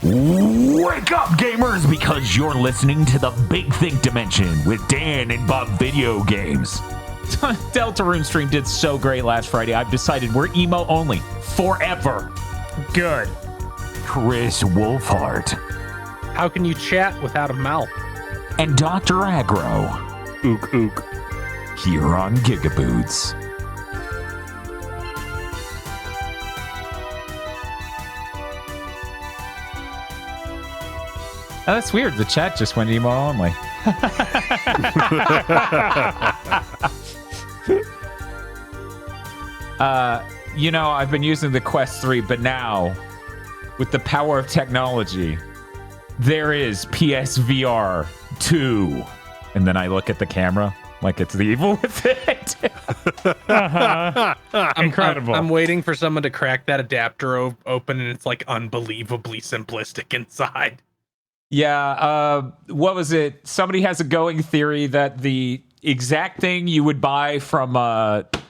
Wake up, gamers, because you're listening to the Big Think Dimension with Dan and Bob Video Games. Deltarune stream did so great last Friday. I've decided we're emo only forever. Good. Chris Wolfhart. How can you chat without a mouth? And Dr. Aggro. Ook, ook. Here on Gigaboots. Oh, that's weird. The chat just went emo only. I've been using the Quest 3, but now, with the power of technology, there is PSVR 2. And then I look at the camera like it's the evil with it. Incredible. I'm waiting for someone to crack that adapter open, and it's like unbelievably simplistic inside. Yeah, what was it? Somebody has a going theory that the exact thing you would buy from, that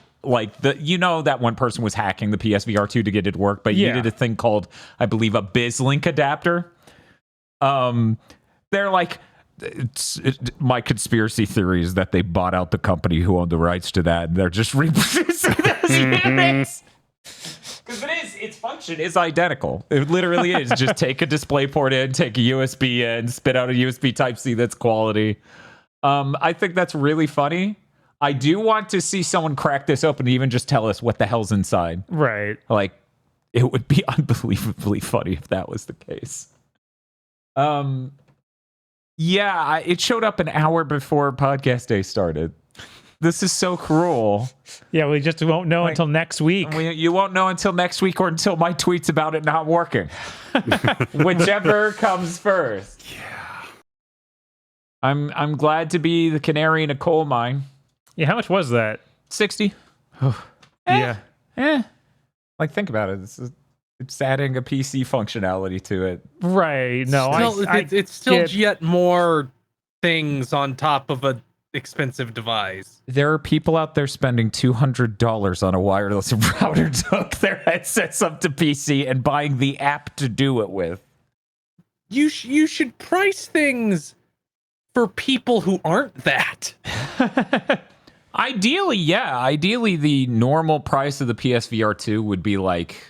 one person was hacking the PSVR 2 to get it to work, but you needed a thing called, I believe, a BizLink adapter. They're like, my conspiracy theory is that they bought out the company who owned the rights to that, and they're just reproducing those units. Because its function is identical. It literally is. Just take a DisplayPort in, take a USB in, spit out a USB Type-C that's quality. I think that's really funny. I do want to see someone crack this open and even just tell us what the hell's inside. Right. Like, it would be unbelievably funny if that was the case. It showed up an hour before podcast day started. This is so cruel. Yeah, we just won't know until next week. You won't know until next week or until my tweets about it not working. Whichever comes first. Yeah. I'm glad to be the canary in a coal mine. Yeah, how much was that? 60. Yeah. Like, think about it. It's adding a PC functionality to it. Right. No, it's still yet more things on top of a expensive device. There are people out there spending $200 on a wireless router to hook their headsets up to PC and buying the app to do it with. You should price things for people who aren't that. Ideally, yeah. Ideally, the normal price of the PSVR 2 would be like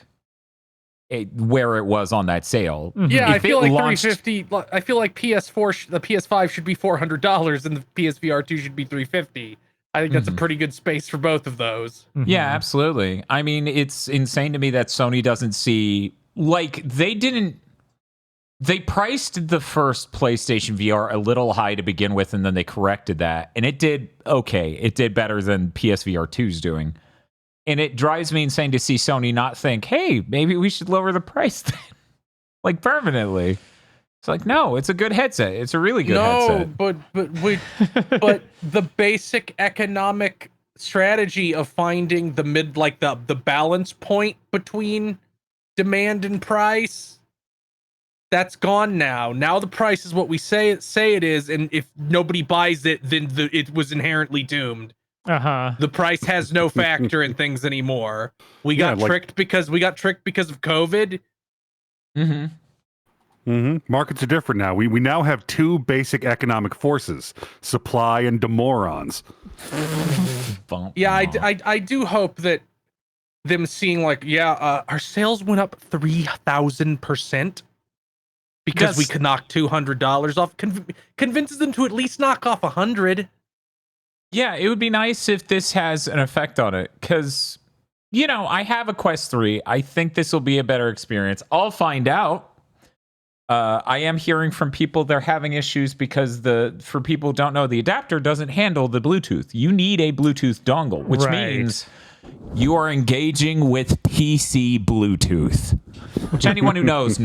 where it was on that sale. Yeah, If I feel it like launched- $350. I feel like PS4, the PS5 should be $400, and the PSVR 2 should be $350. I think that's a pretty good space for both of those. Yeah, absolutely. I mean, it's insane to me that Sony doesn't see, like, they priced the first PlayStation VR a little high to begin with, and then they corrected that, and it did okay. It did better than PSVR 2's doing. And it drives me insane to see Sony not think, hey, maybe we should lower the price then. Like, permanently. It's like, no, it's a good headset. It's a really good headset. But the basic economic strategy of finding the the balance point between demand and price, that's gone now. Now the price is what we say it is, and if nobody buys it, then it was inherently doomed. The price has no factor in things anymore. We got tricked because of COVID. Markets are different now. We now have two basic economic forces: supply and demorons. Yeah, I do hope that them seeing our sales went up 3,000% because we could knock $200 off convinces them to at least knock off 100. Yeah, it would be nice if this has an effect on it, because, I have a Quest 3. I think this will be a better experience. I'll find out. I am hearing from people they're having issues because for people who don't know, the adapter doesn't handle the Bluetooth. You need a Bluetooth dongle, which means you are engaging with PC Bluetooth, which anyone who knows.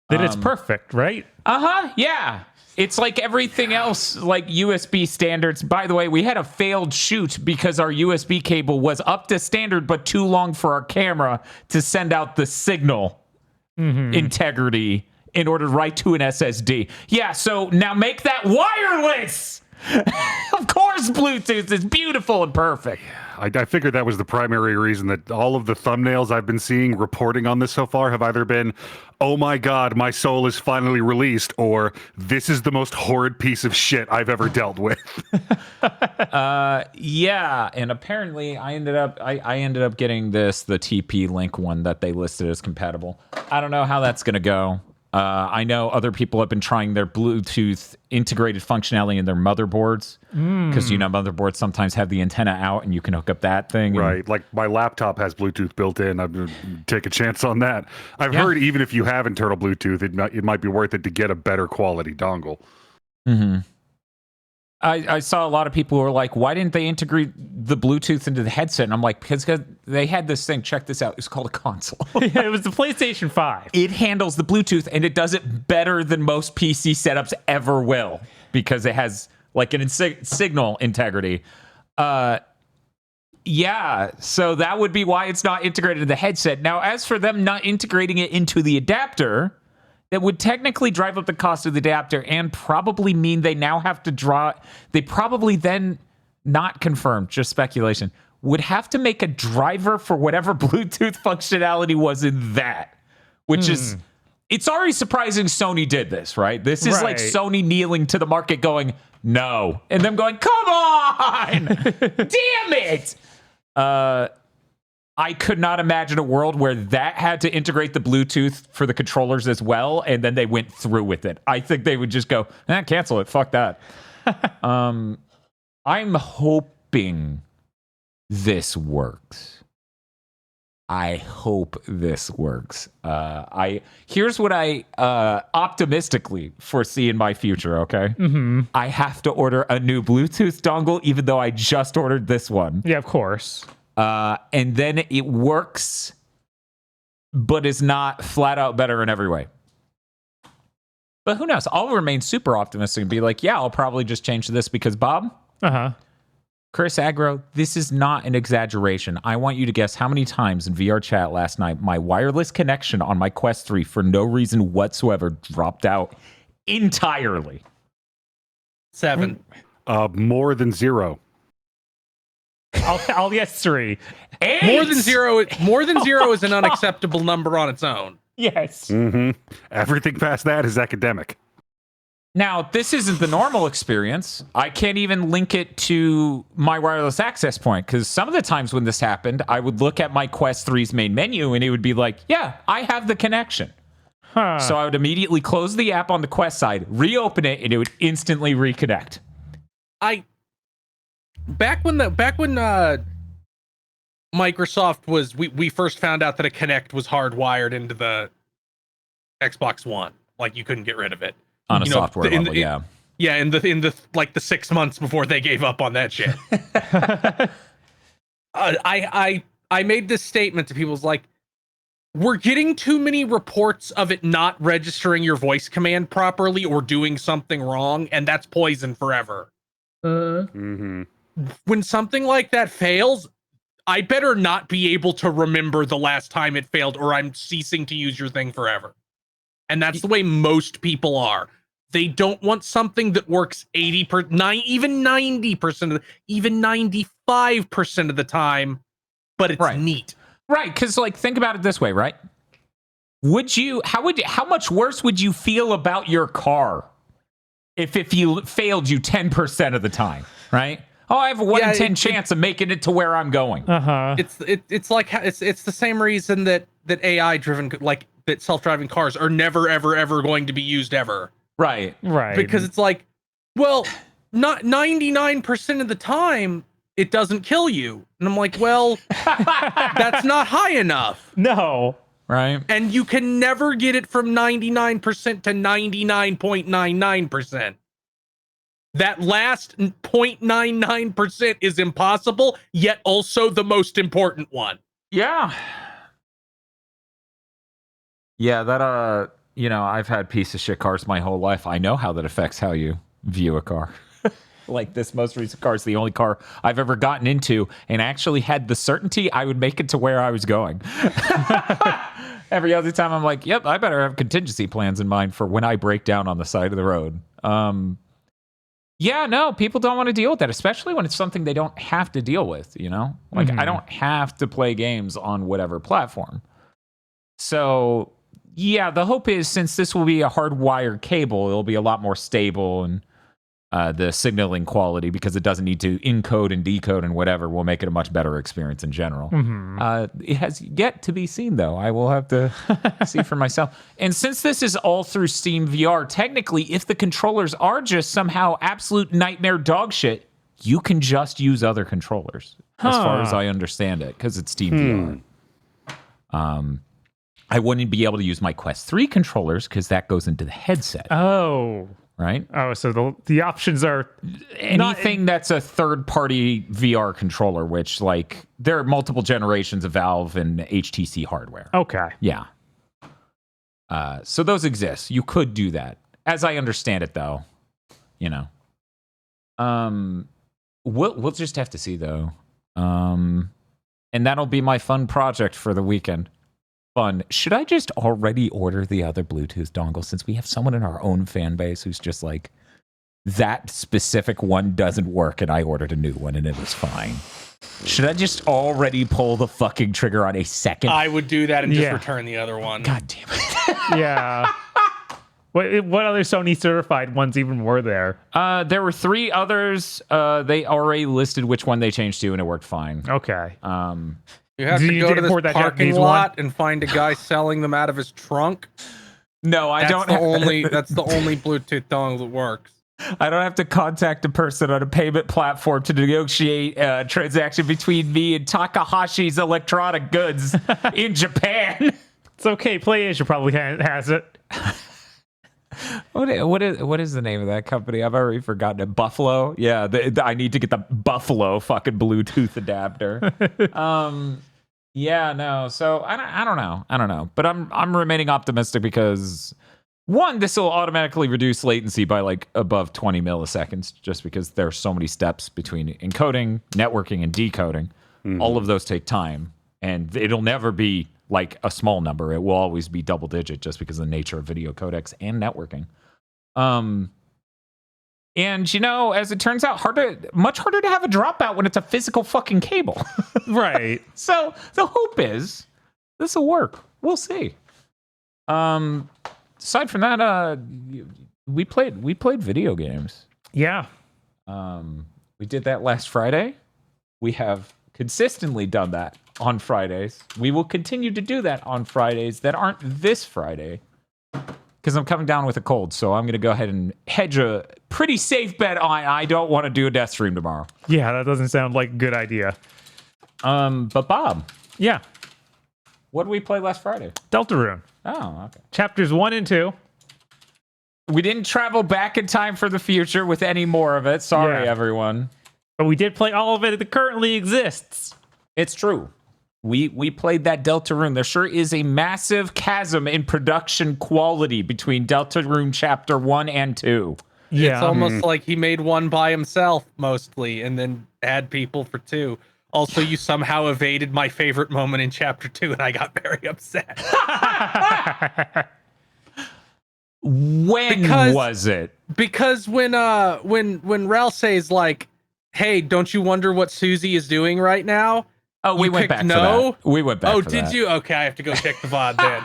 That it's perfect, right? Yeah. It's like everything else, like USB standards. By the way, we had a failed shoot because our USB cable was up to standard, but too long for our camera to send out the signal integrity in order to write to an SSD. Yeah, so now make that wireless. Of course, Bluetooth is beautiful and perfect. I figured that was the primary reason that all of the thumbnails I've been seeing reporting on this so far have either been, oh my god, my soul is finally released, or this is the most horrid piece of shit I've ever dealt with. Yeah, and apparently I ended up getting the TP link one that they listed as compatible. I don't know how that's gonna go. I know other people have been trying their Bluetooth integrated functionality in their motherboards because motherboards sometimes have the antenna out and you can hook up that thing. Right, like my laptop has Bluetooth built in. I'm gonna take a chance on that. I've heard even if you have internal Bluetooth, it might be worth it to get a better quality dongle. Mm-hmm. I saw a lot of people who were like, why didn't they integrate the Bluetooth into the headset? And I'm like, because they had this thing, check this out, it's called a console. Yeah, it was the PlayStation 5. It handles the Bluetooth, and it does it better than most PC setups ever will, because it has like an signal integrity. Yeah, so that would be why it's not integrated in the headset. Now, as for them not integrating it into the adapter, that would technically drive up the cost of the adapter and probably mean they now have to they probably then, not confirmed, just speculation, would have to make a driver for whatever Bluetooth functionality was in that, which is, it's already surprising Sony did this, right? This is like Sony kneeling to the market going, no, and them going, come on, damn it. I could not imagine a world where that had to integrate the Bluetooth for the controllers as well, and then they went through with it. I think they would just go, cancel it. Fuck that. I'm hoping this works. I hope this works. Here's what I optimistically foresee in my future, okay? Mm-hmm. I have to order a new Bluetooth dongle, even though I just ordered this one. Yeah, of course. And then it works, but is not flat out better in every way. But who knows? I'll remain super optimistic and be like, yeah, I'll probably just change to this because Bob, Chris Agro, this is not an exaggeration. I want you to guess how many times in VR chat last night my wireless connection on my Quest 3 for no reason whatsoever dropped out entirely. 7. More than 0. I'll guess 3. 8! More than zero is an unacceptable number on its own. Yes. Mm-hmm. Everything past that is academic. Now, this isn't the normal experience. I can't even link it to my wireless access point, because some of the times when this happened, I would look at my Quest 3's main menu and it would be like, yeah, I have the connection. So I would immediately close the app on the Quest side, reopen it, and it would instantly reconnect. Back when Microsoft was, we first found out that a Kinect was hardwired into the Xbox One, like you couldn't get rid of it On a software level, yeah. Yeah, in the like the 6 months before they gave up on that shit. I made this statement to people, like, we're getting too many reports of it not registering your voice command properly or doing something wrong, and that's poison forever. When something like that fails, I better not be able to remember the last time it failed, or I'm ceasing to use your thing forever. And that's the way most people are. They don't want something that works 80%, even 90%, even 95% of the time, but it's neat. Right, because like think about it this way, right? How much worse would you feel about your car if you failed you 10% of the time, right? Oh, I have a 1 in 10 chance of making it to where I'm going. It's like it's the same reason that AI driven, like, that self-driving cars are never ever going to be used ever. Right. Because it's like, well, not 99% of the time it doesn't kill you. And I'm like, well, that's not high enough. No. Right. And you can never get it from 99% to 99.99%. That last 0.99% is impossible, yet also the most important one. Yeah. Yeah, that I've had piece of shit cars my whole life. I know how that affects how you view a car. Like, this most recent car is the only car I've ever gotten into and actually had the certainty I would make it to where I was going. Every other time I'm like, yep, I better have contingency plans in mind for when I break down on the side of the road. Yeah, no, people don't want to deal with that, especially when it's something they don't have to deal with, you know? Like, I don't have to play games on whatever platform. So, yeah, the hope is since this will be a hardwired cable, it'll be a lot more stable and the signaling quality, because it doesn't need to encode and decode and whatever, will make it a much better experience in general. It has yet to be seen, though. I will have to see for myself. And since this is all through Steam VR, technically, if the controllers are just somehow absolute nightmare dog shit, you can just use other controllers, as far as I understand it, because it's Steam VR. I wouldn't be able to use my Quest 3 controllers because that goes into the headset. Oh. Right? Oh, so the options are anything that's a third-party VR controller, which, like, there are multiple generations of Valve and HTC hardware. Okay. Yeah. So those exist. You could do that. As I understand it, though, you know. We'll just have to see, though. And that'll be my fun project for the weekend. Fun. Should I just already order the other Bluetooth dongle, since we have someone in our own fan base who's just like, that specific one doesn't work and I ordered a new one and it was fine? Should I just already pull the fucking trigger on a second? I would do that and just return the other one. God damn it. Yeah. What other Sony certified ones even were there? There were 3 others. They already listed which one they changed to and it worked fine. Okay. You have Do to you go to this import that parking Japanese lot and find a guy selling them out of his trunk. No, I don't. That's the only Bluetooth dongle that works. I don't have to contact a person on a payment platform to negotiate a transaction between me and Takahashi's Electronic Goods in Japan. It's okay. PlayAsia probably has it. What is the name of that company? I've already forgotten it. Buffalo? Yeah, I need to get the Buffalo fucking Bluetooth adapter. Yeah, no. So I don't know. But I'm remaining optimistic because, one, this will automatically reduce latency by like above 20 milliseconds, just because there are so many steps between encoding, networking, and decoding. All of those take time, and it'll never be like a small number. It will always be double digit, just because of the nature of video codecs and networking. And you know, as it turns out, much harder to have a dropout when it's a physical fucking cable. Right. So the hope is this will work. We'll see. Aside from that, we played video games. Yeah. We did that last Friday. We have consistently done that on Fridays. We will continue to do that on Fridays that aren't this Friday, because I'm coming down with a cold, so I'm going to go ahead and hedge a pretty safe bet on I don't want to do a death stream tomorrow. Yeah, that doesn't sound like a good idea. But Bob, Yeah. what did we play last Friday? Deltarune. Oh, okay. Chapters 1 and 2. We didn't travel back in time for the future with any more of it. Sorry, Yeah. everyone. But we did play all of it that currently exists. It's true. We played that Deltarune. There sure is a massive chasm in production quality between Deltarune Chapter 1 and 2. Yeah. It's almost like he made one by himself mostly and then had people for 2. Also, you somehow evaded my favorite moment in Chapter 2 and I got very upset. When was it? Because when Ralsei's like, hey, don't you wonder what Susie is doing right now? Oh, we You went picked back no? for that. We went back Oh, for did that. you? Okay, I have to go check the VOD then.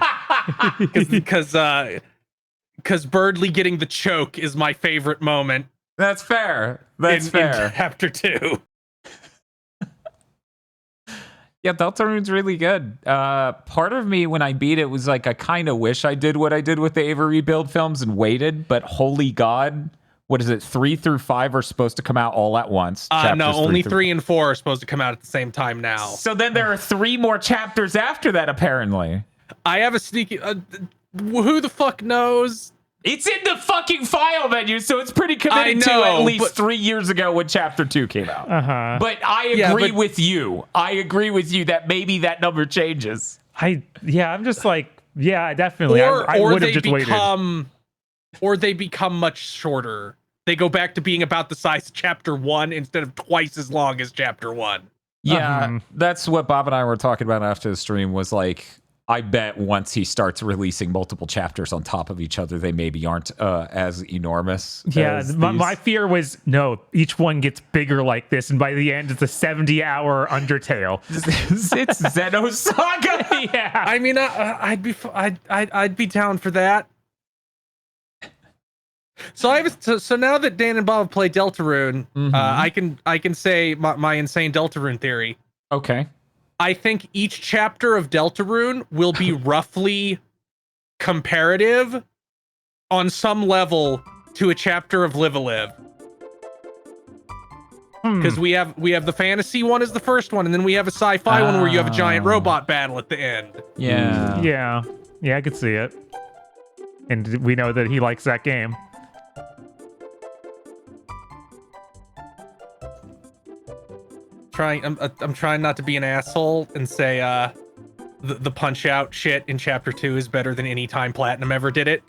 Because Birdly getting the choke is my favorite moment. That's fair. That's in fair. Chapter 2. Yeah, Deltarune's really good. Part of me, when I beat it, was like, I kind of wish I did what I did with the Avery build films and waited, but holy God. What is it? 3 through 5 are supposed to come out all at once. No, Chapters only 3 3 and 4 are supposed to come out at the same time now. So then there are 3 more chapters after that, apparently. I have a sneaky... who the fuck knows? It's in the fucking file menu, so it's pretty committed to at least 3 years ago when Chapter 2 came out. Uh-huh. But I agree with you. I agree with you that maybe that number changes. I'm just like, yeah, definitely. I would have just waited. Or they become much shorter. They go back to being about the size of Chapter 1 instead of twice as long as Chapter 1. Yeah, that's what Bob and I were talking about after the stream, was like, I bet once he starts releasing multiple chapters on top of each other, they maybe aren't as enormous. Yeah, my fear was, no, each one gets bigger like this, and by the end, it's a 70-hour Undertale. It's Xenosaga. Yeah. I mean, I'd be down for that. So now that Dan and Bob play Deltarune, I can say my insane Deltarune theory. Okay. I think each chapter of Deltarune will be roughly comparative on some level to a chapter of Live a Live. Because we have the fantasy one as the first one, and then we have a sci-fi one where you have a giant robot battle at the end. Yeah. Yeah, I could see it. And we know that he likes that game. I'm trying not to be an asshole and say the punch out shit in chapter 2 is better than any time Platinum ever did it.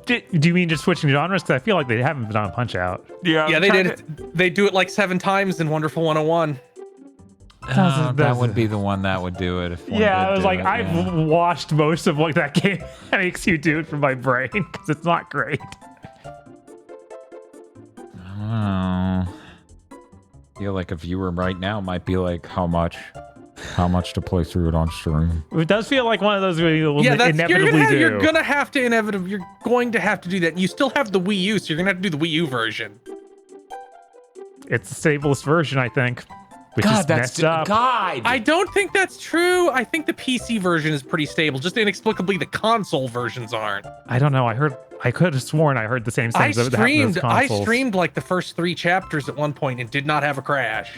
Do you mean just switching genres? Because I feel like they haven't been on Punch Out. Yeah, they did it. They do it like 7 times in Wonderful 101. That would be the one that would do it. If one Yeah, did I was do like, it, I've watched most of what that game makes you do it from my brain because it's not great. I feel like a viewer right now might be like, how much to play through it on stream? It does feel like one of those where you'll inevitably do. You're going to have to do that. You still have the Wii U, so you're going to have to do the Wii U version. It's the stablest version, I think. Which God, is that's messed up. God. I don't think that's true. I think the PC version is pretty stable. Just inexplicably, the console versions aren't. I don't know. I could have sworn I heard the same things that happened with I consoles. streamed like the first 3 chapters at one point and did not have a crash.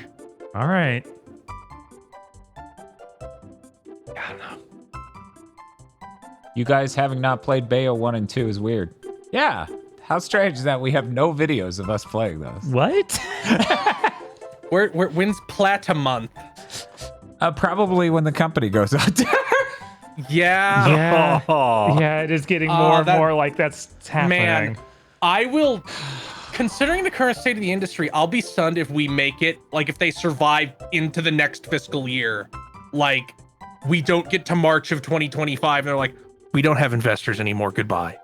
All right. I don't know. You guys having not played Bayo 1 and 2 is weird. Yeah. How strange is that we have no videos of us playing those? What? When's Plata month? Probably when the company goes out there. Yeah. Yeah, it is getting more and more like that's happening. Man, I will, considering the current state of the industry, I'll be stunned if we make it, like if they survive into the next fiscal year. Like, we don't get to March of 2025 and they're like, we don't have investors anymore, goodbye.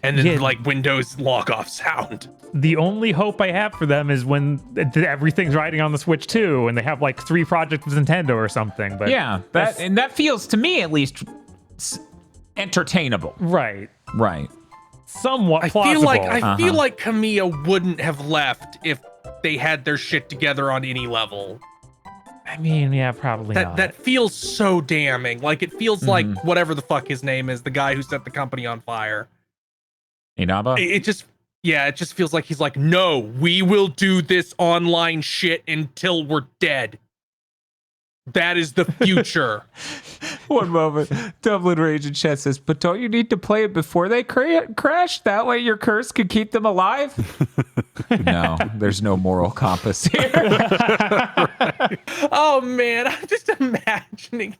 And then like Windows log off sound. The only hope I have for them is when everything's riding on the Switch 2 and they have like 3 projects with Nintendo or something. But yeah, that feels to me at least entertainable. Right. Somewhat plausible. I feel like Kamiya wouldn't have left if they had their shit together on any level. I mean, yeah, probably not. That feels so damning. Like it feels like whatever the fuck his name is, the guy who set the company on fire. Inaba? It just feels like he's like, no, we will do this online shit until we're dead. That is the future. One moment. Dublin Rage in chat says, but don't you need to play it before they crash? That way your curse can keep them alive? No, there's no moral compass here. Oh, man. I'm just imagining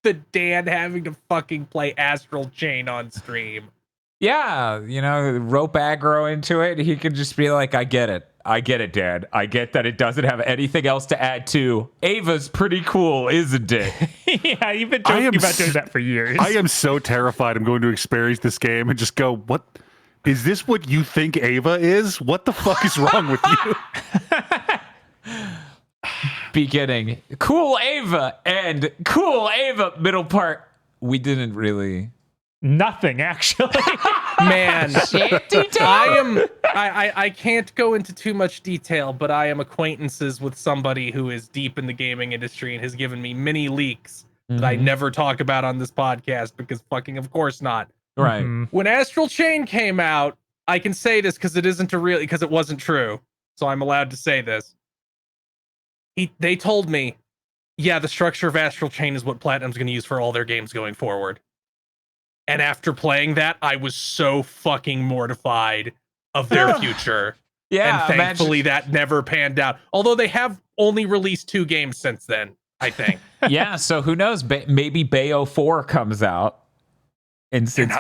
the Dan having to fucking play Astral Chain on stream. Yeah, rope aggro into it. He could just be like, I get it, Dad. I get that it doesn't have anything else to add to. Ava's pretty cool, isn't it? Yeah, you've been joking about doing that for years. I am so terrified I'm going to experience this game and just go, what? Is this what you think Ava is? What the fuck is wrong with you? Beginning, cool Ava, and cool Ava, middle part. We didn't really... Nothing, actually. Man, I can't go into too much detail, but I am acquaintances with somebody who is deep in the gaming industry and has given me many leaks that I never talk about on this podcast because fucking of course not. Right. When Astral Chain came out, I can say this because it wasn't true. So I'm allowed to say this. They told me, yeah, the structure of Astral Chain is what Platinum's going to use for all their games going forward. And after playing that, I was so fucking mortified of their future. Yeah, and thankfully that never panned out. Although they have only released 2 games since then, I think. Yeah, so who knows? Maybe Bayo 4 comes out. And since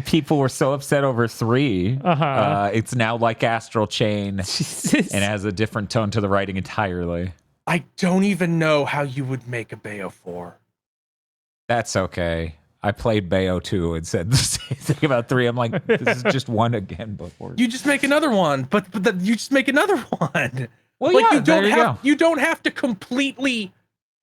people were so upset over 3, it's now like Astral Chain Jesus. and has a different tone to the writing entirely. I don't even know how you would make a Bayo 4. That's okay. I played Bayo 2 and said the same thing about 3. I'm like, this is just one again before. You just make another one, but you just make another one. Well, like yeah, you don't have to completely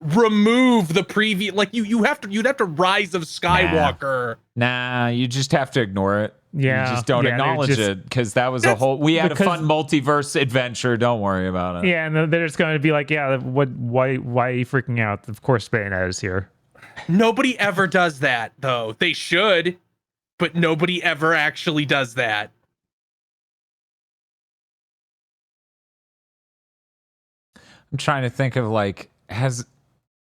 remove the previous. Like you'd have to Rise of Skywalker. Nah, you just have to ignore it. Yeah, you just don't acknowledge it because that was a whole. We had a fun multiverse adventure. Don't worry about it. Yeah, and then they're just going to be like, yeah, why are you freaking out? Of course, Bayonetta is here. Nobody ever does that, though. They should, but nobody ever actually does that. I'm trying to think of like, has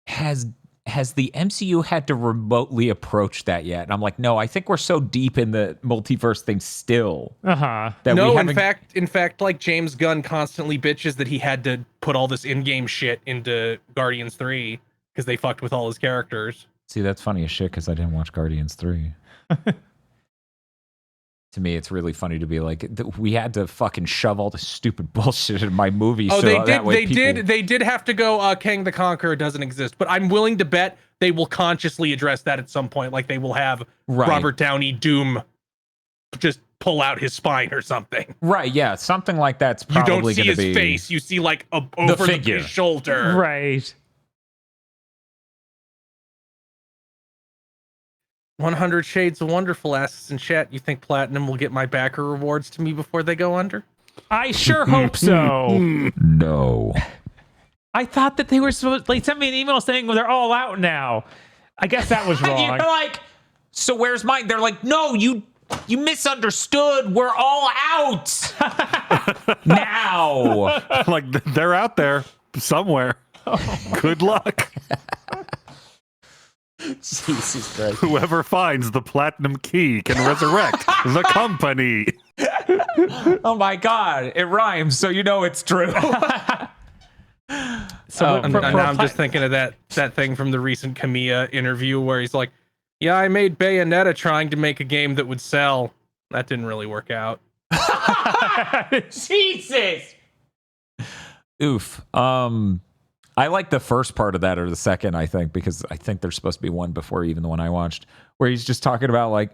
the MCU had to remotely approach that yet? And I'm like, no, I think we're so deep in the multiverse thing still. That no, in fact, like James Gunn constantly bitches that he had to put all this in-game shit into Guardians 3 because they fucked with all his characters. See, that's funny as shit because I didn't watch Guardians 3. To me, it's really funny to be like, we had to fucking shove all the stupid bullshit in my movie. Oh, so they did have to go, Kang the Conqueror doesn't exist, but I'm willing to bet they will consciously address that at some point. Like they will have Robert Downey Doom just pull out his spine or something. Right, yeah, something like that's probably going to be... You don't see his face, you see like over his shoulder. Right. 100 Shades of Wonderful asks in chat, you think Platinum will get my backer rewards to me before they go under? I sure hope so. No. I thought that they were supposed. They sent me an email saying they're all out now. I guess that was wrong. You're like, so where's mine? They're like, no, you misunderstood. We're all out now. Like they're out there somewhere. Good luck. Jesus Christ. Whoever finds the platinum key can resurrect the company. Oh my God, it rhymes, so you know it's true. So I'm just thinking of that thing from the recent Kamiya interview where he's like, yeah, I made Bayonetta trying to make a game that would sell. That didn't really work out. Jesus. Oof. I like the first part of that or the second, I think, because I think there's supposed to be one before even the one I watched, where he's just talking about like,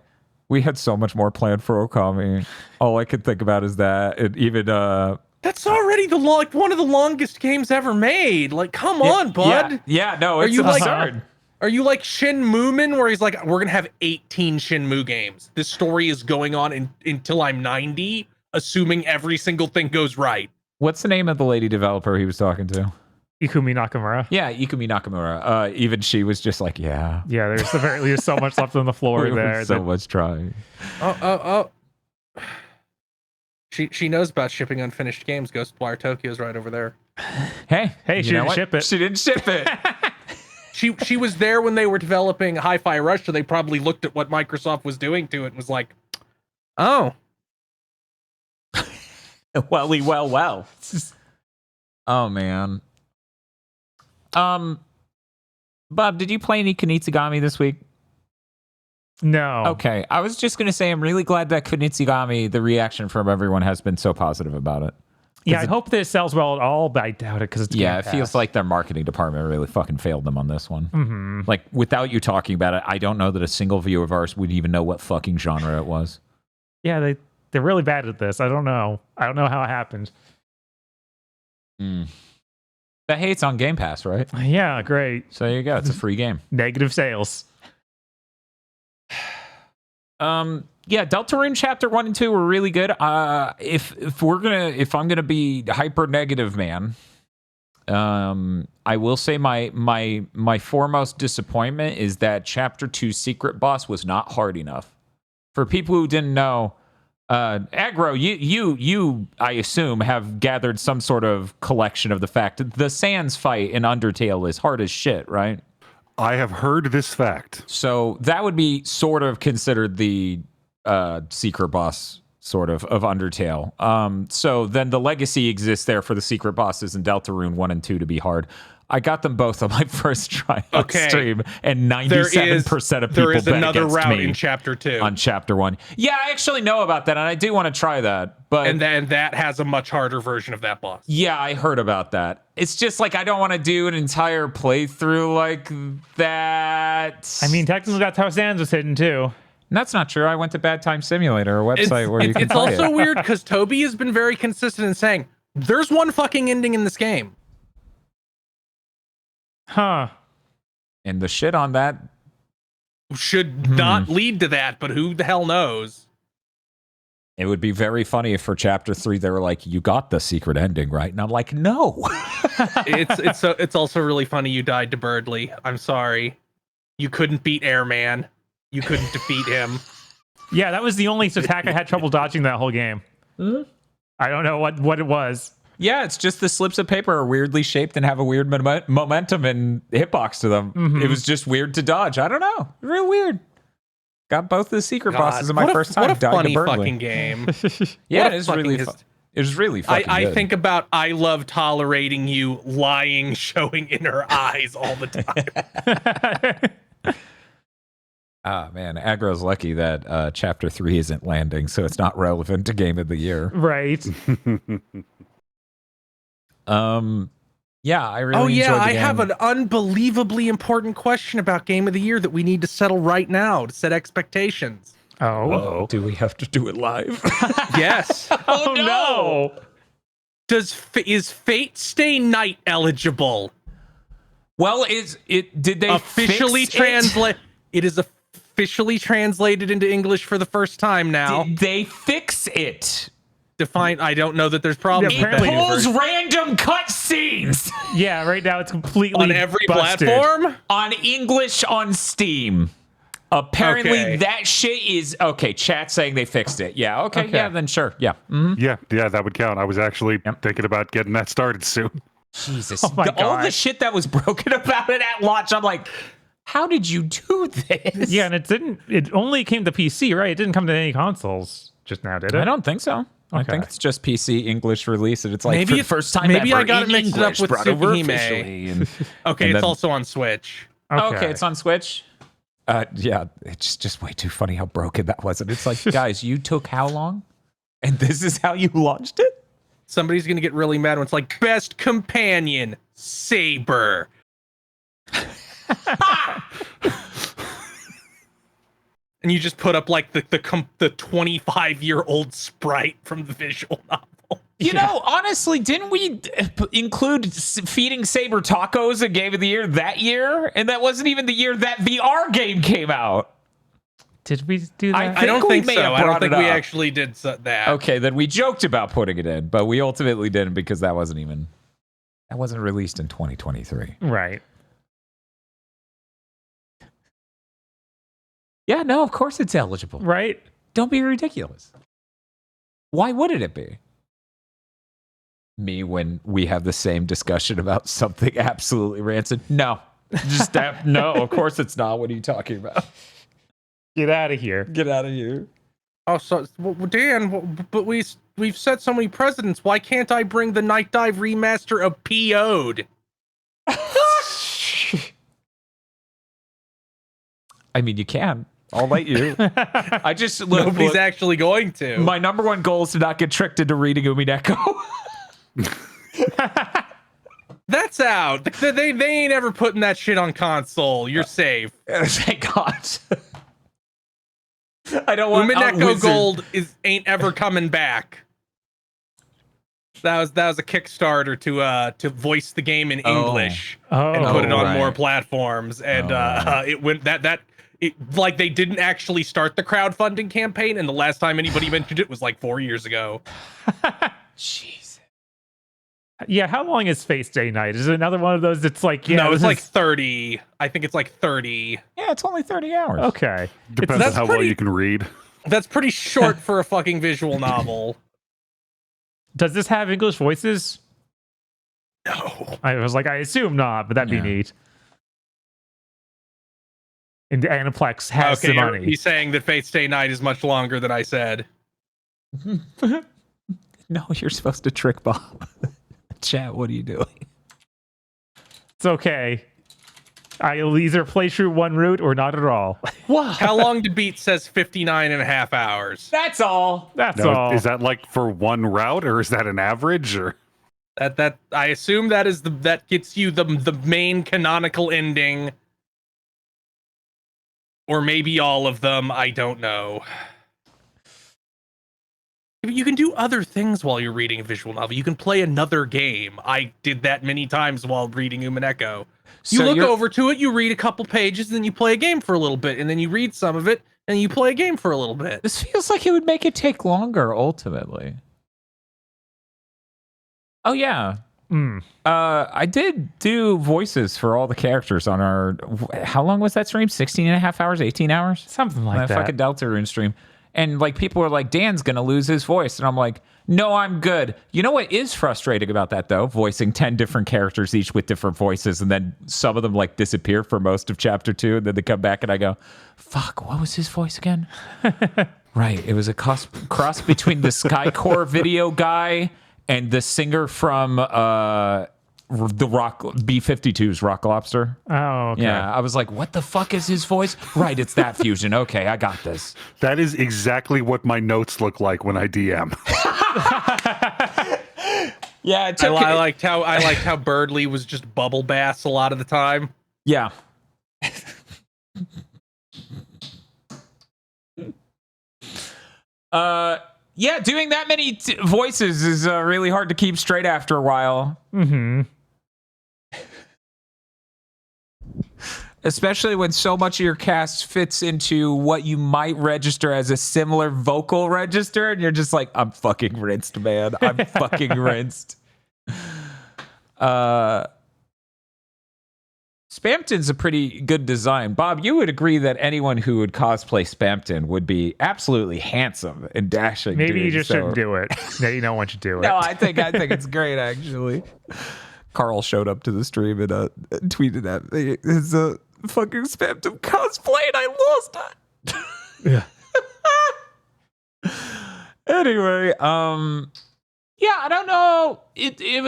we had so much more planned for Okami. All I could think about is that. And even that's already one of the longest games ever made. Like, come on, bud. Yeah, no, it's absurd. Are you like Shenmue, where he's like, we're gonna have 18 Shenmue games. This story is going on until I'm 90, assuming every single thing goes right. What's the name of the lady developer he was talking to? Ikumi Nakamura. Yeah, Ikumi Nakamura. Even she was just like, yeah. Yeah, there's so much left on the floor there. So much trying. Oh. She knows about shipping unfinished games. Ghostwire Tokyo's right over there. Hey, she didn't ship it. She didn't ship it. She was there when they were developing Hi-Fi Rush, so they probably looked at what Microsoft was doing to it and was like, oh. Well. Oh, man. Bob, did you play any Kunitsugami this week? No. Okay, I was just gonna say I'm really glad that Kunitsugami, the reaction from everyone has been so positive about it. Yeah, I hope this sells well at all, but I doubt it because it's it feels like their marketing department really fucking failed them on this one. Mm-hmm. Like without you talking about it, I don't know that a single viewer of ours would even know what fucking genre it was. Yeah, they're really bad at this. I don't know how it happened. But hey, it's on Game Pass, right? Yeah, great. So there you go. It's a free game. Negative sales. Yeah, Deltarune Chapter 1 and 2 were really good. If I'm gonna be hyper negative, man, I will say my foremost disappointment is that Chapter 2 secret boss was not hard enough. For people who didn't know, Aggro, you I assume have gathered some sort of collection of the fact that the Sans fight in Undertale is hard as shit, right? I have heard this fact. So that would be sort of considered the secret boss sort of Undertale. So then the legacy exists there for the secret bosses in Deltarune 1 and 2 to be hard. I got them both on my first try on stream, and 97% of people there is bet another against route me in Chapter 2. on Chapter 1. Yeah, I actually know about that, and I do want to try that. But And then that has a much harder version of that boss. yeah, I heard about that. It's just like I don't want to do an entire playthrough like that. I mean, technically that's how Sans was hidden too. And that's not true. I went to Bad Time Simulator, a website where you can It's play also it. weird because Toby has been very consistent in saying there's one fucking ending in this game. Huh. And the shit on that, Should not lead to that, but who the hell knows? it would be very funny if for Chapter 3 they were like, "You got the secret ending, right?" And I'm like, "No." It's also really funny you died to Birdley. I'm sorry. You couldn't beat Airman. You couldn't defeat him. Yeah, that was the only attack I had trouble dodging that whole game. I don't know what it was. Yeah, it's just the slips of paper are weirdly shaped and have a weird momentum and hitbox to them. It was just weird to dodge. I don't know. Real weird. Got both the secret bosses in my first time. What a died funny to Birdley. fucking game. Yeah, What it a is fucking really fun. It was really fucking I good. think about I love tolerating you lying, showing in her eyes all the time. Ah, man, Agro's lucky that Chapter 3 isn't landing, so it's not relevant to Game of the Year. Right. Yeah, I really enjoyed the I game. have an unbelievably important question about Game of the Year that we need to settle right now to set expectations. Oh. Do we have to do it live? Yes. Oh no. Is Fate Stay Night eligible? Well, did they Officially fix it? translate? It is officially translated into English for the first time now. Did they fix it? Define. I don't know that there's problems Yeah, with It that. apparently- pulls random cutscenes Yeah, right now it's completely On every busted. platform. on English on Steam. Apparently, Okay. that shit is okay. Chat saying they fixed it. Yeah. Okay. Okay. Yeah. Then sure. Yeah. Mhm. Yeah, that would count. I was actually thinking about getting that started soon. Jesus. Oh my All the God. shit that was broken about it at launch. I'm like, how did you do this? Yeah, and it only came to PC, right? It didn't come to any consoles just now, did it? I don't think so. I Okay. think it's just PC English release, and it's like Maybe for the it's- first time maybe ever I got it in mixed up English, with brought over Tsukihime. officially, and- Okay, and it's then- also on Switch. Okay, it's on Switch. Yeah, it's just way too funny how broken that was. And it's like, guys, you took how long? And this is how you launched it? Somebody's gonna get really mad when it's like best companion Saber. And you just put up like the 25-year-old sprite from the visual novel. You know, honestly, didn't we include feeding Saber tacos in Game of the Year that year? And that wasn't even the year that VR game came out. Did we do that? I don't we think may so. have I don't brought think it we up. actually did that. Okay, then we joked about putting it in, but we ultimately didn't because that wasn't released in 2023. Right. Yeah, no, of course it's eligible. Right? Don't be ridiculous. Why wouldn't it be? Me when we have the same discussion about something absolutely rancid? No. Just no, of course it's not. What are you talking about? Get out of here. Get out of here. Oh, so well, Dan, but we've set so many precedents. Why can't I bring the Night Dive remaster of PO'd? I mean, you can. I'll let you. I just Nobody's actually going to. My number one goal is to not get tricked into reading Umineko. That's out. They ain't ever putting that shit on console. You're safe. Thank God. I don't want Umineko Wizard. Gold ain't ever coming back. That was a Kickstarter to voice the game in English and put it on right. more platforms. And it went like they didn't actually start the crowdfunding campaign, and the last time anybody mentioned it was like 4 years ago. Jeez. Yeah, how long is Face Day Night? Is it another one of those that's like, yeah, No, it's this like is- 30. I think it's like 30. Yeah, it's only 30 hours. Okay. Depends on That's how well pretty- you can read. That's pretty short for a fucking visual novel. Does this have English voices? No. I was like, I assume not, but that'd Yeah. be neat. And Aniplex has the money. He's saying that Fate Stay Night is much longer than I said. No, you're supposed to trick Bob. Chat, what are you doing? It's okay. I'll either play through one route or not at all. What? How long to beat says 59 and a half hours. That's all. That's all. Is that like for one route, or is that an average? Or That I assume that gets you the main canonical ending. Or maybe all of them, I don't know. You can do other things while you're reading a visual novel. You can play another game. I did that many times while reading Umineko. You look over to it, you read a couple pages, and then you play a game for a little bit, and then you read some of it, and you play a game for a little bit. This feels like it would make it take longer, ultimately. Oh, yeah. I did do voices for all the characters on our... How long was that stream? 16 and a half hours? 18 hours? Something like that. Fucking Deltarune stream. And like people were like, Dan's gonna lose his voice. And I'm like, no, I'm good. You know what is frustrating about that though? Voicing 10 different characters, each with different voices, and then some of them like disappear for most of chapter 2, and then they come back and I go, fuck, what was his voice again? Right. It was a cross between the Skycore video guy and the singer from the Rock B-52's Rock Lobster. Oh, okay. Yeah, I was like, what the fuck is his voice? Right, it's that fusion. Okay, I got this. that is exactly what my notes look like when I DM. Yeah, I liked how Birdley was just bubble bass a lot of the time. Yeah. Yeah, doing that many voices is really hard to keep straight after a while. Mm-hmm. Especially when so much of your cast fits into what you might register as a similar vocal register, and you're just like, I'm fucking rinsed, man. I'm fucking rinsed. Spamton's a pretty good design. Bob, you would agree that anyone who would cosplay Spamton would be absolutely handsome and dashing. Maybe you just shouldn't do it. No, you don't want to do it. No, I think it's great, actually. Carl showed up to the stream and tweeted at me his fucking Spamton cosplay, and I lost it. Yeah. Anyway, yeah, I don't know. It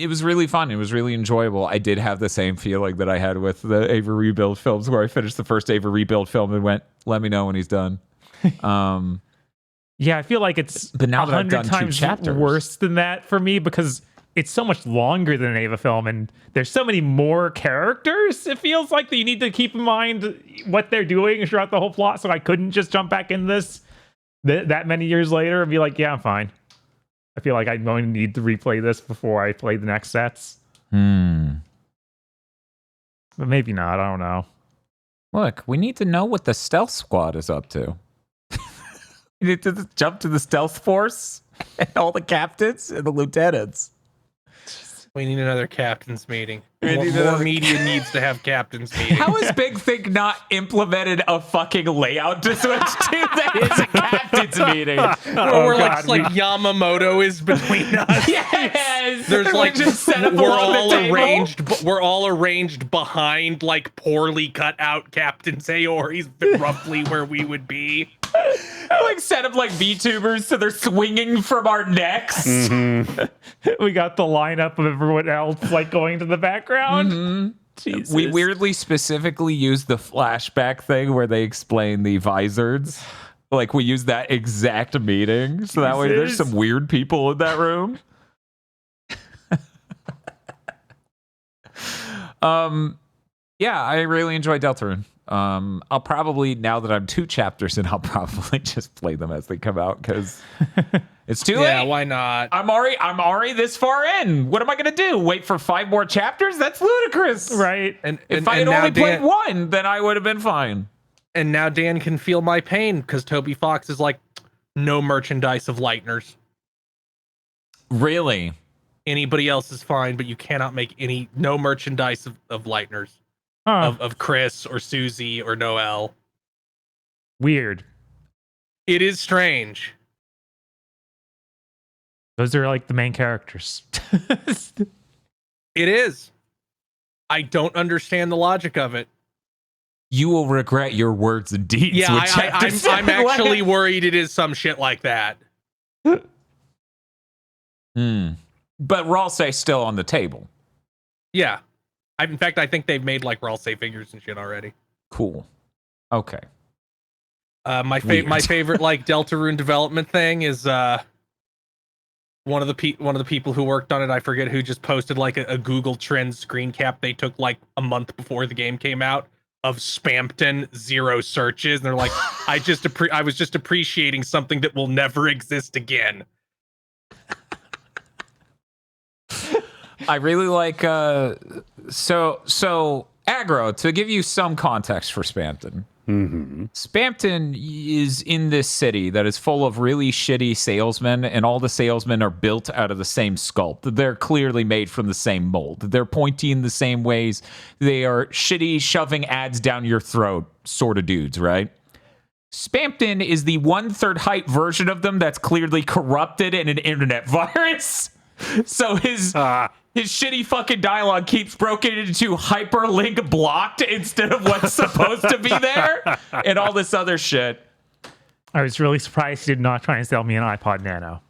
was really fun. It was really enjoyable. I did have the same feeling that I had with the Ava Rebuild films, where I finished the first Ava Rebuild film and went, "Let me know when he's done." Yeah, I feel like it's but now that I've done 100 times 2 chapters, worse than that for me, because it's so much longer than an Ava film, and there's so many more characters. It feels like that you need to keep in mind what they're doing throughout the whole plot. So I couldn't just jump back in this that many years later and be like, "Yeah, I'm fine." I feel like I'm going to need to replay this before I play the next sets. But maybe not. I don't know. Look, we need to know what the stealth squad is up to. We need to jump to the stealth force and all the captains and the lieutenants. We need another captain's meeting. We need More another- media needs to have captain's meetings. How has Big Think not implemented a fucking layout to switch to that is a captain's meeting? Where like Yamamoto is between us. Yes. There's like just set up we're along the all table. arranged. We're all arranged behind like poorly cut out Captain Sayori's roughly where we would be. Like set up like VTubers so they're swinging from our necks. We got the lineup of everyone else like going to the background. Jesus. We weirdly specifically use the flashback thing where they explain the visors. Like we use that exact meeting. So that way there's some weird people in that room. Yeah, I really enjoyed Deltarune. I'll probably, now that I'm 2 chapters in, I'll probably just play them as they come out because it's too late. Yeah, why not? I'm already this far in. What am I gonna do? Wait for 5 more chapters? That's ludicrous, Right. And if I had only played 1, then I would have been fine. And now Dan can feel my pain because Toby Fox is like, no merchandise of Lighteners. Really? Anybody else is fine, but you cannot make no merchandise of Lighteners. Of Chris or Susie or Noel. Weird. It is strange. Those are like the main characters. It is. I don't understand the logic of it. You will regret your words and deeds. Yeah, with chapter I'm 7. actually worried it is some shit like that. But Ralsei still on the table. Yeah. In fact, I think they've made like Ralsei figures and shit already. Cool. Okay. My favorite like Deltarune development thing is one of the people who worked on it, I forget who, just posted like a Google Trends screen cap they took like a month before the game came out of Spamton 0 searches, and they're like, I was just appreciating something that will never exist again. I really like so Aggro, to give you some context for Spamton. Spamton is in this city that is full of really shitty salesmen, and all the salesmen are built out of the same sculpt. They're clearly made from the same mold. They're pointy in the same ways. They are shitty, shoving ads down your throat sort of dudes, right? Spamton is the 1/3 height version of them that's clearly corrupted in an internet virus. So his shitty fucking dialogue keeps broken into hyperlink blocked instead of what's supposed to be there, and all this other shit. I was really surprised he did not try and sell me an iPod Nano.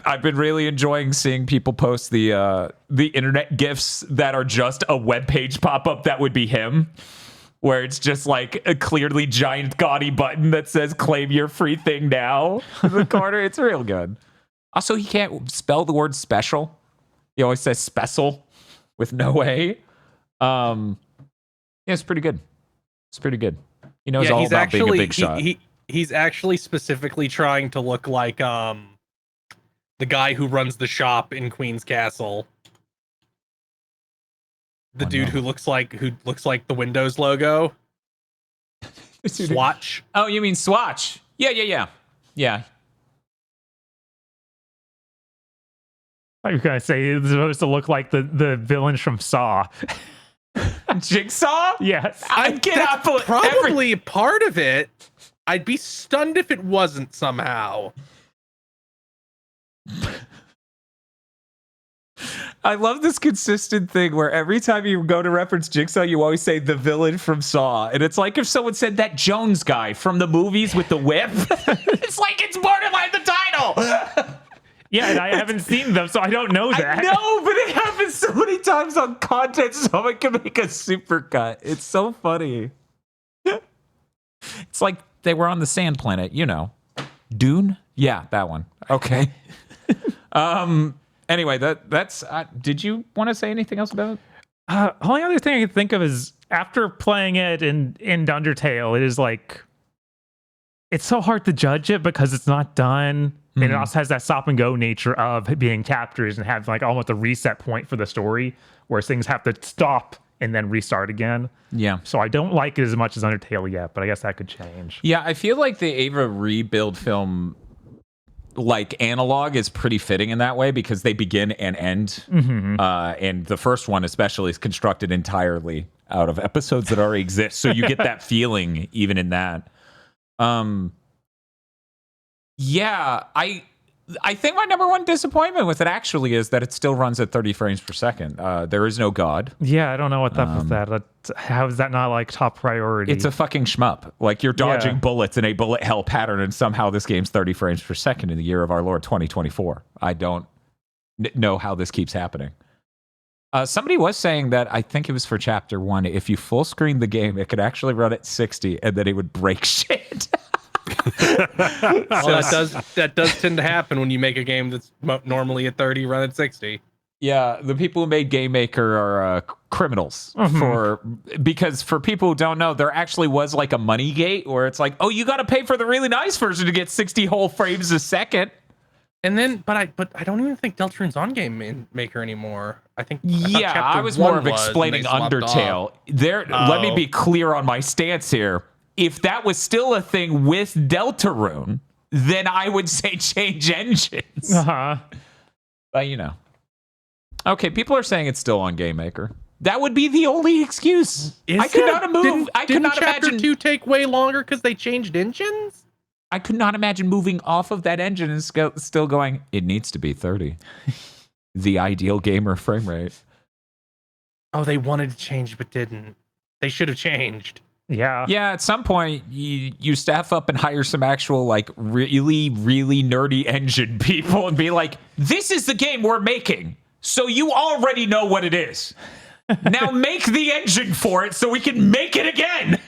I've been really enjoying seeing people post the internet gifs that are just a web page pop up that would be him, where it's just like a clearly giant gaudy button that says "claim your free thing now" in the corner. It's real good. Also, he can't spell the word special. He always says special with no A. Yeah, it's pretty good. It's pretty good. He knows all about being a big shot. He's actually specifically trying to look like the guy who runs the shop in Queen's Castle. The dude who looks like the Windows logo. Swatch. Oh, you mean Swatch? Yeah. I was gonna say it's supposed to look like the villains from Saw. Jigsaw? Yes. That's probably part of it. I'd be stunned if it wasn't somehow. I love this consistent thing where every time you go to reference Jigsaw, you always say the villain from Saw. And it's like if someone said that Jones guy from the movies with the whip. It's like it's borderline the title. Yeah, and I haven't seen them, so I don't know that. I know, but it happens so many times on content, someone can make a supercut. It's so funny. It's like they were on the Sand Planet, you know. Dune? Yeah, that one. Okay. Anyway, that's. Did you want to say anything else about it? Only other thing I can think of is after playing it in Undertale, it is like it's so hard to judge it because it's not done. And it also has that stop and go nature of being chapters and have like almost a reset point for the story where things have to stop and then restart again. Yeah. So I don't like it as much as Undertale yet, but I guess that could change. Yeah, I feel like the Ava rebuild film like analog is pretty fitting in that way because they begin and end. And the first one especially is constructed entirely out of episodes that already exist. So you get that feeling even in that. Yeah, I think my number one disappointment with it actually is that it still runs at 30 frames per second. There is no God. Yeah, I don't know what's up with that. How is that not like top priority? It's a fucking shmup. Like you're dodging bullets in a bullet hell pattern, and somehow this game's 30 frames per second in the year of our Lord 2024. I don't know how this keeps happening. Somebody was saying that I think it was for Chapter 1. If you full screen the game, it could actually run at 60, and then it would break shit. Well, that does tend to happen when you make a game that's normally at 30, run at 60. Yeah, the people who made Game Maker are criminals because for people who don't know, there actually was like a money gate where it's like, oh, you got to pay for the really nice version to get 60 whole frames a second. And then, but I don't even think Deltarune's on Game Maker anymore. I think I was more of explaining Undertale. Let me be clear on my stance here. If that was still a thing with Deltarune, then I would say change engines. But you know. Okay, people are saying it's still on Game Maker. That would be the only excuse. I could not move. I could not Chapter imagine 2 take way longer because they changed engines? I could not imagine moving off of that engine and still going, it needs to be 30. The ideal gamer frame rate. Oh, they wanted to change but didn't. They should have changed. Yeah. Yeah, at some point, you staff up and hire some actual, like, really, really nerdy engine people and be like, this is the game we're making, so you already know what it is. Now make the engine for it so we can make it again.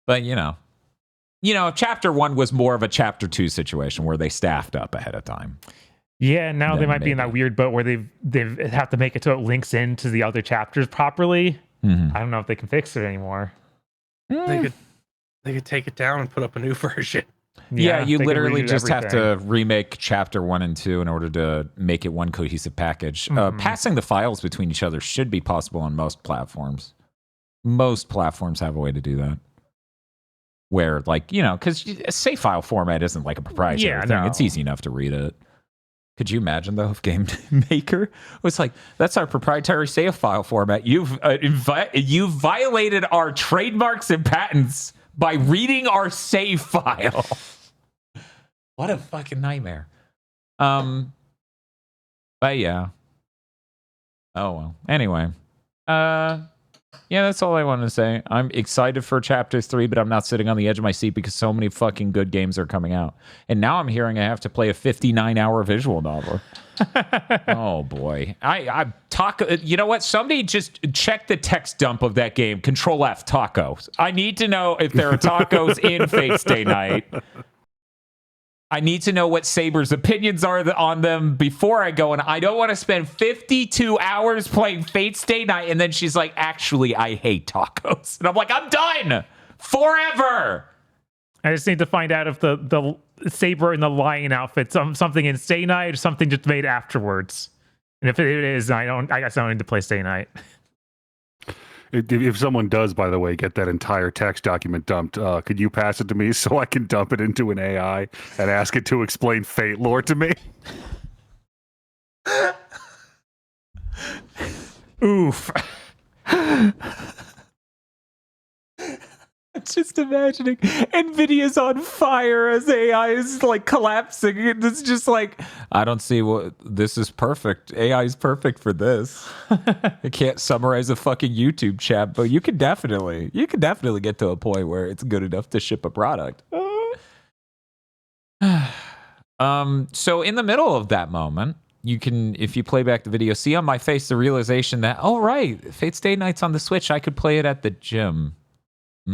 But, you know, Chapter 1 was more of a Chapter 2 situation where they staffed up ahead of time. Yeah, now they Then might be in that weird boat where they have to make it so it links into the other chapters properly. Mm-hmm. I don't know if they can fix it anymore. They could take it down and put up a new version. Yeah, you they could literally redo just have everything. to remake Chapter 1 and 2 in order to make it one cohesive package. Passing the files between each other should be possible on most platforms. Most platforms have a way to do that. Where, like, you know, because a save file format isn't like a proprietary thing. no. It's easy enough to read it. Could you imagine, though, if Game Maker was like, that's our proprietary save file format. You've violated our trademarks and patents by reading our save file. What a fucking nightmare. But yeah. Oh, well. Anyway. Yeah, that's all I wanted to say. I'm excited for Chapter 3, but I'm not sitting on the edge of my seat because so many fucking good games are coming out. And now I'm hearing I have to play a 59-hour visual novel. Oh, boy. I talk. You know what? Somebody just check the text dump of that game. Control F, tacos. I need to know if there are tacos in Fate Stay Night. I need to know what Saber's opinions are on them before I go, and I don't want to spend 52 hours playing Fate Stay Night, and then she's like, actually, I hate tacos. And I'm like, I'm done! Forever! I just need to find out if the Saber and the lion outfit, something in Stay Night or something just made afterwards. And if it is, I guess I don't need to play Stay Night. If someone does, by the way, get that entire text document dumped, could you pass it to me so I can dump it into an AI and ask it to explain Fate lore to me? Oof. Just imagining NVIDIA's on fire as AI is like collapsing. It's just like, I don't see what this is perfect. AI is perfect for this. I can't summarize a fucking YouTube chat, but you can definitely get to a point where it's good enough to ship a product. So in the middle of that moment, you can, if you play back the video, see on my face the realization that, oh right, Fate Stay Night's on the Switch. I could play it at the gym. I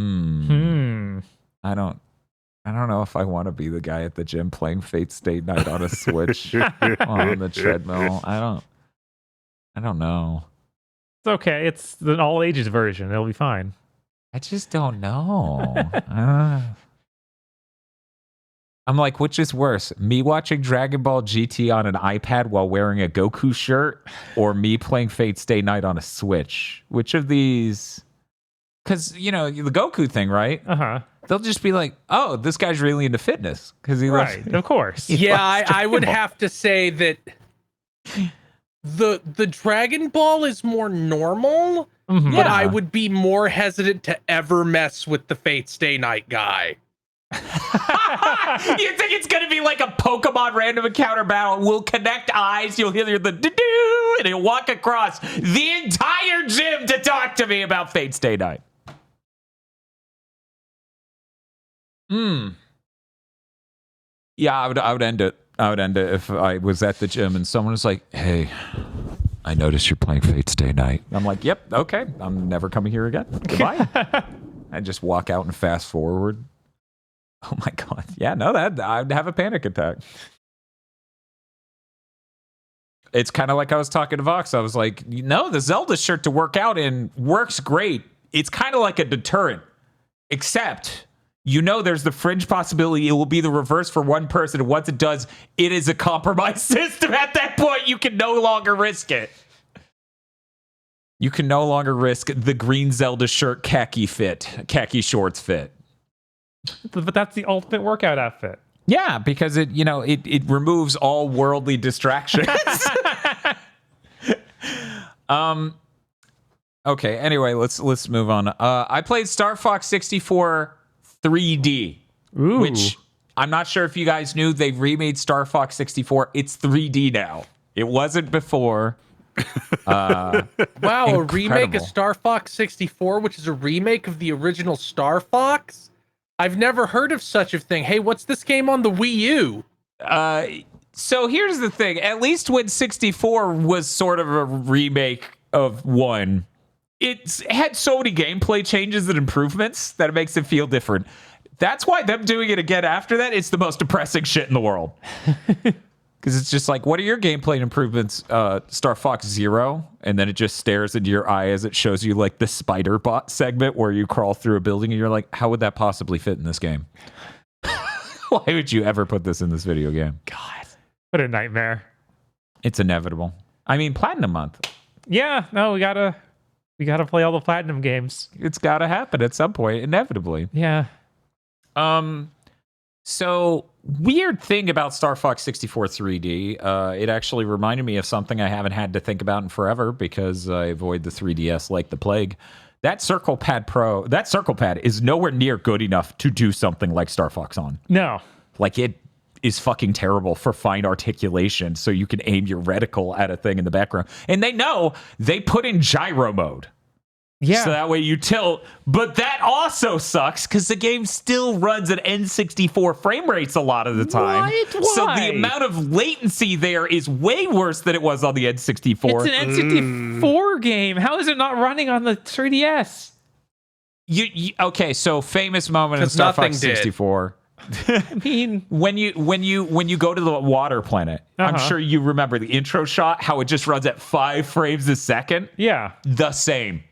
don't know if I want to be the guy at the gym playing Fate Stay Night on a Switch on the treadmill. I don't know. It's okay. It's the all ages version. It'll be fine. I just don't know. I'm like, which is worse? Me watching Dragon Ball GT on an iPad while wearing a Goku shirt, or me playing Fate Stay Night on a Switch? Which of these? Because, you know, the Goku thing, right? Uh-huh. They'll just be like, oh, this guy's really into fitness. Because he Right, loves, of course. Yeah, I would have to say that the Dragon Ball is more normal, Mhm. but I would be more hesitant to ever mess with the Fate Stay Night guy. You think it's going to be like a Pokemon random encounter battle? We'll connect eyes, you'll hear the do-do, and he'll walk across the entire gym to talk to me about Fate Stay Night. Yeah, I would end it. I would end it if I was at the gym and someone was like, hey, I noticed you're playing Fate Stay Night. I'm like, yep, okay. I'm never coming here again. Goodbye. I just walk out and fast forward. Oh my God. Yeah, no, I'd have a panic attack. It's kind of like I was talking to Vox. I was like, no, the Zelda shirt to work out in works great. It's kind of like a deterrent, except, you know, there's the fringe possibility it will be the reverse for one person. And once it does, it is a compromised system. At that point, you can no longer risk it. You can no longer risk the green Zelda shirt khaki shorts fit. But that's the ultimate workout outfit. Yeah, because it removes all worldly distractions. Okay, anyway, let's move on. I played Star Fox 64 3D, Ooh. which I'm not sure if you guys knew they remade Star Fox 64. It's 3D now. It wasn't before. Wow, a remake of Incredible. Star Fox 64, which is a remake of the original Star Fox? I've never heard of such a thing. Hey, what's this game on the Wii U? So here's the thing. At least when 64 was sort of a remake of 1, it had so many gameplay changes and improvements that it makes it feel different. That's why them doing it again after that, it's the most depressing shit in the world. Because it's just like, what are your gameplay improvements? Star Fox Zero, and then it just stares into your eye as it shows you like the spider bot segment where you crawl through a building, and you're like, how would that possibly fit in this game? Why would you ever put this in this video game? God, what a nightmare. It's inevitable. I mean, Platinum Month. Yeah, no, we gotta play all the Platinum games. It's got to happen at some point, inevitably. Yeah. So weird thing about Star Fox 64 3D, it actually reminded me of something I haven't had to think about in forever because I avoid the 3DS like the plague. That Circle Pad is nowhere near good enough to do something like Star Fox on. No. Like, it is fucking terrible for fine articulation, so you can aim your reticle at a thing in the background. And they put in gyro mode. Yeah. So that way you tilt. But that also sucks because the game still runs at N64 frame rates a lot of the time. What? So Why? the amount of latency there is way worse than it was on the N64. It's an N64 game. How is it not running on the 3DS? Okay, so famous moment in 'Cause Star nothing Fox did. 64. I mean, When you go to the water planet, I'm Uh-huh. sure you remember the intro shot, how it just runs at 5 frames a second. yeah. The same.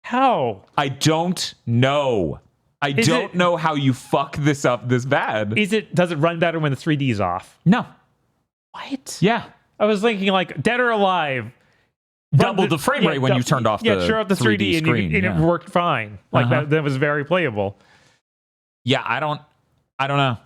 How? I don't know. I don't know how you fuck this up this bad. Does it run better when the 3D's off? No. What? Yeah. I was thinking like Dead or Alive. Double the frame rate when you turned off the turn off the 3D screen. and it worked fine. Like Uh-huh. that was very playable. Yeah, I don't know.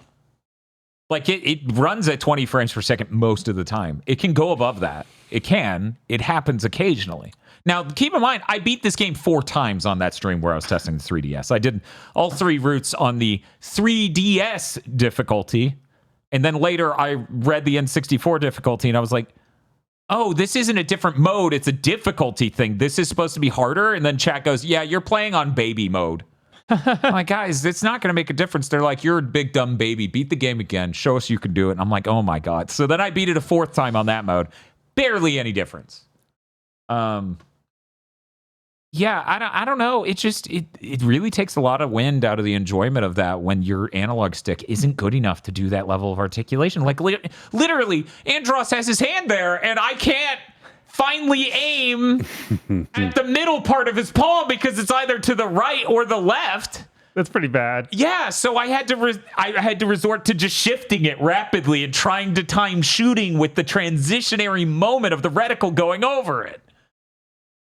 Like it runs at 20 frames per second most of the time. It can go above that. It happens occasionally. Now, keep in mind, I beat this game 4 times on that stream where I was testing the 3DS. I did all 3 routes on the 3DS difficulty, and then later I read the N64 difficulty, and I was like, oh, this isn't a different mode. It's a difficulty thing. This is supposed to be harder. And then chat goes, yeah, you're playing on baby mode. I'm like, guys, it's not going to make a difference. They're like, you're a big dumb baby. Beat the game again. Show us you can do it. And I'm like, oh my God. So then I beat it a 4th time on that mode. Barely any difference. Yeah, I don't know. It just it really takes a lot of wind out of the enjoyment of that when your analog stick isn't good enough to do that level of articulation. Like literally, Andros has his hand there, and I can't finally aim at the middle part of his palm because it's either to the right or the left. That's pretty bad. Yeah, so I had to resort to just shifting it rapidly and trying to time shooting with the transitionary moment of the reticle going over it.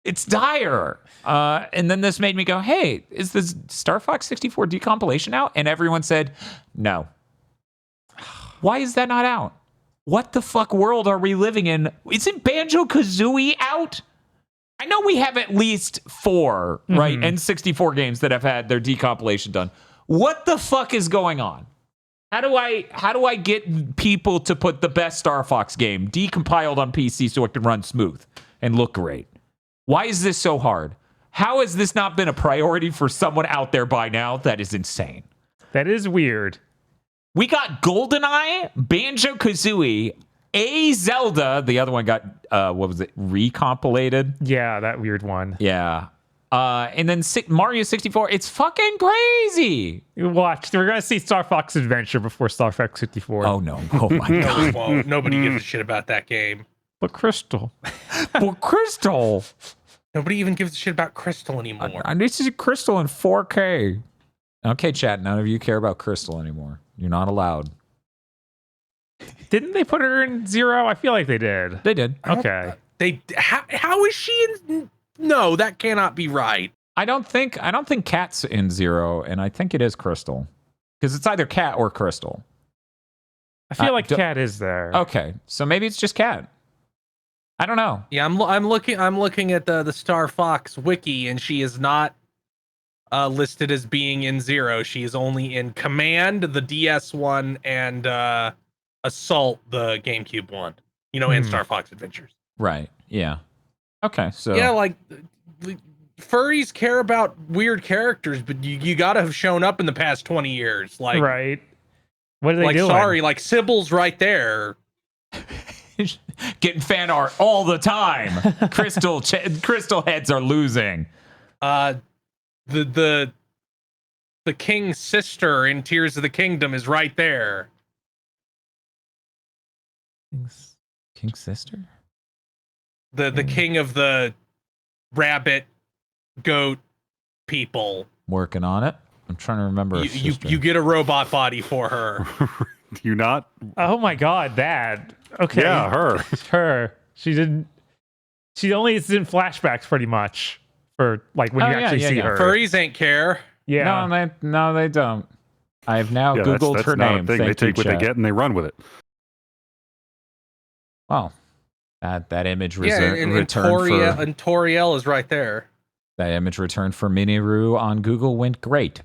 It's dire. And then this made me go, hey, is this Star Fox 64 decompilation out? And everyone said, no. Why is that not out? What the fuck world are we living in? Isn't Banjo-Kazooie out? I know we have at least 4, right? N64 games that have had their decompilation done. What the fuck is going on? How do I get people to put the best Star Fox game decompiled on PC so it can run smooth and look great? Why is this so hard? How has this not been a priority for someone out there by now? That is insane. That is weird. We got GoldenEye, Banjo-Kazooie, a Zelda. The other one got, what was it, recompilated? Yeah, that weird one. Yeah. And then Mario 64. It's fucking crazy. Watch. We're going to see Star Fox Adventure before Star Fox 54. Oh, no. Oh, my God. Whoa, nobody gives a shit about that game. But Crystal. Well, Crystal. Nobody even gives a shit about Crystal anymore. I need to see Crystal in 4K. Okay, chat. None of you care about Crystal anymore. You're not allowed. Didn't they put her in 0? I feel like they did. They did. Okay. How is she in? No, that cannot be right. I don't think Cat's in 0, and I think it is Crystal. Because it's either Cat or Crystal. I feel like Cat is there. Okay, so maybe it's just Cat. I don't know. Yeah, I'm looking at the Star Fox wiki, and she is not listed as being in 0. She is only in Command, the DS one, and Assault, the GameCube one. And Star Fox Adventures. Right. Yeah. Okay, so Yeah, like furries care about weird characters, but you gotta have shown up in the past 20 years. Like, right. What are they like doing? sorry, like Sybil's right there. getting fan art all the time. Crystal heads are losing. The king's sister in Tears of the Kingdom is right there. King's sister? The king of the rabbit goat people. Working on it. I'm trying to remember. her You sister. get a robot body for her. Do you not? Oh my god, that. Okay. Yeah, her. Her. She didn't. She only is in flashbacks pretty much for like when Oh, you yeah, actually yeah, see yeah. her. Furries ain't care. Yeah. No, they don't. I have now Yeah, Googled that's her not name. a thing. Thank They take you, what they chat. get and they run with it. Well, that image Yeah, and returned for and Toriel is right there. that image returned for Miniru on Google went great.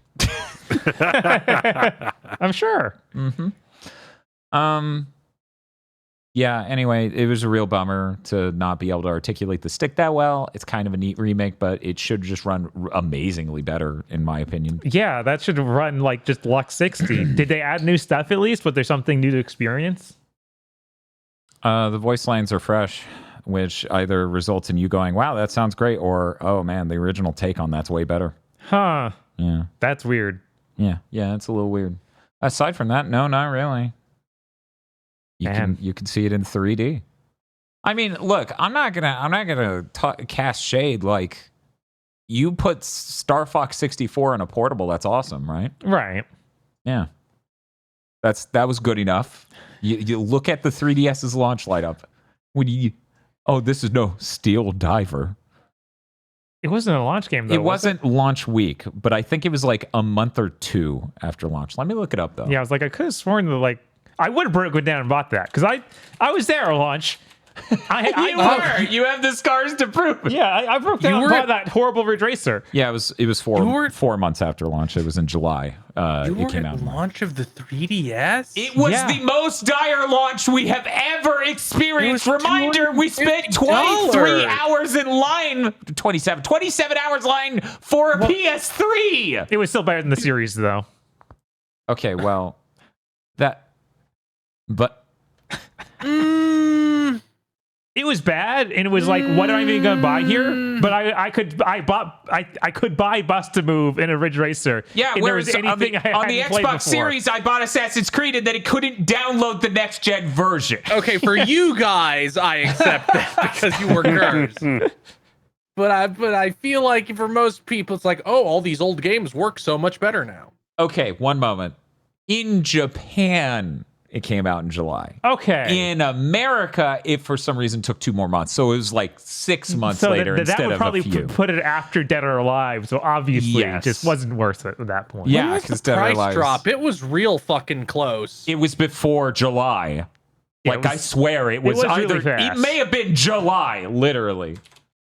I'm sure. Yeah, anyway, it was a real bummer to not be able to articulate the stick that well. It's kind of a neat remake, but it should just run amazingly better, in my opinion. Yeah, that should run like just Lux 60. Did they add new stuff at least? Was there something new to experience? The voice lines are fresh, which either results in you going, wow, that sounds great, or, oh man, the original take on that's way better. Huh. Yeah. That's weird. Yeah, it's a little weird. Aside from that, no, not really. You can see it in 3D. I mean, look, I'm not gonna cast shade. Like, you put Star Fox 64 in a portable, that's awesome, right? Right. Yeah, that was good enough. You look at the 3DS's launch light up. This is no Steel Diver. It wasn't a launch game though. It wasn't launch week, but I think it was like a month or two after launch. Let me look it up though. Yeah, I was like, I could have sworn that like I would have broken down and bought that because I was there at launch. You have the scars to prove it. Yeah, I broke down and bought that horrible Ridge Racer. Yeah, it was 4 months after launch. It was in July. It came out. Launch of the 3DS. It was the most dire launch we have ever experienced. Reminder: we spent 23 hours in line, 27 hours line for a PS3. It was still better than the series though. Okay, well, but. It was bad, and it was like, what am I even gonna buy here? But I could buy Bust to Move in a Ridge Racer. Yeah, whereas on the Xbox Series, I bought Assassin's Creed, and then it couldn't download the next gen version. Okay, for you guys, I accept that because you were cursed. But I feel like for most people, it's like, oh, all these old games work so much better now. Okay, one moment. In Japan, it came out in July. Okay. In America, it for some reason took 2 more months. So it was like 6 months later instead that would of probably a few. put it after Dead or Alive. So obviously it just wasn't worth it at that point. Yeah, because Dead or Price Alive. drop. It was real fucking close. It was before July. Yeah, I swear it was really either. fast. It may have been July, literally.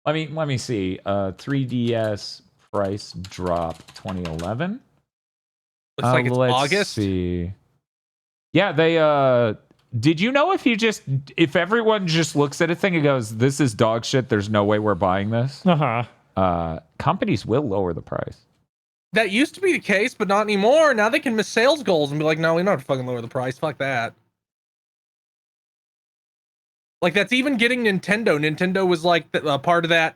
Let me see. 3DS price drop 2011. Looks like it's let's August. See. Yeah, they did you know if everyone just looks at a thing and goes, this is dog shit, there's no way we're buying this? Companies will lower the price. That used to be the case, but not anymore. Now they can miss sales goals and be like, no, we don't have to fucking lower the price. Fuck that. Like, that's even getting Nintendo. Nintendo was like part of that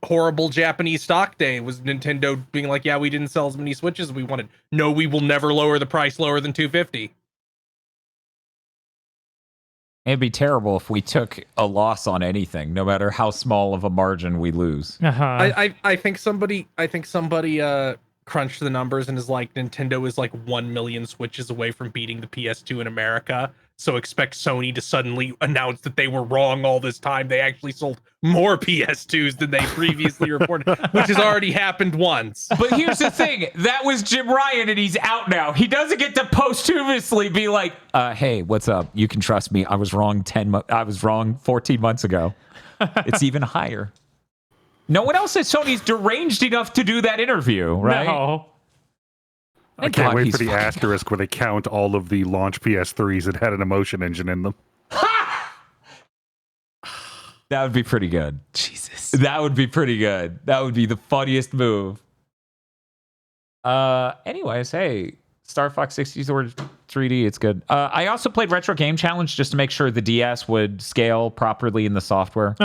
horrible Japanese stock day was Nintendo being like, yeah, we didn't sell as many Switches as we wanted. No, we will never lower the price lower than $250. It'd be terrible if we took a loss on anything, no matter how small of a margin we lose. I think somebody crunched the numbers and is like, Nintendo is like 1 million Switches away from beating the PS2 in America. So expect Sony to suddenly announce that they were wrong all this time. They actually sold more PS2s than they previously reported, which has already happened once. But here's the thing. That was Jim Ryan, and he's out now. He doesn't get to posthumously be like, hey, what's up? You can trust me. I was wrong 14 months ago. It's even higher. No one else at Sony's deranged enough to do that interview, right? No. I can't wait for the asterisk where they count all of the launch PS3s that had an emotion engine in them. That would be pretty good. Jesus. That would be pretty good. That would be the funniest move. Anyways, hey, Star Fox 60 Sword 3D, it's good. I also played Retro Game Challenge just to make sure the DS would scale properly in the software.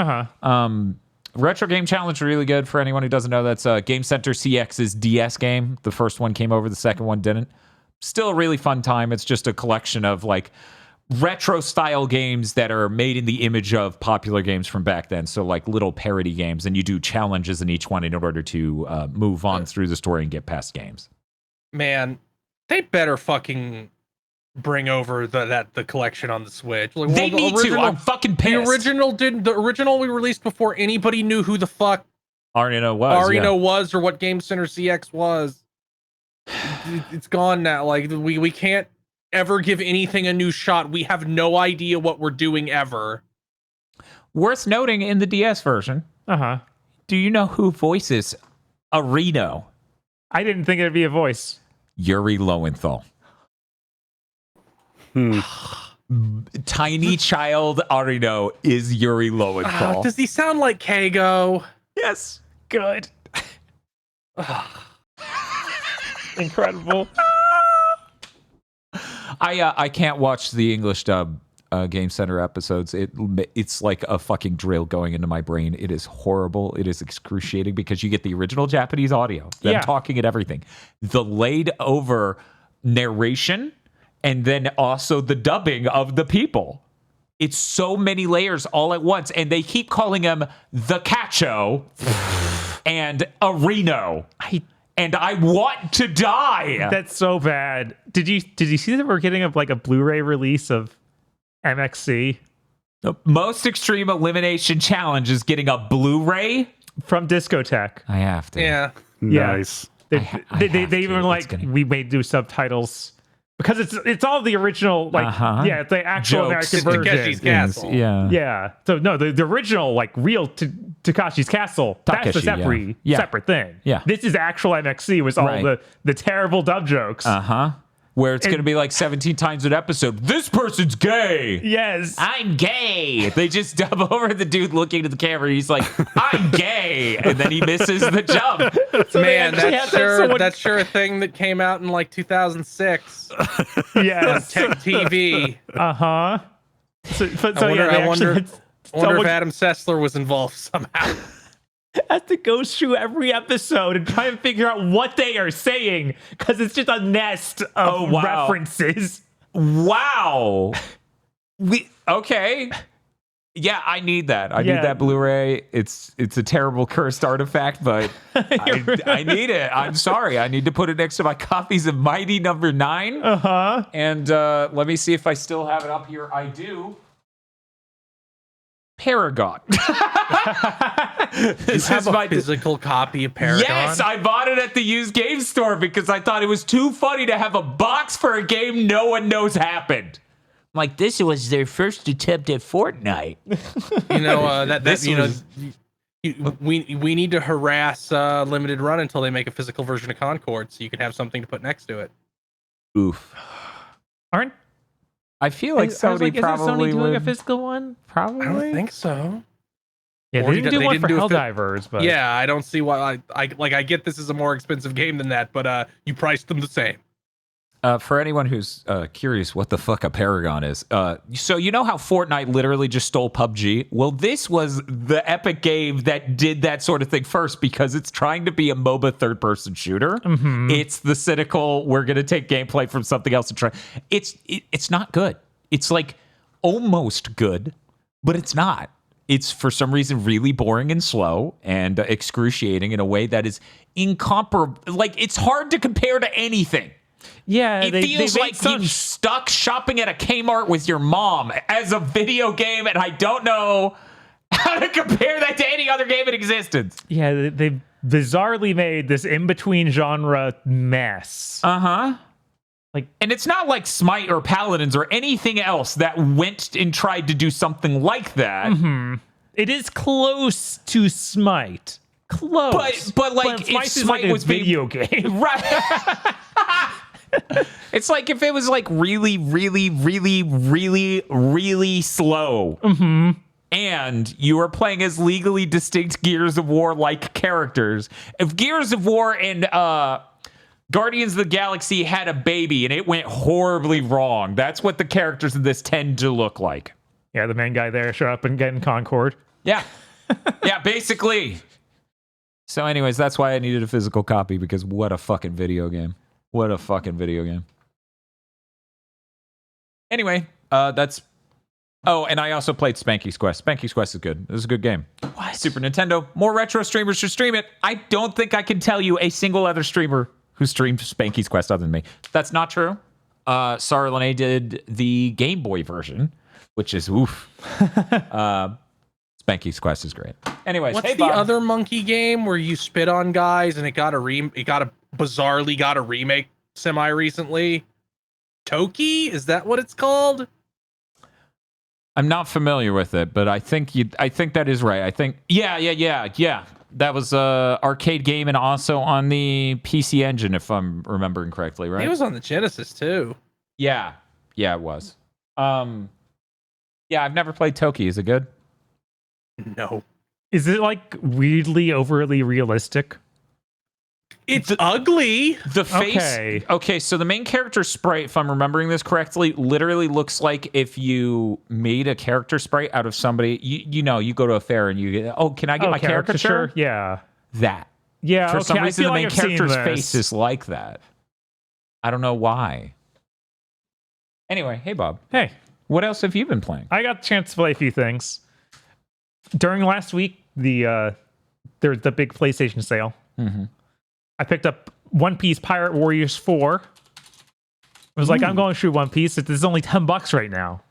Retro Game Challenge, really good for anyone who doesn't know. That's Game Center CX's DS game. The first one came over, the second one didn't. Still a really fun time. It's just a collection of like retro style games that are made in the image of popular games from back then. So like little parody games, and you do challenges in each one in order to move on through the story and get past games. Man, they better fucking bring over the collection on the Switch. Like, They need to. I'm fucking pissed. The original we released before anybody knew who the fuck Arena was or what Game Center CX was. It's gone now. Like we can't ever give anything a new shot. We have no idea what we're doing ever. Worth noting, in the DS version, do you know who voices Areno? I didn't think it'd be a voice. Yuri Lowenthal. Tiny child Areno is Yuri Lowenthal. Does he sound like Kago? Yes. Good. Incredible. I can't watch the English dub Game Center episodes. It's like a fucking drill going into my brain. It is horrible. It is excruciating because you get the original Japanese audio, them talking and everything, the laid over narration, and then also the dubbing of the people. It's so many layers all at once, and they keep calling him the Cacho and Areno. And I want to die. That's so bad. Did you see that we're getting a Blu-ray release of MXC? The Most Extreme Elimination Challenge is getting a Blu-ray from Discotheque. I have to. Yeah. Nice. They even we may do subtitles because it's all the original it's the actual Jokes. American version. Takeshi's Castle. Yeah. So no, the original real Takashi's Castle. That's a separate thing. Yeah. This is actual MXC with all the terrible dub jokes. Where it's going to be like 17 times an episode. This person's gay. Yes. I'm gay. They just dub over the dude looking at the camera. He's like, I'm gay. And then he misses the jump. So man, that's sure a thing that came out in like 2006. Yes. Tech TV. I wonder if Adam Sessler was involved somehow. Has to go through every episode and try and figure out what they are saying because it's just a nest of references. Wow. Okay. Yeah, I need that. I need that Blu-ray. It's a terrible cursed artifact, but I need it. I'm sorry. I need to put it next to my copies of Mighty Number 9. And let me see if I still have it up here. I do. Paragon. This is my physical copy of Paragon. Yes, I bought it at the used game store because I thought it was too funny to have a box for a game no one knows happened. Like, this was their first attempt at Fortnite. We need to harass Limited Run until they make a physical version of Concord so you can have something to put next to it. Oof. I feel like Sony probably doing would. a physical one. Probably. I don't think so. Yeah, they didn't do one for Helldivers, but yeah, I don't see why. I get this is a more expensive game than that, but you priced them the same. For anyone who's curious what the fuck a Paragon is, so you know how Fortnite literally just stole PUBG? Well, this was the epic game that did that sort of thing first because it's trying to be a MOBA third-person shooter. It's the cynical, we're going to take gameplay from something else and try. It's not good. It's like almost good, but it's not. It's for some reason really boring and slow and excruciating in a way that is incomparable. Like, it's hard to compare to anything. Yeah, it feels like you're stuck shopping at a Kmart with your mom as a video game, and I don't know how to compare that to any other game in existence. Yeah, they bizarrely made this in-between genre mess. And it's not like Smite or Paladins or anything else that went and tried to do something like that. It is close to Smite. Close. But like, if Smite was video game. Right. It's like if it was like really, really, really, really, really slow. and you are playing as legally distinct Gears of War-like characters. If Gears of War and Guardians of the Galaxy had a baby and it went horribly wrong, that's what the characters of this tend to look like. Yeah, the main guy there show up and get in Concord. Yeah. Yeah, basically. So anyways, that's why I needed a physical copy, because what a fucking video game. What a fucking video game. Anyway, that's... Oh, and I also played Spanky's Quest. Spanky's Quest is good. It was a good game. What? Super Nintendo. More retro streamers should stream it. I don't think I can tell you a single other streamer who streamed Spanky's Quest other than me. That's not true. Sarah Lene did the Game Boy version, which is oof. Spanky's Quest is great. Anyways, what's hey, the Bob. other monkey game where you spit on guys and it bizarrely got a remake semi recently? Toki? Is that what it's called? I'm not familiar with it, but I think that is right. I think yeah. That was a arcade game and also on the PC Engine, if I'm remembering correctly, right? It was on the Genesis too. Yeah, it was. Yeah, I've never played Toki. Is it good? No. Is it like weirdly overly realistic? It's ugly. The face. Okay, so the main character sprite, if I'm remembering this correctly, literally looks like if you made a character sprite out of somebody. You know, you go to a fair and you get, can I get my caricature? Yeah. That. Yeah. For some I reason, feel the like main I've seen character's this. face is like that. I don't know why. Anyway, hey, Bob. Hey, What else have you been playing? I got a chance to play a few things. During last week, there was the big PlayStation sale. Mm-hmm. I picked up One Piece Pirate Warriors 4. I was like, I'm going through One Piece. It's only $10 right now.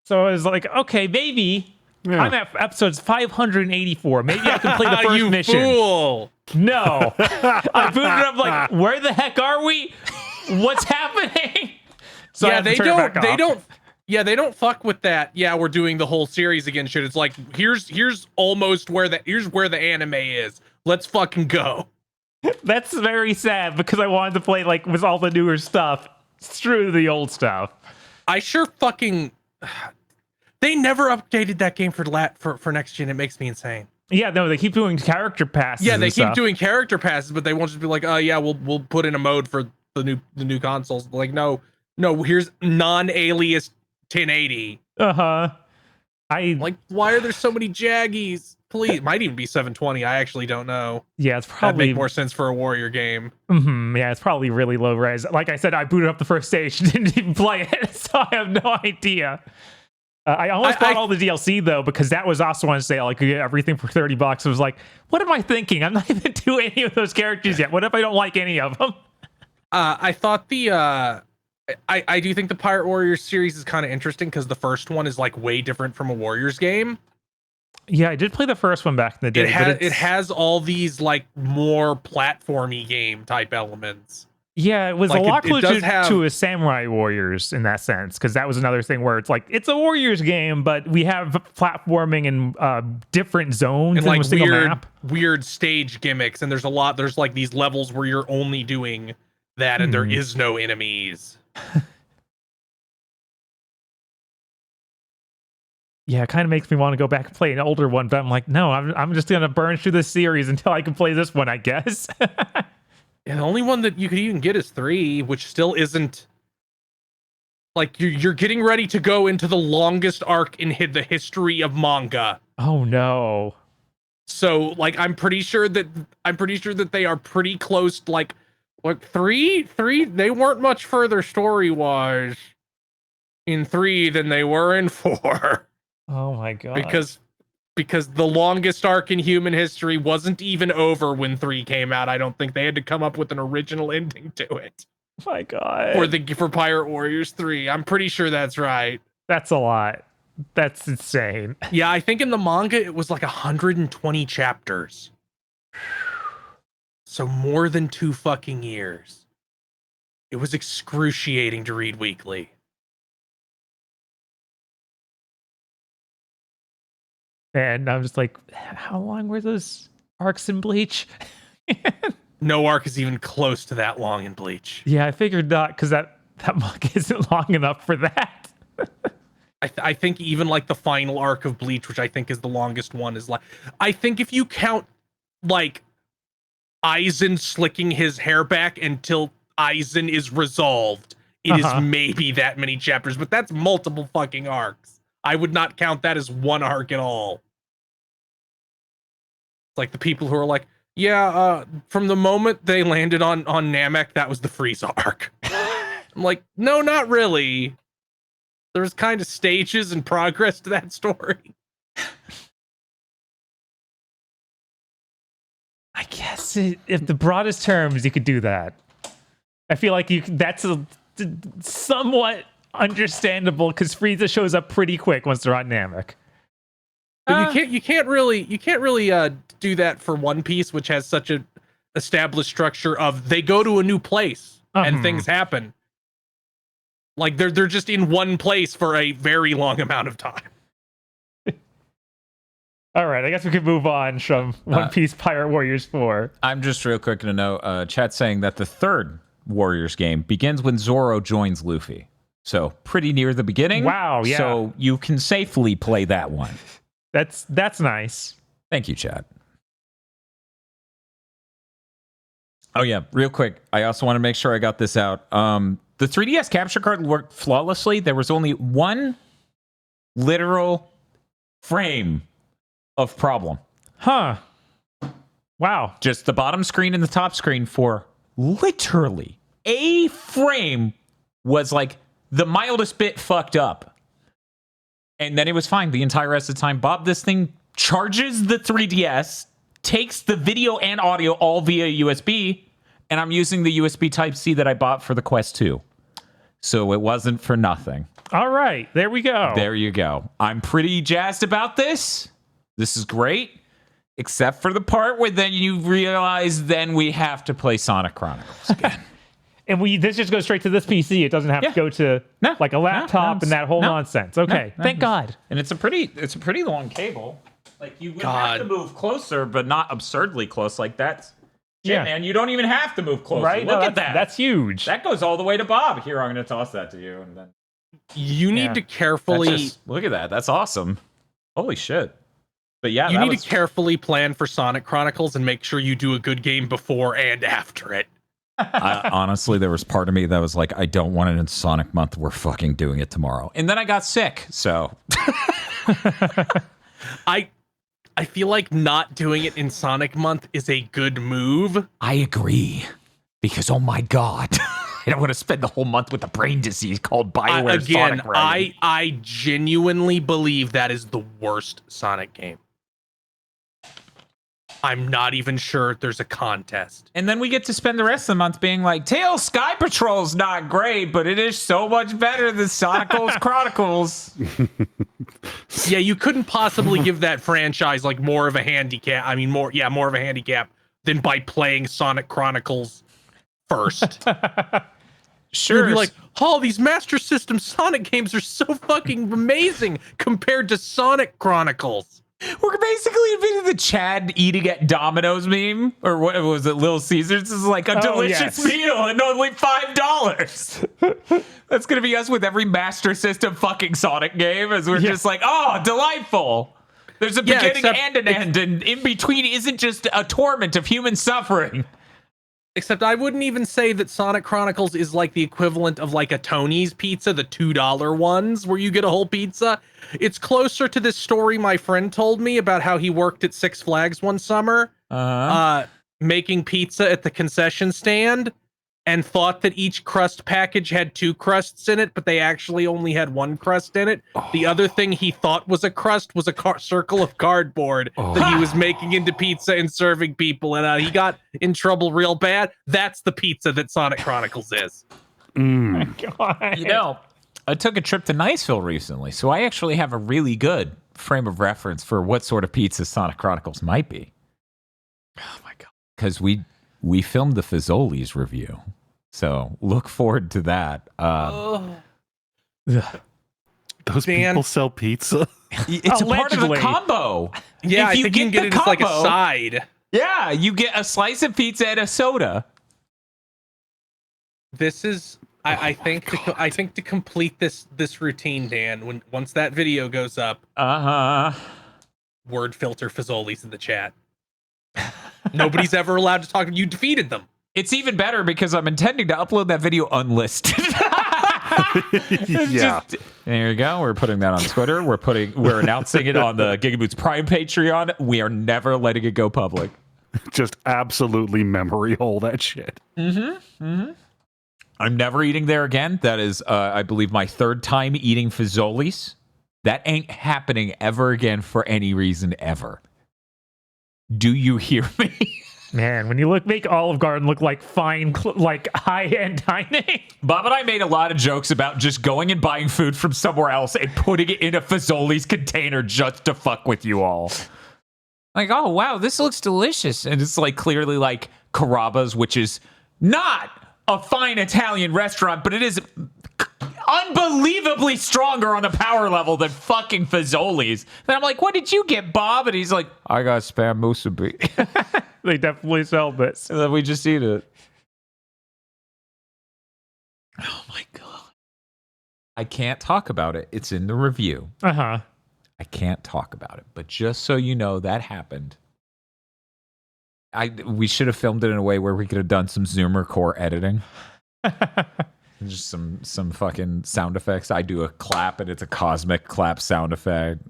So I was like, okay, maybe. Yeah. I'm at episodes 584. Maybe I can play the first you mission. Fool. No. I booted up like, where the heck are we? What's happening? So I Yeah, had to they turn it back don't. off. Yeah, they don't fuck with that. Yeah, we're doing the whole series again. Shit, it's like here's almost where the anime is. Let's fucking go. That's very sad because I wanted to play like with all the newer stuff. Screw the old stuff. I sure fucking. They never updated that game for next gen. It makes me insane. Yeah, no, they keep doing character passes. Yeah, they and keep stuff. doing character passes, but they won't just be like, oh yeah, we'll put in a mode for the new consoles. Like, no, here's non-alias 1080. Like, why are there so many Jaggies? Please, might even be 720. I actually don't know. Yeah, it's That'd probably make more sense for a Warrior game. Yeah, it's probably really low res. Like I said, I booted up the first stage, didn't even play it, so I have no idea. I almost bought all the DLC though, because that was also on sale. Like, you get everything for $30. I was like, what am I thinking? I'm not even doing any of those characters yet. What if I don't like any of them? I thought I do think the Pirate Warriors series is kind of interesting because the first one is like way different from a Warriors game. Yeah, I did play the first one back in the day. It has all these like more platformy game type elements. Yeah, it was Like, a lot it closer does have- to a Samurai Warriors in that sense, because that was another thing where it's like, it's a Warriors game, but we have platforming and different zones And in like a single map. weird stage gimmicks, and there's like these levels where you're only doing that and there is no enemies. Yeah, it kind of makes me want to go back and play an older one, but I'm like, no, I'm just gonna burn through this series until I can play this one, I guess. And the only one that you could even get is 3, which still isn't like you're getting ready to go into the longest arc in the history of manga. Oh no. So like I'm pretty sure that they are pretty close. Like 3 they weren't much further story wise in 3 than they were in 4. Oh my god. Because the longest arc in human history wasn't even over when 3 came out. I don't think they had to come up with an original ending to it. Oh my god. For Pirate Warriors 3. I'm pretty sure that's right. That's a lot. That's insane. Yeah, I think in the manga it was like 120 chapters. So more than 2 fucking years. It was excruciating to read weekly. And I'm just like, how long were those arcs in Bleach? No arc is even close to that long in Bleach. Yeah, I figured not, because that manga isn't long enough for that. I think even like the final arc of Bleach, which I think is the longest one, is like, I think if you count like Aizen slicking his hair back until Aizen is resolved, it is maybe that many chapters, but that's multiple fucking arcs. I would not count that as one arc at all. It's like the people who are like, yeah, from the moment they landed on Namek, that was the Frieza arc. I'm like, no, not really. There's kind of stages and progress to that story. I guess if the broadest terms, you could do that. I feel like that's somewhat understandable because Frieza shows up pretty quick once they're on Namek. But you can't really do that for One Piece, which has such a established structure of they go to a new place and things happen. Like they're just in one place for a very long amount of time. All right, I guess we could move on from One Piece Pirate Warriors 4. I'm just real quick to know, chat saying that the third Warriors game begins when Zoro joins Luffy. So pretty near the beginning. Wow, yeah. So you can safely play that one. That's nice. Thank you, chat. Oh yeah, real quick. I also want to make sure I got this out. The 3DS capture card worked flawlessly. There was only one literal frame of problem. Huh. Wow. Just the bottom screen and the top screen for literally a frame was like the mildest bit fucked up. And then it was fine the entire rest of the time. Bob, this thing charges the 3DS, takes the video and audio all via USB, and I'm using the USB Type-C that I bought for the Quest 2. So it wasn't for nothing. All right, there we go. There you go. I'm pretty jazzed about this. This is great, except for the part where then you realize then we have to play Sonic Chronicles again. And this just goes straight to this PC. It doesn't have to go to like a laptop and that whole nonsense. Okay, thank God. And it's a pretty long cable. Like you would have to move closer, but not absurdly close. Like that's man. You don't even have to move closer. Right? Look at that. That's huge. That goes all the way to Bob. Here, I'm going to toss that to you, and then you need to carefully look at that. That's awesome. Holy shit. But yeah, you need to carefully plan for Sonic Chronicles and make sure you do a good game before and after it. Honestly, there was part of me that was like, I don't want it in Sonic Month. We're fucking doing it tomorrow. And then I got sick, so. I feel like not doing it in Sonic Month is a good move. I agree. Because, oh my God. I don't want to spend the whole month with a brain disease called BioWare Sonic Riding. I genuinely believe that is the worst Sonic game. I'm not even sure there's a contest. And then we get to spend the rest of the month being like, Tails Sky Patrol's not great, but it is so much better than Sonic's Chronicles. Yeah, you couldn't possibly give that franchise like more of a handicap. I mean, more of a handicap than by playing Sonic Chronicles first. Sure. You'd be like, oh, these Master System Sonic games are so fucking amazing compared to Sonic Chronicles. We're basically inventing the Chad eating at Domino's meme, or what was it, Little Caesars? This is like a delicious meal and only $5. That's gonna be us with every Master System fucking Sonic game, as we're just like, oh, delightful. There's a beginning and an end, and in between isn't just a torment of human suffering. Except I wouldn't even say that Sonic Chronicles is like the equivalent of like a Tony's pizza, the $2 ones where you get a whole pizza. It's closer to this story my friend told me about how he worked at Six Flags one summer, making pizza at the concession stand, and thought that each crust package had 2 crusts in it, but they actually only had 1 crust in it. The other thing he thought was a crust was a circle of cardboard that he was making into pizza and serving people, and he got in trouble real bad. That's the pizza that Sonic Chronicles is. God. You know, I took a trip to Niceville recently, so I actually have a really good frame of reference for what sort of pizza Sonic Chronicles might be. Oh my God. Because we filmed the Fazoli's review, so look forward to that. Those people sell pizza? It's a part of the combo. Yeah, I think you can get it as like a side. Yeah, you get a slice of pizza and a soda. This is I think to complete this routine, Dan, once that video goes up, word filter Fazoli's in the chat. Nobody's ever allowed to talk. You defeated them. It's even better because I'm intending to upload that video unlisted. Yeah. There you go. We're putting that on Twitter. We're announcing it on the Gigaboots Prime Patreon. We are never letting it go public. Just absolutely memory hole that shit. I'm never eating there again. That is, I believe, my third time eating Fazoli's. That ain't happening ever again for any reason ever. Do you hear me? Man, when you make Olive Garden look like fine, like high-end dining. Bob and I made a lot of jokes about just going and buying food from somewhere else and putting it in a Fazoli's container just to fuck with you all. Like, oh, wow, this looks delicious. And it's like clearly like Carrabba's, which is not a fine Italian restaurant, but it is unbelievably stronger on the power level than fucking Fazoli's. And I'm like, what did you get, Bob? And he's like, I got Spam musubi. They definitely sell this. And then we just eat it. Oh my God. I can't talk about it. It's in the review. Uh-huh. I can't talk about it. But just so you know, that happened. We should have filmed it in a way where we could have done some Zoomer core editing. Just some fucking sound effects. I do a clap and it's a cosmic clap sound effect.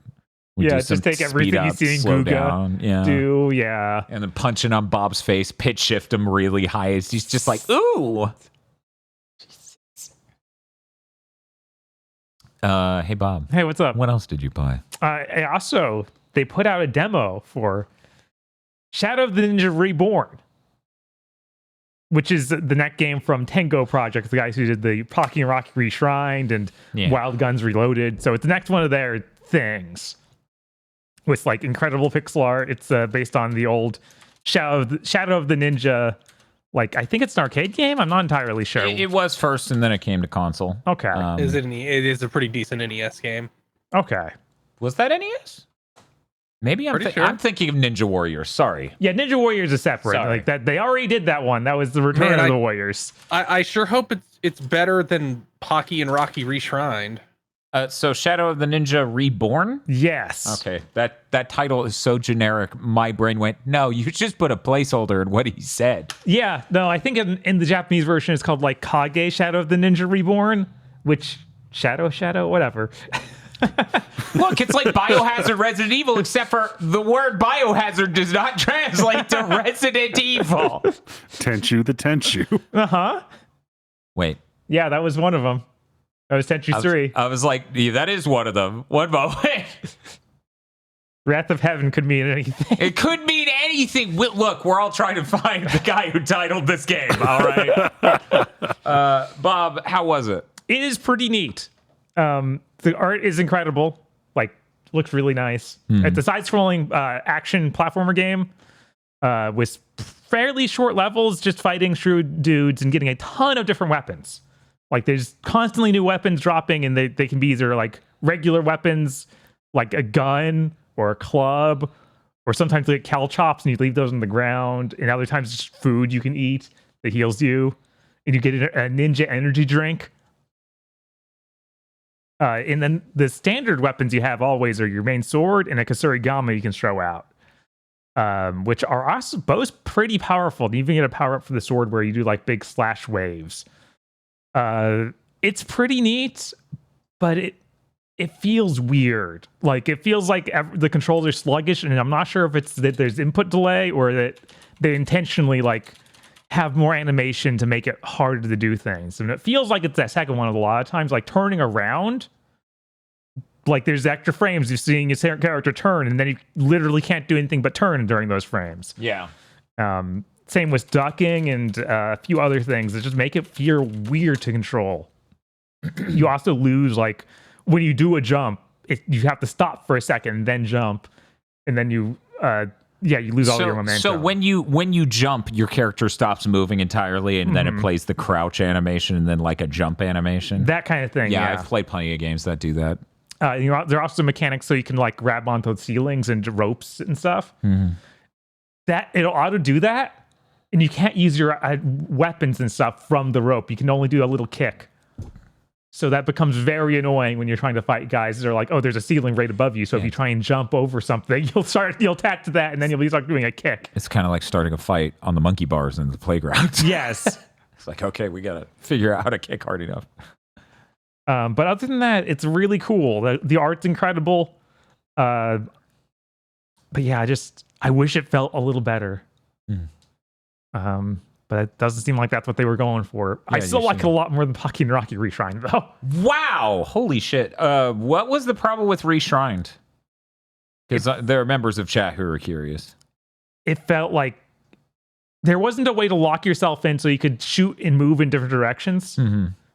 We just take everything you see in Googa. Do, and then punching on Bob's face, pitch shift him really high. He's just like, ooh. Hey, Bob. Hey, what's up? What else did you buy? They put out a demo for Shadow of the Ninja Reborn, which is the next game from Tengo Project, the guys who did the Pocky and Rocky Reshrined and Wild Guns Reloaded. So it's the next one of their things with like incredible pixel art. It's based on the old Shadow of the Ninja. Like, I think it's an arcade game. I'm not entirely sure. It was first, and then it came to console. Okay. It is a pretty decent NES game. Okay. Was that NES? Maybe I'm thinking of Ninja Warriors. Sorry. Yeah, Ninja Warriors is separate. Sorry. Like that, they already did that one. That was the Return of the Warriors. I sure hope it's better than Pocky and Rocky Reshrined. So Shadow of the Ninja Reborn? Yes. Okay. That title is so generic. My brain went, no, you just put a placeholder in what he said. Yeah. No, I think in the Japanese version it's called like Kage Shadow of the Ninja Reborn, which Shadow, whatever. Look, it's like Biohazard Resident Evil, except for the word biohazard does not translate to Resident Evil. Tenchu the Tenchu. Uh-huh. Wait. Yeah, that was one of them. That was Tenchu 3. I was like, yeah, that is one of them. One moment. Wrath of Heaven could mean anything. It could mean anything. Look, we're all trying to find the guy who titled this game, all right? Bob, how was it? It is pretty neat. The art is incredible. Like, looks really nice. It's a side-scrolling action platformer game with fairly short levels, just fighting shrewd dudes and getting a ton of different weapons. Like, there's constantly new weapons dropping, and they can be either like regular weapons, like a gun or a club, or sometimes like caltrops, and you leave those on the ground. And other times, just food you can eat that heals you, and you get a ninja energy drink. And then the standard weapons you have always are your main sword and a Kasurigama you can throw out, which are also both pretty powerful. You even get a power up for the sword where you do like big slash waves. It's pretty neat, but it feels weird. Like, it feels like the controls are sluggish, and I'm not sure if it's that there's input delay or that they intentionally like have more animation to make it harder to do things. And it feels like it's that second one a lot of times, like turning around. Like, there's extra frames you're seeing your character turn, and then you literally can't do anything but turn during those frames. Yeah. Same with ducking and a few other things that just make it feel weird to control. You also lose, like, when you do a jump, you have to stop for a second and then jump, and then you lose all your momentum. So when you jump, your character stops moving entirely, and then it plays the crouch animation and then like a jump animation. That kind of thing. Yeah, I've played plenty of games that do that. There are also mechanics so you can like grab onto the ceilings and ropes and stuff. That it'll auto do that and you can't use your weapons and stuff from the rope. You can only do a little kick. So that becomes very annoying when you're trying to fight guys that are like, oh, there's a ceiling right above you. So if you try and jump over something, you'll attack to that, and then you'll be like doing a kick. It's kind of like starting a fight on the monkey bars in the playground. Yes. It's like, okay, we got to figure out how to kick hard enough. But other than that, it's really cool. The art's incredible. But yeah, I wish it felt a little better. But it doesn't seem like that's what they were going for. Yeah, I still like it a lot more than Pocky and Rocky Reshrined, though. Wow! Holy shit! What was the problem with Reshrined? Because there are members of chat who are curious. It felt like there wasn't a way to lock yourself in so you could shoot and move in different directions,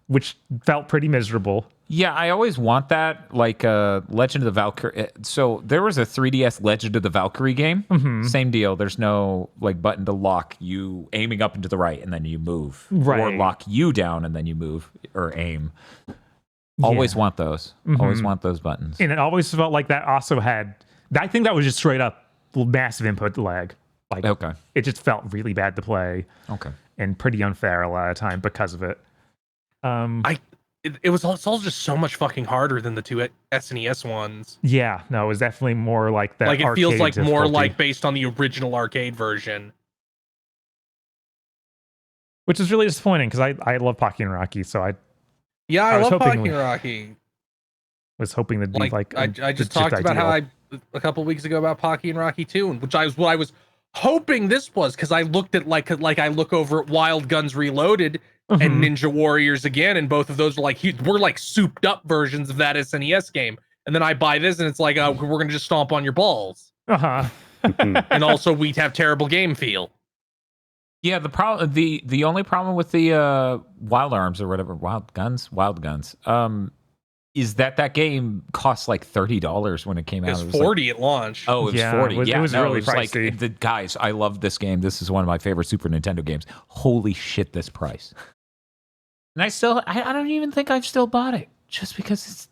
which felt pretty miserable. Yeah, I always want that, like Legend of the Valkyrie. So there was a 3DS Legend of the Valkyrie game. Same deal. There's no like button to lock you aiming up and to the right, and then you move, or lock you down and then you move or aim. Always want those. Always want those buttons. And it always felt like that also had. I think that was just straight up massive input lag. Like, it just felt really bad to play. And pretty unfair a lot of time because of it. It's all just so much fucking harder than the two SNES ones. Yeah, no, it was definitely more like that. Like it feels like difficulty. More like based on the original arcade version. Which is really disappointing because I love Pocky and Rocky, so I love Pocky and Rocky. Was hoping that'd be like I just talked about how a couple weeks ago about Pocky and Rocky 2, and what I was hoping this was, because I looked at like I look over at Wild Guns Reloaded and Ninja Warriors again, and both of those are like we're like souped up versions of that SNES game, and then I buy this and it's like we're gonna just stomp on your balls. And also we have terrible game feel. Yeah, the only problem with the Wild Arms or whatever, Wild Guns, is that game costs like $30 when it came out. It was $40 at launch. Oh, it was $40. It was really pricey. Like guys, I love this game. This is one of my favorite Super Nintendo games. Holy shit, this price. And I don't even think I've still bought it just because it's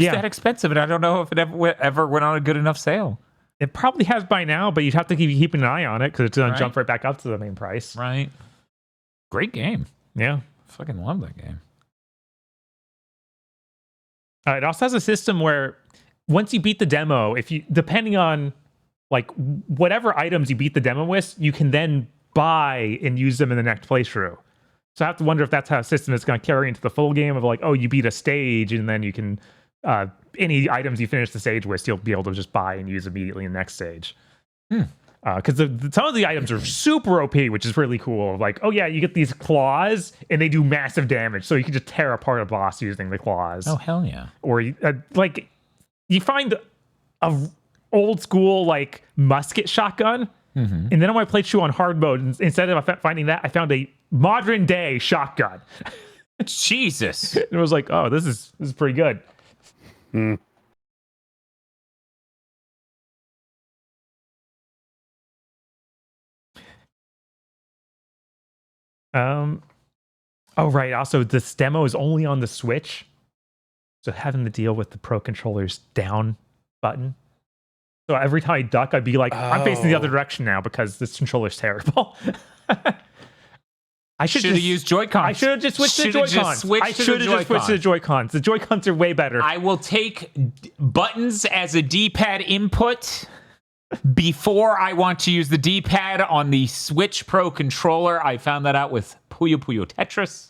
that expensive, and I don't know if it ever went on a good enough sale. It probably has by now, but you'd have to keep an eye on it because it's going to jump right back up to the main price. Right. Great game. Yeah. Fucking love that game. It also has a system where once you beat the demo, depending on like whatever items you beat the demo with, you can then buy and use them in the next playthrough. So I have to wonder if that's how a system is going to carry into the full game of like, oh, you beat a stage and then you can any items you finish the stage with, you'll be able to just buy and use immediately in the next stage. Because some of the items are super OP, which is really cool. Like, oh yeah, you get these claws and they do massive damage, so you can just tear apart a boss using the claws. Oh hell yeah! Or you find a old school like musket shotgun, and then on my playthrough on hard mode, instead of finding that, I found a modern day shotgun. Jesus! And it was like, oh, this is pretty good. Oh right. Also, this demo is only on the Switch, so having to deal with the Pro Controller's down button. So every time I duck, I'd be like, I'm facing the other direction now because this controller's terrible. I should have used Joy-Cons. I should have just switched to the Joy-Cons. I should have just switched to the Joy-Cons. The Joy-Cons are way better. I will take buttons as a D-pad input before I want to use the D-pad on the Switch Pro controller. I found that out with Puyo Puyo Tetris.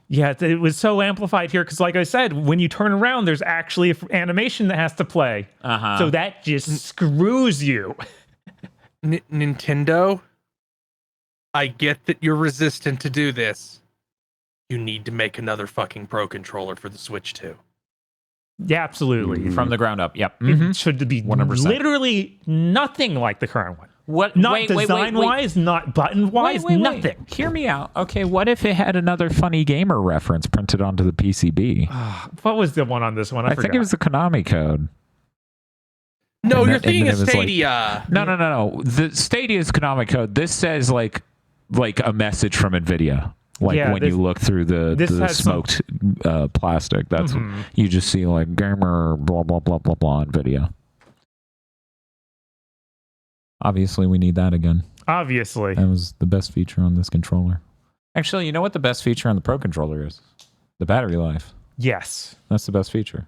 Yeah, it was so amplified here because, like I said, when you turn around, there's actually an animation that has to play. So that just screws you. Nintendo, I get that you're resistant to do this. You need to make another fucking Pro controller for the Switch too. Yeah, absolutely. From the ground up. Yep. It should be 100%. Literally nothing like the current one. What? Not design-wise, not button-wise, nothing. Hear me out. Okay, what if it had another funny gamer reference printed onto the PCB? What was the one on this one? I think it was the Konami code. No, you're thinking of Stadia. Like, no. The Stadia's Konami code. This says like a message from NVIDIA. When you look through the smoked plastic, that's you just see like gamer blah blah blah blah blah NVIDIA. Obviously, we need that again. Obviously. That was the best feature on this controller. Actually, you know what the best feature on the Pro controller is? The battery life. Yes. That's the best feature.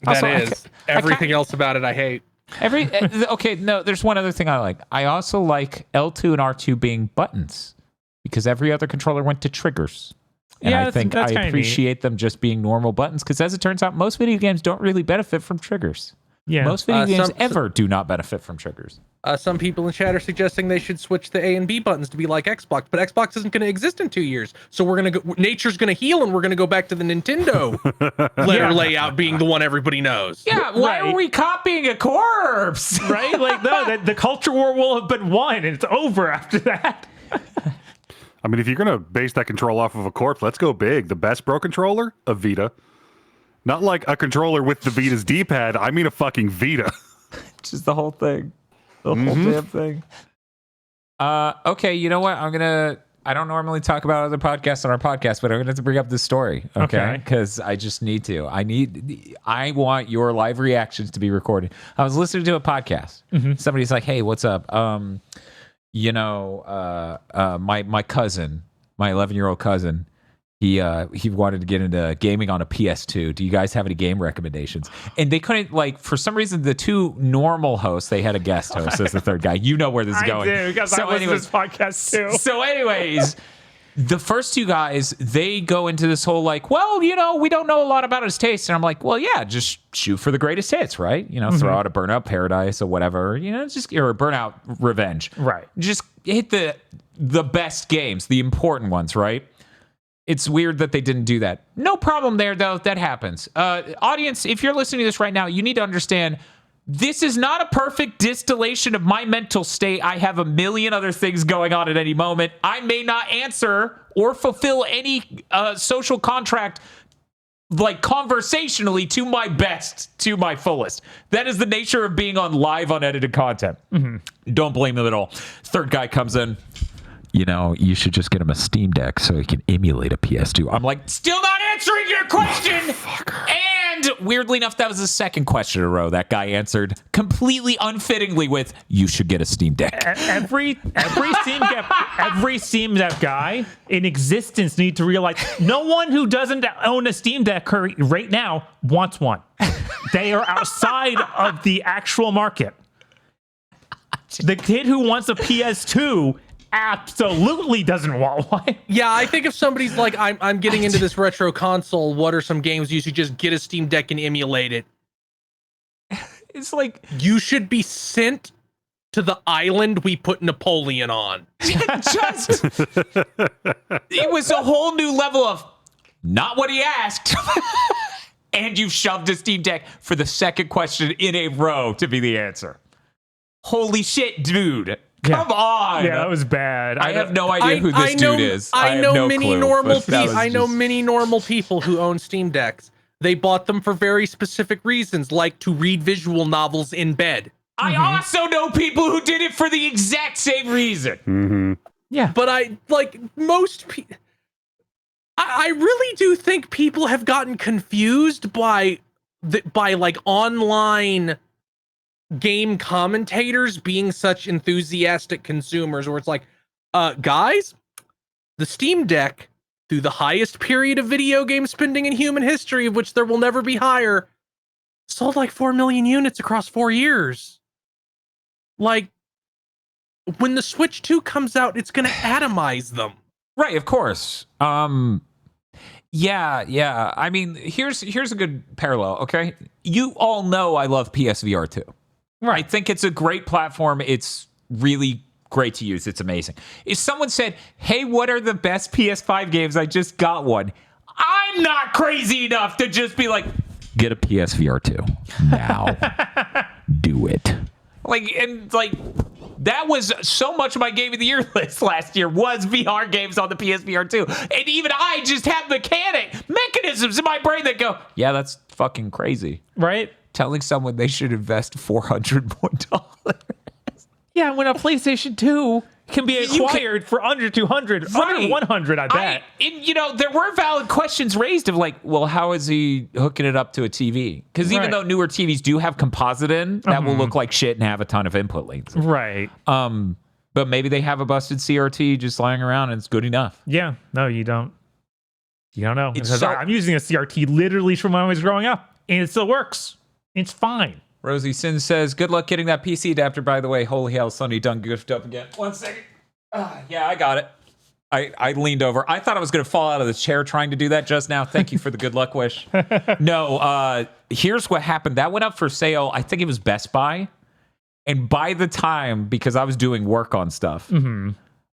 That Also, is. Everything else about it I hate. Okay, no, there's one other thing I like. I also like L2 and R2 being buttons because every other controller went to triggers. And Yeah, I think that's I kinda appreciate them just being normal buttons because as it turns out, most video games don't really benefit from triggers. Yeah. Most video games some- ever do not benefit from triggers. Some people in chat are suggesting they should switch the A and B buttons to be like Xbox, but Xbox isn't going to exist in 2 years. So we're going to go. Nature's going to heal, and we're going to go back to the Nintendo letter layout being the one everybody knows. Yeah, why Right. are we copying a corpse? Right? Like, no, the culture war will have been won, and it's over after that. I mean, if you're gonna base that control off of a corpse, let's go big. The best Pro controller, a Vita. Not like a controller with the Vita's D-pad. I mean a fucking Vita. Just the whole thing. The whole damn thing. Okay, you know what? I don't normally talk about other podcasts on our podcast, but I'm going to bring up this story, okay? Because I just need to. I want your live reactions to be recorded. I was listening to a podcast. Somebody's like, hey, what's up? My cousin, my 11-year-old cousin, he wanted to get into gaming on a PS2. Do you guys have any game recommendations? And they couldn't, like, for some reason, the two normal hosts, they had a guest host as the third guy. You know where this is going. I do, because I listen to this podcast too. So anyways, the first two guys, they go into this whole like, well, we don't know a lot about his taste. And I'm like, well, yeah, just shoot for the greatest hits, right? Throw out a Burnout Paradise or whatever, or Burnout Revenge. Right. Just hit the best games, the important ones, right? It's weird that they didn't do that. No problem there, though. That happens. Audience, if you're listening to this right now, you need to understand this is not a perfect distillation of my mental state. I have a million other things going on at any moment. I may not answer or fulfill any social contract like conversationally to my best, to my fullest. That is the nature of being on live unedited content. Don't blame them at all. Third guy comes in. You should just get him a Steam Deck so he can emulate a PS2. I'm like, still not answering your question. And weirdly enough, that was the second question in a row that guy answered completely unfittingly with, you should get a Steam Deck. Every Steam Deck guy in existence need to realize no one who doesn't own a Steam Deck right now wants one. They are outside of the actual market. The kid who wants a PS2 absolutely doesn't want one. Yeah, I think if somebody's like, I'm getting into this retro console, what are some games you should just get a Steam Deck and emulate it? It's like, you should be sent to the island we put Napoleon on. just, it was a whole new level of not what he asked. And you shoved a Steam Deck for the second question in a row to be the answer. Holy shit, dude. Come on. Yeah, that was bad. I have no idea who this dude is. I have know no many clue, normal but that people. I was know just- many normal people who own Steam Decks. They bought them for very specific reasons, like to read visual novels in bed. I also know people who did it for the exact same reason. Yeah. But I like most people. I really do think people have gotten confused by like online game commentators being such enthusiastic consumers, where it's like, guys, the Steam Deck, through the highest period of video game spending in human history, of which there will never be higher, sold like 4 million units across 4 years. Like, when the Switch 2 comes out, it's going to atomize them. Right, of course. Yeah. I mean, here's a good parallel, okay? You all know I love PSVR2. Right. I think it's a great platform. It's really great to use. It's amazing. If someone said, hey, what are the best PS5 games? I just got one. I'm not crazy enough to just be like, get a PSVR2 now. Do it. That was so much of my game of the year list last year was VR games on the PSVR2. And even I just have mechanisms in my brain that go, yeah, that's fucking crazy. Right? Telling someone they should invest $400 more. Yeah, when a PlayStation 2 can be acquired for under 200, under 100, I bet. There were valid questions raised of like, well, how is he hooking it up to a TV? Because even though newer TVs do have composite in, that will look like shit and have a ton of input latency. Right. But maybe they have a busted CRT just lying around and it's good enough. Yeah, no, you don't. You don't know. It's so- I'm using a CRT literally from when I was growing up, and it still works. It's fine. Rosie Sin says, good luck getting that PC adapter, by the way. Holy hell, Sonny done goofed up again. 1 second. Yeah, I got it. I leaned over. I thought I was going to fall out of the chair trying to do that just now. Thank you for the good luck wish. No, here's what happened. That went up for sale. I think it was Best Buy. And by the time, because I was doing work on stuff,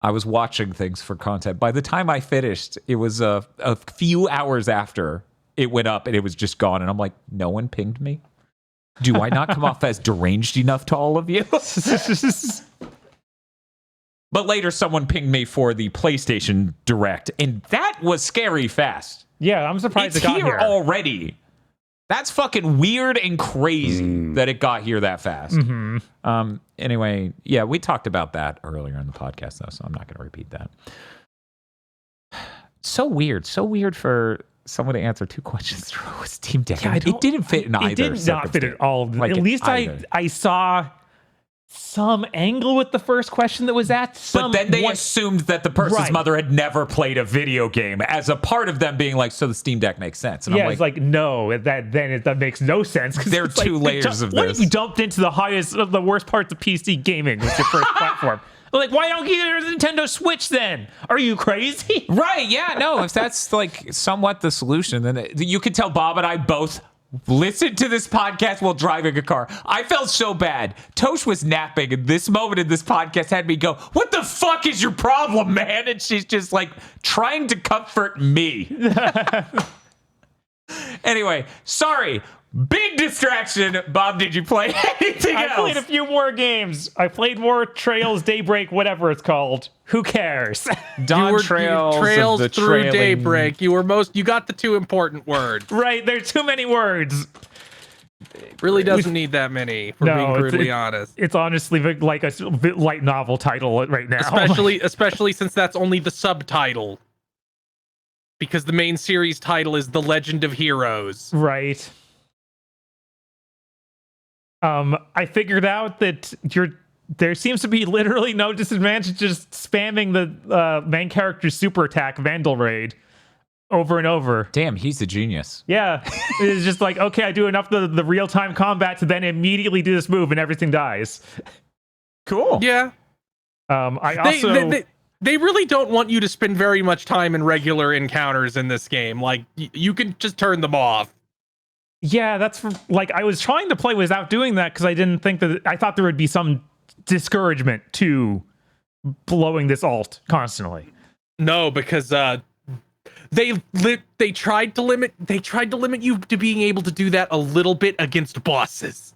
I was watching things for content. By the time I finished, it was a few hours after it went up and it was just gone. And I'm like, no one pinged me? Do I not come off as deranged enough to all of you? But later, someone pinged me for the PlayStation Direct, and that was scary fast. Yeah, I'm surprised It's it got here here already. That's fucking weird and crazy that it got here that fast. Anyway, yeah, we talked about that earlier in the podcast, though, so I'm not going to repeat that. So weird for someone to answer 2 questions through a Steam Deck. Yeah, it didn't fit in either. It did not fit at all. Like at least either. I saw some angle with the first question that was asked. But then they assumed that the person's mother had never played a video game as a part of them being like, so the Steam Deck makes sense. And yeah, I'm it's like, no, that makes no sense. There are two layers of what this. What if you dumped into the worst parts of PC gaming with your first platform? Like, why don't you get a Nintendo Switch then? Are you crazy? Right, yeah, no, if that's like somewhat the solution, then you could tell Bob and I both listen to this podcast while driving a car. I felt so bad. Tosh was napping, and this moment in this podcast had me go, what the fuck is your problem, man? And she's just like trying to comfort me. Anyway, sorry. Big distraction. Bob, did you play anything else? I played a few more games. I played more Trails, Daybreak, whatever it's called. Who cares? Dawn Trails of the through trailing... Daybreak. You got the 2 important words. Right, there's too many words. Really doesn't need that many, for being brutally honest. It's honestly like a light novel title right now. Especially since that's only the subtitle. Because the main series title is The Legend of Heroes. Right. I figured out that there seems to be literally no disadvantage just spamming the main character's super attack, Vandal Raid, over and over. Damn, he's a genius. Yeah. It's just like, okay, I do enough of the real-time combat to then immediately do this move and everything dies. Cool. Yeah. I also... They really don't want you to spend very much time in regular encounters in this game. Like, you can just turn them off. Yeah, that's like I was trying to play without doing that because I thought there would be some discouragement to blowing this alt constantly. No, because they tried to limit you to being able to do that a little bit against bosses.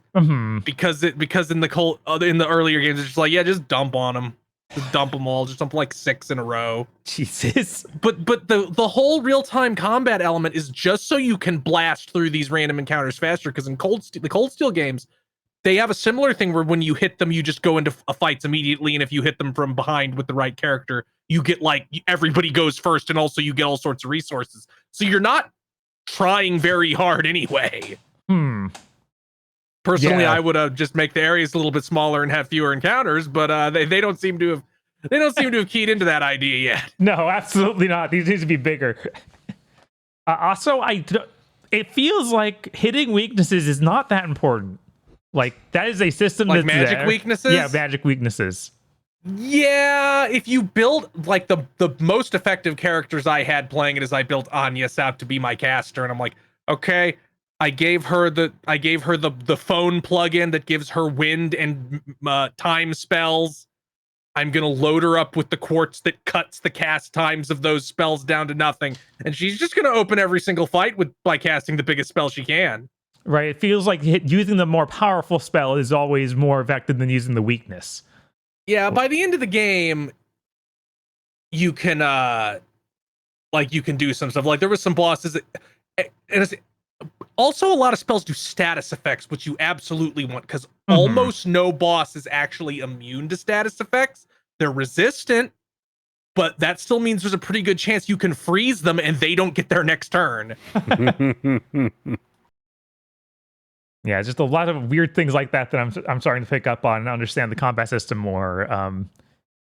Because in the earlier games it's just like, yeah, just dump on them. Just dump them all. Just dump like 6 in a row. Jesus. But the whole real-time combat element is just so you can blast through these random encounters faster. Because in the Cold Steel games, they have a similar thing where when you hit them, you just go into fights immediately. And if you hit them from behind with the right character, you get like everybody goes first, and also you get all sorts of resources. So you're not trying very hard anyway. Personally, Yeah. I would just make the areas a little bit smaller and have fewer encounters, but they don't seem to have keyed into that idea yet. No, absolutely not. These need to be bigger. Also, it feels like hitting weaknesses is not that important. Like, that is a system Like that's magic there. weaknesses? Yeah, magic weaknesses. Yeah, if you build like the most effective characters I had playing it is I built Agnes out to be my caster, and I'm like, okay, I gave her the phone plugin that gives her wind and time spells. I'm gonna load her up with the quartz that cuts the cast times of those spells down to nothing, and she's just gonna open every single fight by casting the biggest spell she can. Right, it feels like using the more powerful spell is always more effective than using the weakness. Yeah, by the end of the game, you can do some stuff. Like there was some bosses that, and also a lot of spells do status effects, which you absolutely want, because almost no boss is actually immune to status effects. They're resistant, but that still means there's a pretty good chance you can freeze them and they don't get their next turn. Yeah, just a lot of weird things like that I'm starting to pick up on and understand the combat system more.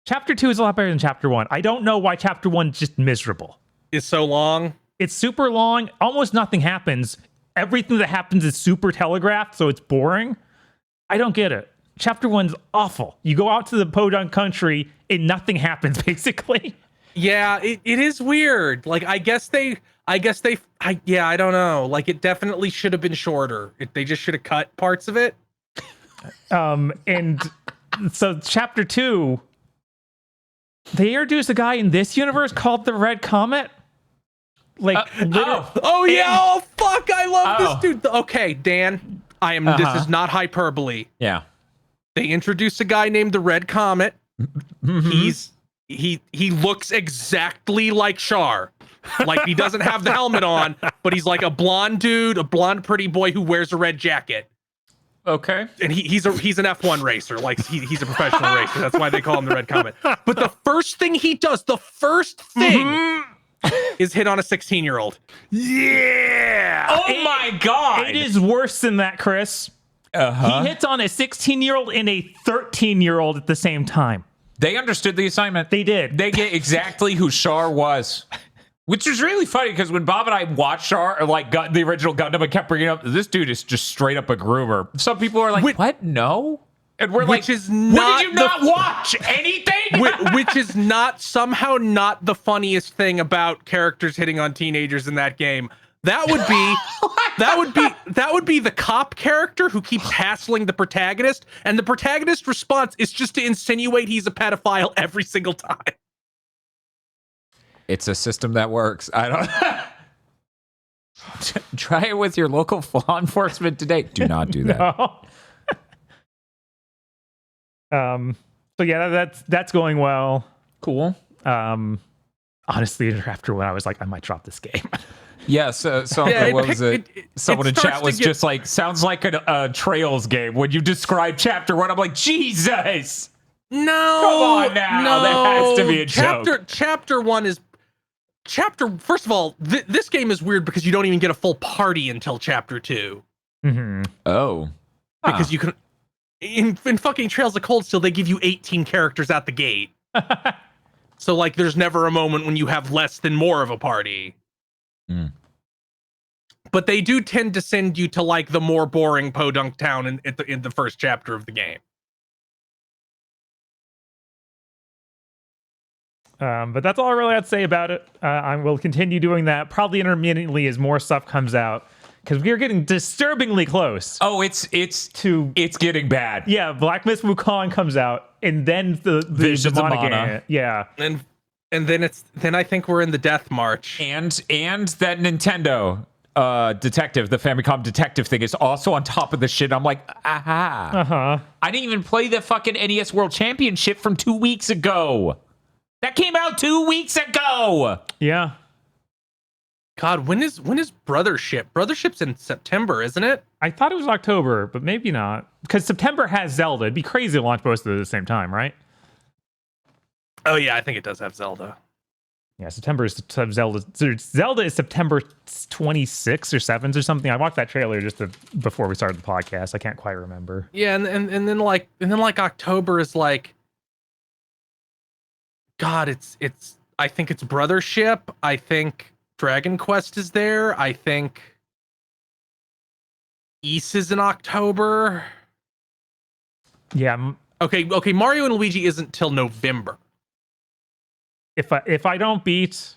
Chapter 2 is a lot better than Chapter 1. I don't know why Chapter 1 is just miserable. It's so long. It's super long. Almost nothing happens. Everything that happens is super telegraphed, so it's boring. I don't get it. Chapter 1's awful. You go out to the podunk country and nothing happens, basically. Yeah, it is weird. Like, I don't know. Like, it definitely should have been shorter. They just should have cut parts of it. And so Chapter 2, they introduced a guy in this universe called the Red Comet. Like, oh yeah, oh fuck, I love this dude. Okay, Dan, this is not hyperbole. Yeah. They introduced a guy named the Red Comet. He looks exactly like Char. Like, he doesn't have the helmet on, but he's like a blonde dude, a blonde pretty boy who wears a red jacket. Okay. And he's an F1 racer. Like, he's a professional racer. That's why they call him the Red Comet. But the first thing he does, is hit on a 16-year-old. Yeah. Oh my God. It is worse than that, Chris. He hits on a 16-year-old and a 13-year-old at the same time. They understood the assignment. They did. They get exactly who Char was. Which is really funny because when Bob and I watched Char, or like got the original Gundam, and kept bringing up, this dude is just straight up a groomer. Some people are like, what? No? And we're like, did you not watch anything? which is somehow not the funniest thing about characters hitting on teenagers in that game. That would be the cop character who keeps hassling the protagonist, and the protagonist's response is just to insinuate he's a pedophile every single time. It's a system that works. I don't. Try it with your local law enforcement today. Do not do that. No. So yeah, that's going well. Cool. Honestly, after when I was like, I might drop this game. Yeah, so what was it? Someone in chat was just like, sounds like a Trails game. When you describe Chapter 1, I'm like, Jesus! No! Come on now! No. That has to be a joke. Chapter 1 is... First of all, this game is weird because you don't even get a full party until Chapter 2. Mm-hmm. Oh. Because you can... In fucking Trails of Cold Steel, they give you 18 characters out the gate. So, like, there's never a moment when you have less than more of a party. Mm. But they do tend to send you to, like, the more boring podunk town in the first chapter of the game. But that's all I really have to say about it. I will continue doing that, probably intermittently as more stuff comes out, because we're getting disturbingly close. Oh, it's getting bad. Yeah, Black Myth Wukong comes out, and then the demonic game. Yeah, and then I think we're in the Death March. And that Nintendo detective, the Famicom detective thing, is also on top of the shit. I'm like, aha. I didn't even play the fucking NES World Championship from 2 weeks ago. That came out 2 weeks ago. Yeah. God, when is Brothership? Brothership's in September, isn't it? I thought it was October, but maybe not. Because September has Zelda. It'd be crazy to launch both at the same time, right? Oh yeah, I think it does have Zelda. Yeah, September is Zelda. Zelda is September 26th or 7th or something. I watched that trailer just before we started the podcast. I can't quite remember. Yeah, and then like October is like, God, it's I think it's Brothership. I think Dragon Quest is there. I think Ys is in October. Yeah. Okay. Mario and Luigi isn't till November. If I don't beat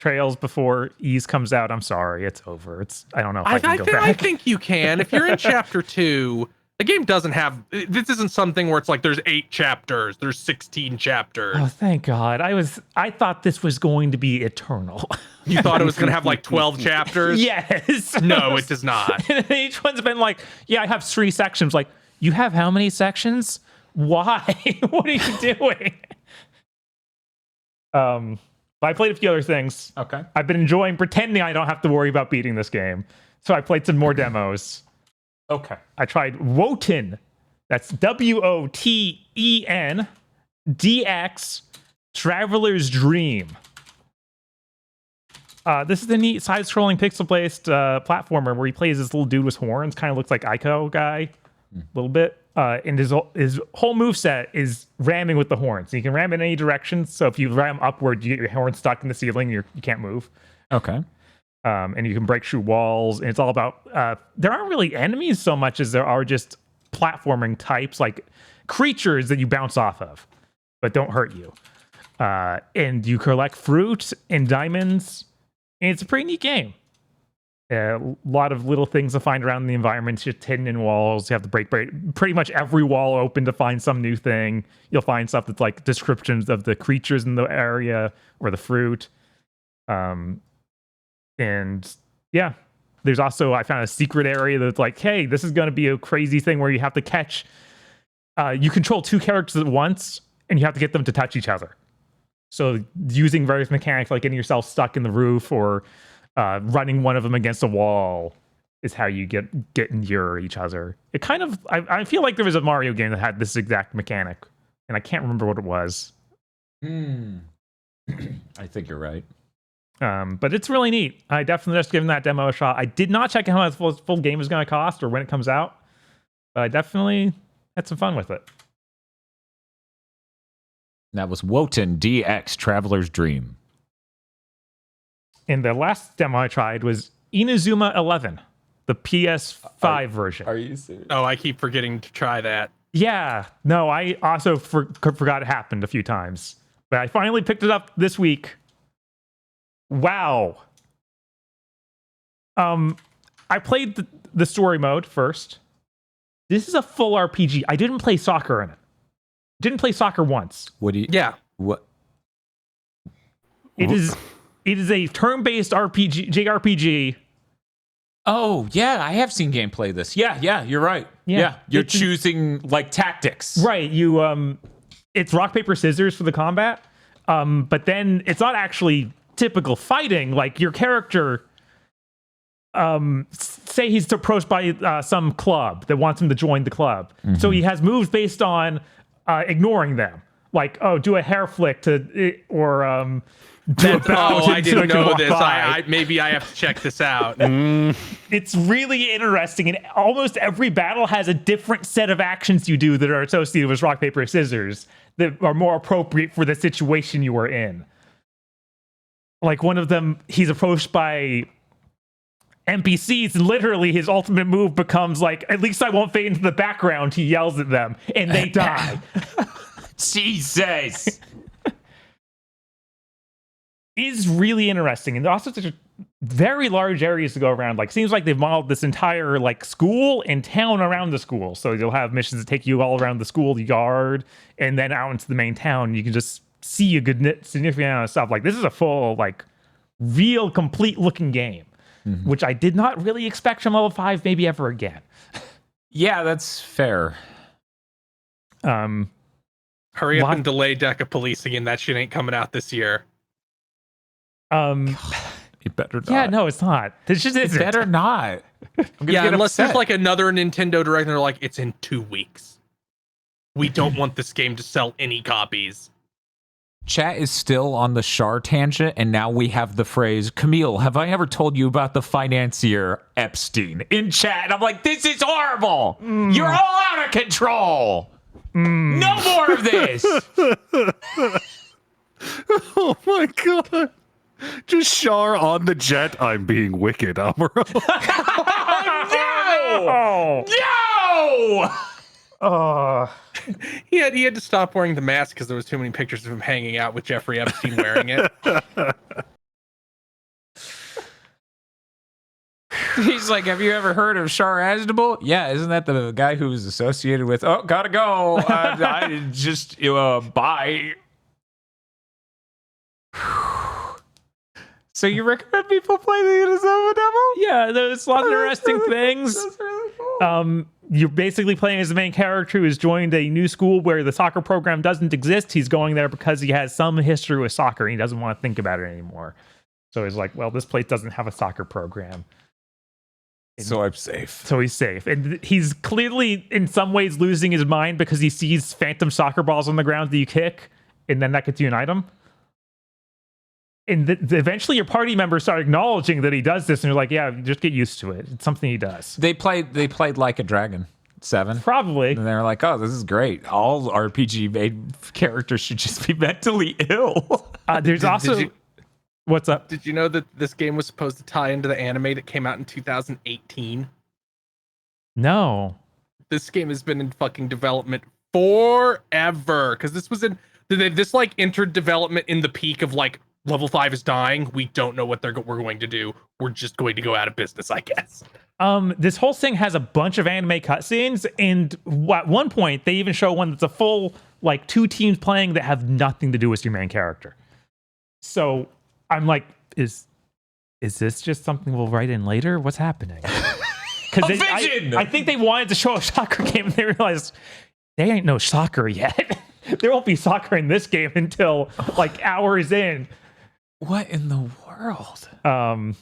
Trails before Ys comes out, I'm sorry, it's over. I don't know if I can go back. I think you can. If you're in Chapter 2, the game doesn't have... This isn't something where it's like there's 8 chapters, there's 16 chapters. Oh, thank God. I thought this was going to be eternal. You thought it was going to have like 12 chapters? Yes. No, it does not. Each one's been like, yeah, I have 3 sections. Like, you have how many sections? Why? What are you doing? But I played a few other things. Okay. I've been enjoying pretending I don't have to worry about beating this game. So I played some more demos. Okay. I tried Woten. That's WOTEN DX Traveler's Dream. This is a neat side-scrolling pixel-based platformer where he plays this little dude with horns. Kind of looks like Ico guy. A little bit. And his whole moveset is ramming with the horns. You can ram in any direction. So if you ram upward, you get your horn stuck in the ceiling. You can't move. Okay. And you can break through walls. And it's all about... there aren't really enemies so much as there are just platforming types, like creatures that you bounce off of, but don't hurt you. And you collect fruit and diamonds. And it's a pretty neat game. A lot of little things to find around the environment, just hidden in walls. You have to break pretty much every wall open to find some new thing. You'll find stuff that's like descriptions of the creatures in the area or the fruit. And yeah, there's also, I found a secret area that's like, hey, this is going to be a crazy thing where you have to catch, you control two characters at once and you have to get them to touch each other. So using various mechanics like getting yourself stuck in the roof or running one of them against a wall is how you get near each other. It kind of, I feel like there was a Mario game that had this exact mechanic, and I can't remember what it was. I think you're right. But it's really neat. I definitely just given that demo a shot. I did not check out how much the full game is going to cost or when it comes out, but I definitely had some fun with it. That was Wotan DX Traveler's Dream. And the last demo I tried was Inazuma 11, the PS5 version. Are you serious? Oh, I keep forgetting to try that. Yeah. No, I also forgot it happened a few times. But I finally picked it up this week. Wow. I played the story mode first. This is a full RPG. I didn't play soccer in it. Didn't play soccer once. What do you... Yeah. What? It is a turn-based RPG, JRPG. Oh, yeah, I have seen gameplay of this. Yeah, you're right. Yeah, you're choosing, like, tactics. Right, you, it's rock, paper, scissors for the combat, but then it's not actually typical fighting. Like, your character, say he's approached by some club that wants him to join the club. Mm-hmm. So he has moves based on ignoring them. Like, oh, do a hair flick to, or... I didn't know this. Maybe I have to check this out. It's really interesting, and almost every battle has a different set of actions you do that are associated with rock, paper, scissors that are more appropriate for the situation you are in. Like one of them, he's approached by NPCs, and literally his ultimate move becomes like, at least I won't fade into the background. He yells at them, and they die. Jesus! Is really interesting, and also there's very large areas to go around. Like, seems like they've modeled this entire like school and town around the school. So you'll have missions that take you all around the school yard and then out into the main town. You can just see a good significant amount of stuff. Like, this is a full, like, real complete looking game, which I did not really expect from level 5 maybe ever again. Yeah, that's fair. Hurry up and delay Deca Policing, and that shit ain't coming out this year. It better not. Yeah, no, it's not. This just isn't. It better not. Yeah, unless there's like another Nintendo Direct and they're like, it's in 2 weeks. We don't want this game to sell any copies. Chat is still on the Char tangent, and now we have the phrase, Camille, have I ever told you about the financier Epstein in chat? And I'm like, this is horrible. You're all out of control. No more of this. Oh my god. Just Char on the jet. I'm being wicked, Amuro. No! No! Oh, He had to stop wearing the mask because there was too many pictures of him hanging out with Jeffrey Epstein wearing it. He's like, have you ever heard of Char Aznable? Yeah, isn't that the guy who was associated with, oh, gotta go. I just, bye. So you recommend people play the Inazuma demo? yeah, there's lots of interesting things. That's really cool. You're basically playing as the main character who has joined a new school where the soccer program doesn't exist. He's going there because he has some history with soccer and he doesn't want to think about it anymore. So he's like, well, this place doesn't have a soccer program. So I'm safe. So he's safe. And he's clearly, in some ways, losing his mind because he sees phantom soccer balls on the ground that you kick, and then that gets you an item. And eventually your party members start acknowledging that he does this, and you're like, yeah, just get used to it. It's something he does. They played Like a Dragon. 7? Probably. And they're like, oh, this is great. All RPG made characters should just be mentally ill. There's also... What's up? Did you know that this game was supposed to tie into the anime that came out in 2018? No. This game has been in fucking development forever. Because this was in... This like entered development in the peak of like, level 5 is dying. We don't know what we're going to do. We're just going to go out of business, I guess. This whole thing has a bunch of anime cutscenes, and at one point they even show one that's a full like 2 teams playing that have nothing to do with your main character. So I'm like, is this just something we'll write in later? What's happening? Because I think they wanted to show a soccer game, and they realized they ain't no soccer yet. There won't be soccer in this game until like hours in. What in the world?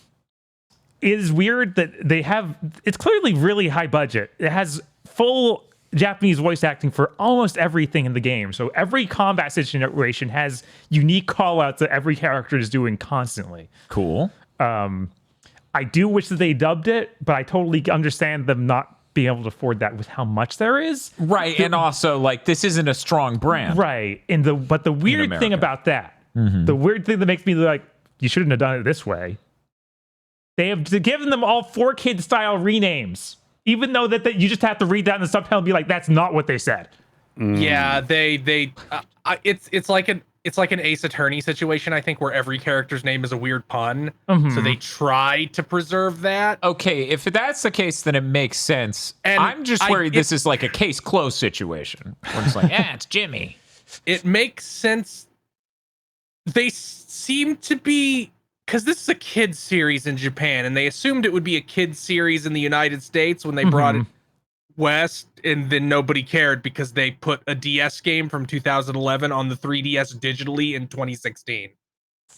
It is weird that they have... It's clearly really high budget. It has full Japanese voice acting for almost everything in the game. So every combat situation has unique callouts that every character is doing constantly. Cool. I do wish that they dubbed it, but I totally understand them not being able to afford that with how much there is. Right, and also, like, this isn't a strong brand. Right. But the weird thing about that, the weird thing that makes me like, you shouldn't have done it this way. They have given them all 4Kid-style renames, even though that you just have to read that in the subtitle and be like, that's not what they said. Yeah, it's like an Ace Attorney situation, I think, where every character's name is a weird pun. So they try to preserve that. Okay, if that's the case, then it makes sense. And I'm just worried this is like a case closed situation. Where it's like, it's Jimmy. It makes sense. They seem to be... Because this is a kid's series in Japan, and they assumed it would be a kid's series in the United States when they brought it west, and then nobody cared because they put a DS game from 2011 on the 3DS digitally in 2016.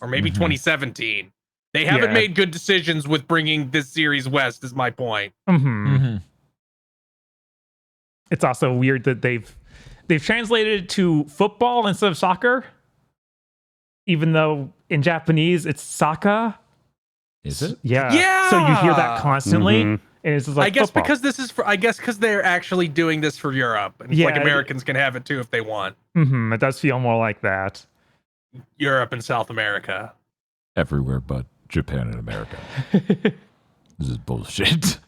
Or maybe 2017. They haven't made good decisions with bringing this series west, is my point. It's also weird that they've translated it to football instead of soccer. Even though in Japanese it's saka. Is it? Yeah. So you hear that constantly, and it's just like I guess football. because this is because they're actually doing this for Europe, and it's like Americans can have it too if they want. It does feel more like that. Europe and South America, everywhere but Japan and America. This is bullshit.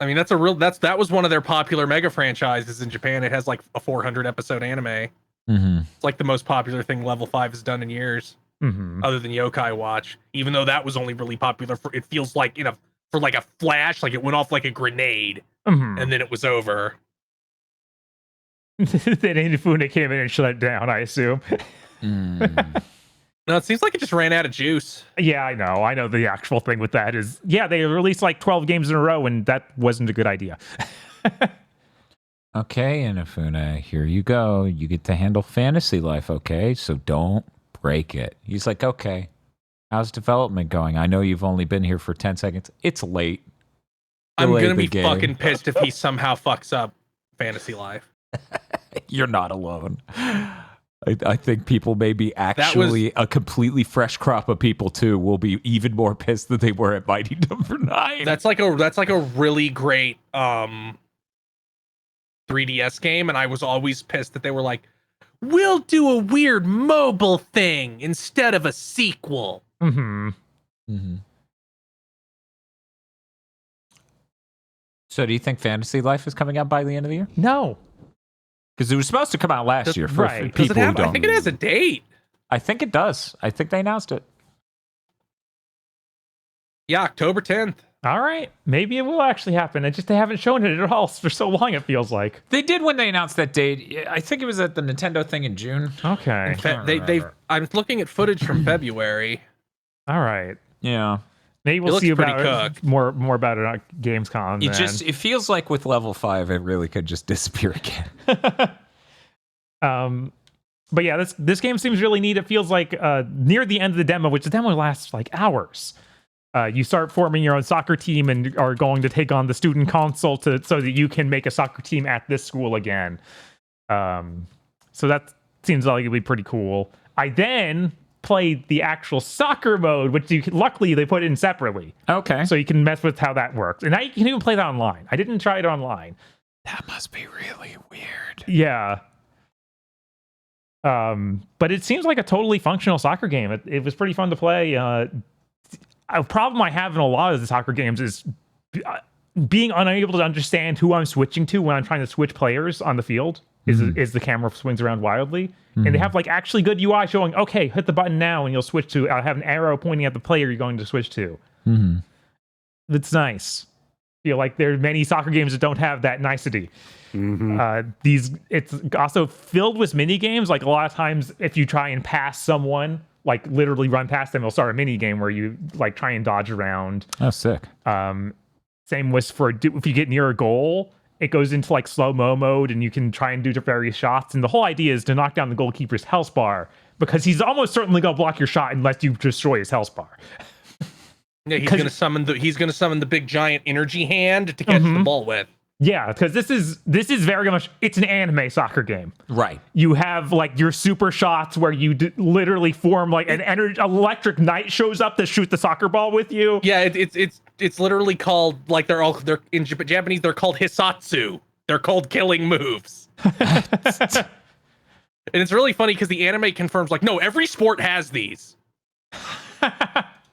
I mean, that was one of their popular mega franchises in Japan. It has like a 400 episode anime. It's like the most popular thing Level 5 has done in years, other than Yokai Watch. Even though that was only really popular for, it feels like, for like a flash, like it went off like a grenade, and then it was over. Then Inafune came in and shut it down, I assume. No, it seems like it just ran out of juice. Yeah, I know. I know the actual thing with that is, they released like 12 games in a row, and that wasn't a good idea. Okay, Inafune, here you go. You get to handle Fantasy Life, okay? So don't break it. He's like, okay, how's development going? I know you've only been here for 10 seconds. It's late. I'm going to be fucking pissed if he somehow fucks up Fantasy Life. You're not alone. I think people may be actually a completely fresh crop of people, too, will be even more pissed than they were at Mighty Number 9. That's like a really great... 3DS game, and I was always pissed that they were like, we'll do a weird mobile thing instead of a sequel. So do you think Fantasy Life is coming out by the end of the year? No. Because it was supposed to come out last year for right. people who don't. I think it has a date. I think it does. I think they announced it. Yeah, October 10th. All right. Maybe it will actually happen. They haven't shown it at all for so long, it feels like. They did when they announced that date. I think it was at the Nintendo thing in June. Okay. I'm looking at footage from February. All right. Yeah. Maybe we'll see about it, more about it on Gamescom. It feels like with Level 5, it really could just disappear again. But yeah, this game seems really neat. It feels like near the end of the demo, which the demo lasts like hours. You start forming your own soccer team and are going to take on the student council so that you can make a soccer team at this school again. So that seems like it'd be pretty cool. I then played the actual soccer mode, which luckily they put in separately. Okay. So you can mess with how that works. And now you can even play that online. I didn't try it online. That must be really weird. Yeah. But it seems like a totally functional soccer game. It was pretty fun to play. A problem I have in a lot of the soccer games is being unable to understand who I'm switching to when I'm trying to switch players on the field. Is the camera swings around wildly. And they have like actually good UI showing, okay, hit the button now and you'll switch to, have an arrow pointing at the player you're going to switch to. That's nice. I feel like there are many soccer games that don't have that nicety. It's also filled with mini games. Like a lot of times if you try and pass someone, like literally run past them, it'll start a mini game where you like try and dodge around. Oh, sick. Same was for if you get near a goal, it goes into like slow-mo mode and you can try and do various shots. And the whole idea is to knock down the goalkeeper's health bar because he's almost certainly going to block your shot unless you destroy his health bar. Yeah, he's going to summon the big giant energy hand to catch the ball with. Yeah, because this is very much, it's an anime soccer game. Right. You have like your super shots where you literally form like an electric knight shows up to shoot the soccer ball with you. Yeah, it's literally called, like they're in Japanese they're called hisatsu. They're called killing moves. And it's really funny because the anime confirms like, no, every sport has these.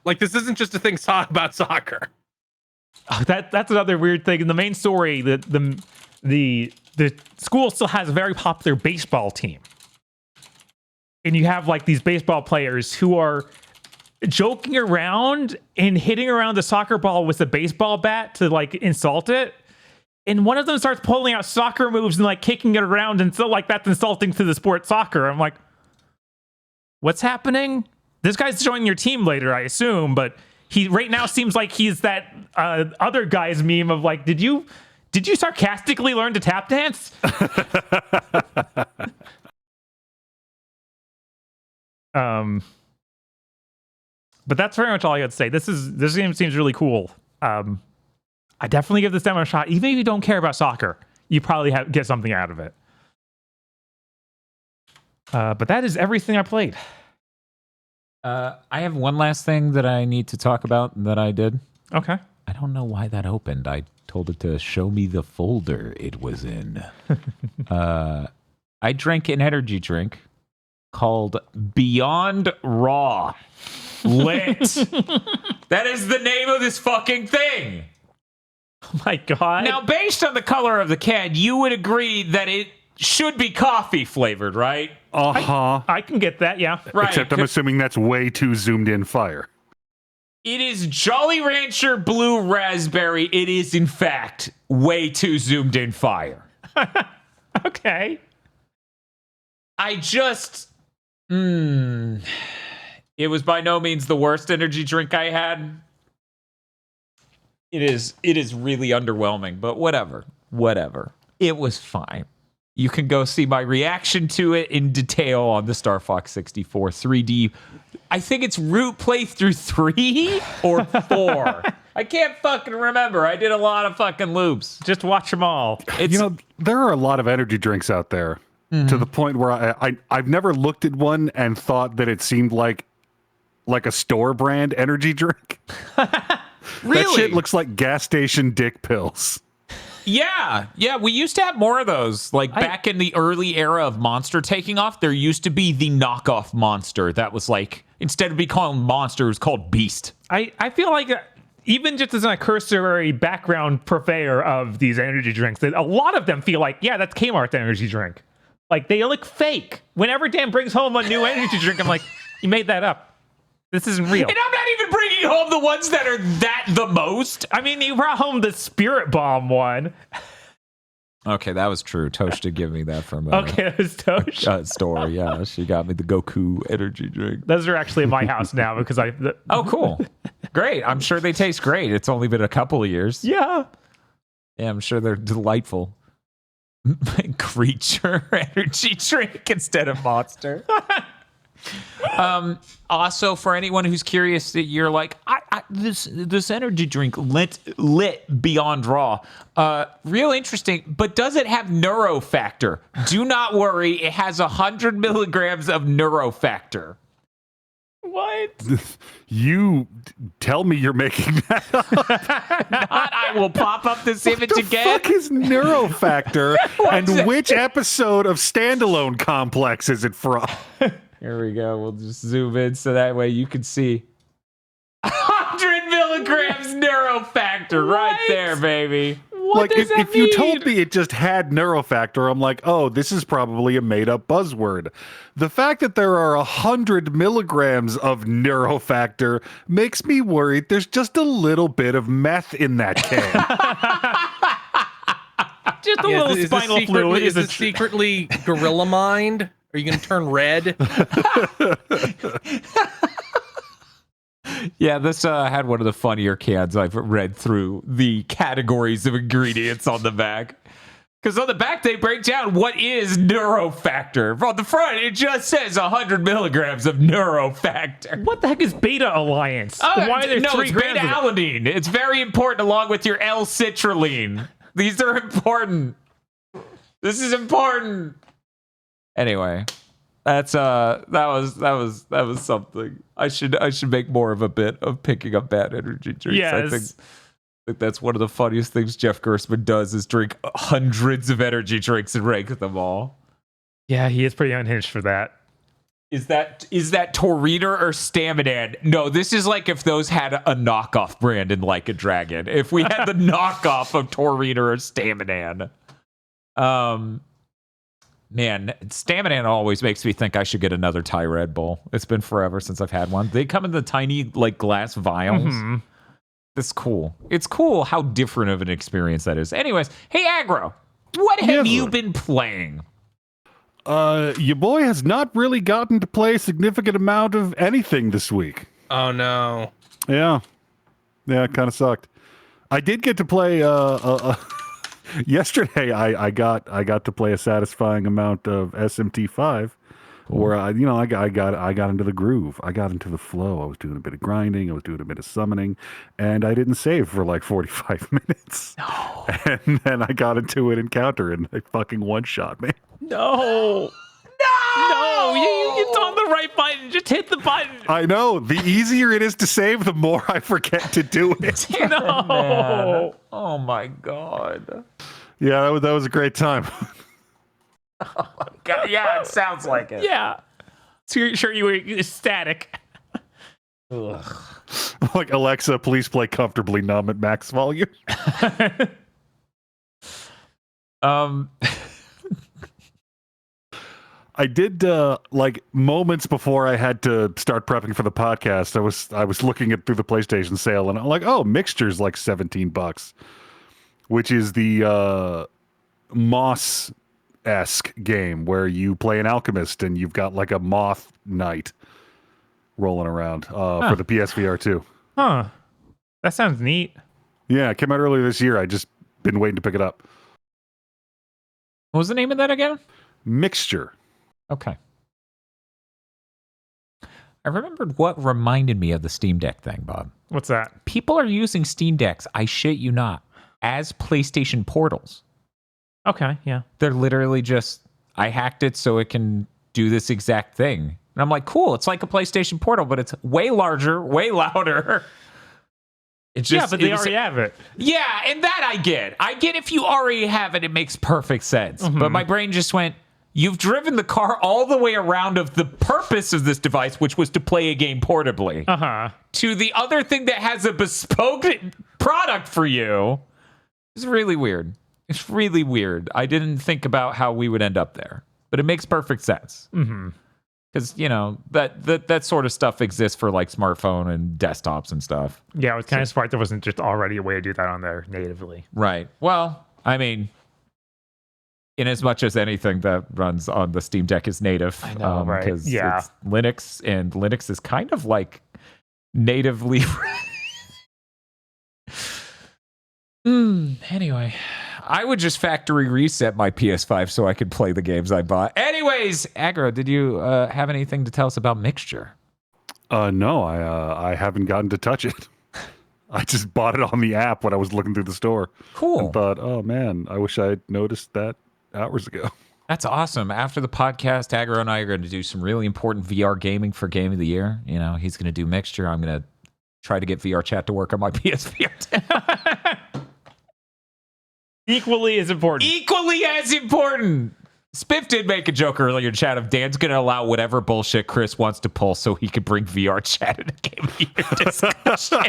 Like this isn't just a thing about soccer. That's another weird thing. In the main story, the school still has a very popular baseball team. And you have like these baseball players who are joking around and hitting around the soccer ball with a baseball bat to like insult it. And one of them starts pulling out soccer moves and like kicking it around, and so like that's insulting to the sport soccer. I'm like, what's happening? This guy's joining your team later, I assume, but he right now seems like he's that other guy's meme of like, did you sarcastically learn to tap dance? But that's pretty much all I got to say. This game seems really cool. I definitely give this demo a shot. Even if you don't care about soccer, you probably get something out of it. But that is everything I played. I have one last thing that I need to talk about that I did. Okay. I don't know why that opened. I told it to show me the folder it was in. I drank an energy drink called Beyond Raw. Lit. That is the name of this fucking thing. Oh my God. Now, based on the color of the can, you would agree that it should be coffee flavored, right? I can get that, yeah. Right. Except I'm assuming that's way too zoomed in fire. It is Jolly Rancher Blue Raspberry. It is, in fact, way too zoomed in fire. Okay. I just... It was by no means the worst energy drink I had. It is really underwhelming, but whatever. It was fine. You can go see my reaction to it in detail on the Star Fox 64 3D. I think it's Root Playthrough 3 or 4. I can't fucking remember. I did a lot of fucking loops. Just watch them all. There are a lot of energy drinks out there to the point where I've never looked at one and thought that it seemed like a store brand energy drink. Really? That shit looks like gas station dick pills. Yeah, we used to have more of those. Like back in the early era of Monster taking off, there used to be the knockoff Monster that was like, instead of being called Monster, it was called Beast. I feel like even just as a cursory background purveyor of these energy drinks, that a lot of them feel like, yeah, that's Kmart's energy drink. Like they look fake. Whenever Dan brings home a new energy drink, I'm like, you made that up. This isn't real. And I'm not even bringing home the ones that are the most. I mean, you brought home the Spirit Bomb one. Okay, that was true. Tosh did give me that from okay, it was Tosh. Store. Yeah, she got me the Goku energy drink. Those are actually in my house now because Oh, cool. Great. I'm sure they taste great. It's only been a couple of years. Yeah. Yeah, I'm sure they're delightful. Creature energy drink instead of Monster. Also, for anyone who's curious, that you're like, this energy drink lit Beyond Raw, real interesting. But does it have neurofactor? Do not worry, it has 100 milligrams of neurofactor. What? You tell me you're making that up. Not, I will pop up this image What the again. fuck is Neurofactor? And it? which episode of Standalone Complex is it from? Here we go. We'll just zoom in so that way you can see. 100 milligrams Neurofactor right there, baby. What Like, does that if you told me it just had Neurofactor, I'm like, oh, this is probably a made-up buzzword. The fact that there are 100 milligrams of Neurofactor makes me worried there's just a little bit of meth in that can. Just a little spinal fluid. Is it secretly gorilla mind? Are you going to turn red? Yeah, this had one of the funnier cans I've read through the categories of ingredients on the back. Because on the back, they break down what is Neurofactor. On the front, it just says 100 milligrams of Neurofactor. What the heck is Beta Alliance? Why are there no, 3 it's grams of it? beta-alanine. It's very important along with your L-citrulline. These are important. This is important. Think that was something. I should make more of a bit of picking up bad energy drinks. Yes. I think that's one of the funniest things Jeff Gerstmann does is drink hundreds of energy drinks and rank them all. Yeah, he is pretty unhinged for that. Is that Torreader or Staminan? No, this is like if those had a knockoff brand in Like a Dragon. If we had the knockoff of Torreader or Staminan. Man, Staminan always makes me think I should get another Thai Red Bull. It's been forever since I've had one. They come in the tiny, like, glass vials. Mm-hmm. It's cool. It's cool how different of an experience that is. Anyways, hey, Aggro, what have you been playing? Your boy has not really gotten to play a significant amount of anything this week. Oh, no. Yeah, it kind of sucked. I did get to play yesterday. I got to play a satisfying amount of SMT5, where I got into the groove. I got into the flow. I was doing a bit of grinding. I was doing a bit of summoning, and I didn't save for like 45 minutes. No. And then I got into an encounter, and I fucking one-shot me. No, it's on the right button. Just hit the button. I know. The easier it is to save, the more I forget to do it. No. Man. Oh my god. Yeah, that was a great time. God, yeah, it sounds like it. Yeah. So you're sure you were ecstatic. Like, Alexa, please play Comfortably Numb at max volume. I did like moments before I had to start prepping for the podcast. I was looking at through the PlayStation sale, and I'm like, oh, Mixture's like $17, which is the Moss-esque game where you play an alchemist and you've got like a moth knight rolling around for the PSVR2. Huh. That sounds neat. Yeah, it came out earlier this year. I just been waiting to pick it up. What was the name of that again? Mixture. Okay. I remembered what reminded me of the Steam Deck thing, Bob. What's that? People are using Steam Decks, I shit you not, as PlayStation portals. Okay, yeah. They're literally just, I hacked it so it can do this exact thing. And I'm like, cool, it's like a PlayStation portal, but it's way larger, way louder. It's just, yeah, but they already have it. Yeah, and that I get. I get if you already have it, it makes perfect sense. Mm-hmm. But my brain just went, you've driven the car all the way around of the purpose of this device, which was to play a game portably, to the other thing that has a bespoke product for you. It's really weird. It's really weird. I didn't think about how we would end up there, but it makes perfect sense. Because, you know, that sort of stuff exists for like smartphone and desktops and stuff. Yeah, I was kind of surprised there wasn't just already a way to do that on there natively. Right. Well, I mean, in as much as anything that runs on the Steam Deck is native. I know, right? Because yeah. It's Linux, and Linux is kind of like natively. Anyway, I would just factory reset my PS5 so I could play the games I bought. Anyways, Aggro, did you have anything to tell us about Mixture? No, I haven't gotten to touch it. I just bought it on the app when I was looking through the store. Cool. And thought, oh man, I wish I had noticed that hours ago. That's awesome. After the podcast, Aggro and I are going to do some really important VR gaming for Game of the Year. You know, he's going to do Mixture. I'm going to try to get VR chat to work on my PSVR2. Equally as important. Equally as important. Spiff did make a joke earlier in chat of Dan's going to allow whatever bullshit Chris wants to pull so he could bring VR chat in a Game of the Year discussion.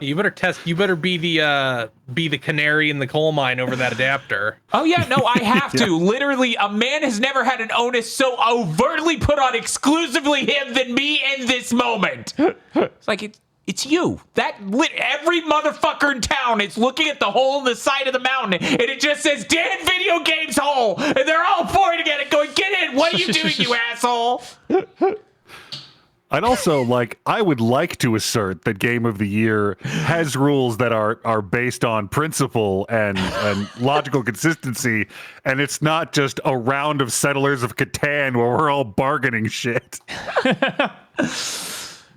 You better be the canary in the coal mine over that adapter. Oh yeah, no, I have to. Literally, a man has never had an onus so overtly put on exclusively him than me in this moment. It's like it's you. Every motherfucker in town is looking at the hole in the side of the mountain, and it just says "Dan Video Games Hole," and they're all pointing at it, going, "Get in! What are you doing, you asshole?" I'd also I would like to assert that Game of the Year has rules that are based on principle and logical consistency, and it's not just a round of Settlers of Catan where we're all bargaining shit.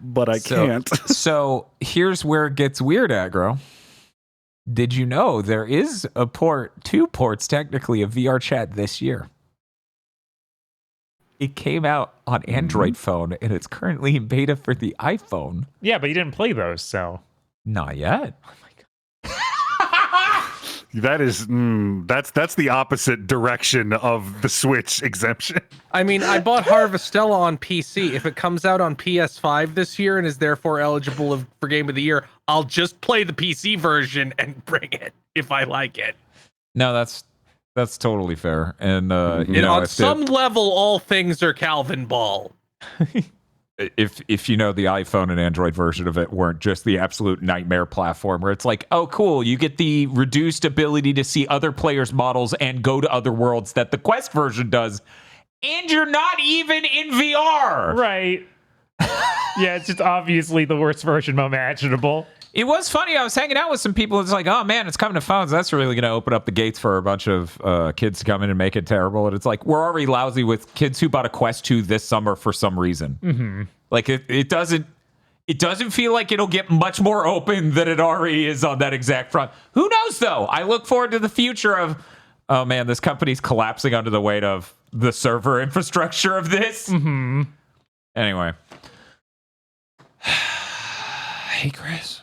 But I can't. So here's where it gets weird, Aggro. Did you know there is two ports technically of VR chat this year? It came out on Android phone, and it's currently in beta for the iPhone. Yeah, but you didn't play those, so. Not yet. Oh my god. That is, that's the opposite direction of the Switch exemption. I mean, I bought Harvestella on PC. If it comes out on PS5 this year and is therefore eligible for Game of the Year, I'll just play the PC version and bring it if I like it. No, that's totally fair. And on some level, all things are Calvin Ball. If you know the iPhone and Android version of it weren't just the absolute nightmare platform where it's like, oh cool, you get the reduced ability to see other players' models and go to other worlds that the Quest version does, and you're not even in VR. Right. Yeah, it's just obviously the worst version imaginable. It was funny. I was hanging out with some people. It's like, oh man, it's coming to phones. That's really going to open up the gates for a bunch of kids to come in and make it terrible. And it's like, we're already lousy with kids who bought a Quest 2 this summer for some reason. Mm-hmm. Like it doesn't feel like it'll get much more open than it already is on that exact front. Who knows though? I look forward to the future of, oh man, this company's collapsing under the weight of the server infrastructure of this. Mm-hmm. Anyway. Hey, Chris.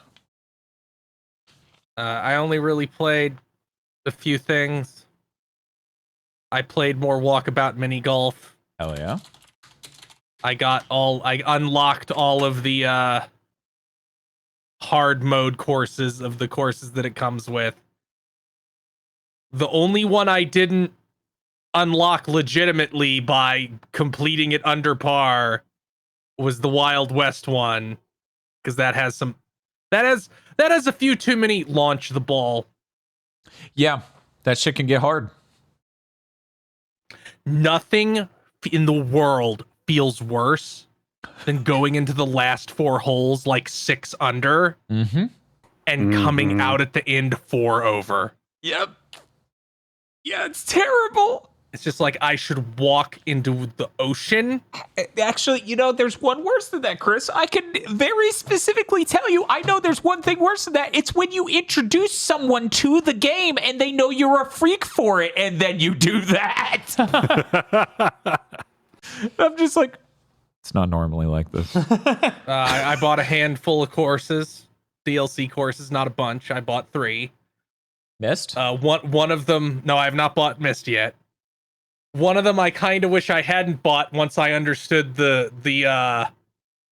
I only really played a few things. I played more Walkabout mini golf. Hell yeah. I unlocked all of the hard mode courses of the courses that it comes with. The only one I didn't unlock legitimately by completing it under par was the Wild West one, because that has a few too many launch the ball. Yeah, that shit can get hard. Nothing in the world feels worse than going into the last 4 holes like 6 under and coming out at the end 4 over. Yep. Yeah, it's terrible. It's just like I should walk into the ocean. Actually, there's one worse than that, Chris. I can very specifically tell you, I know there's one thing worse than that. It's when you introduce someone to the game and they know you're a freak for it, and then you do that. I'm just like, it's not normally like this. I bought a handful of courses, DLC courses, not a bunch. I bought 3. Mist? One of them, no, I have not bought Mist yet. One of them I kind of wish I hadn't bought once I understood the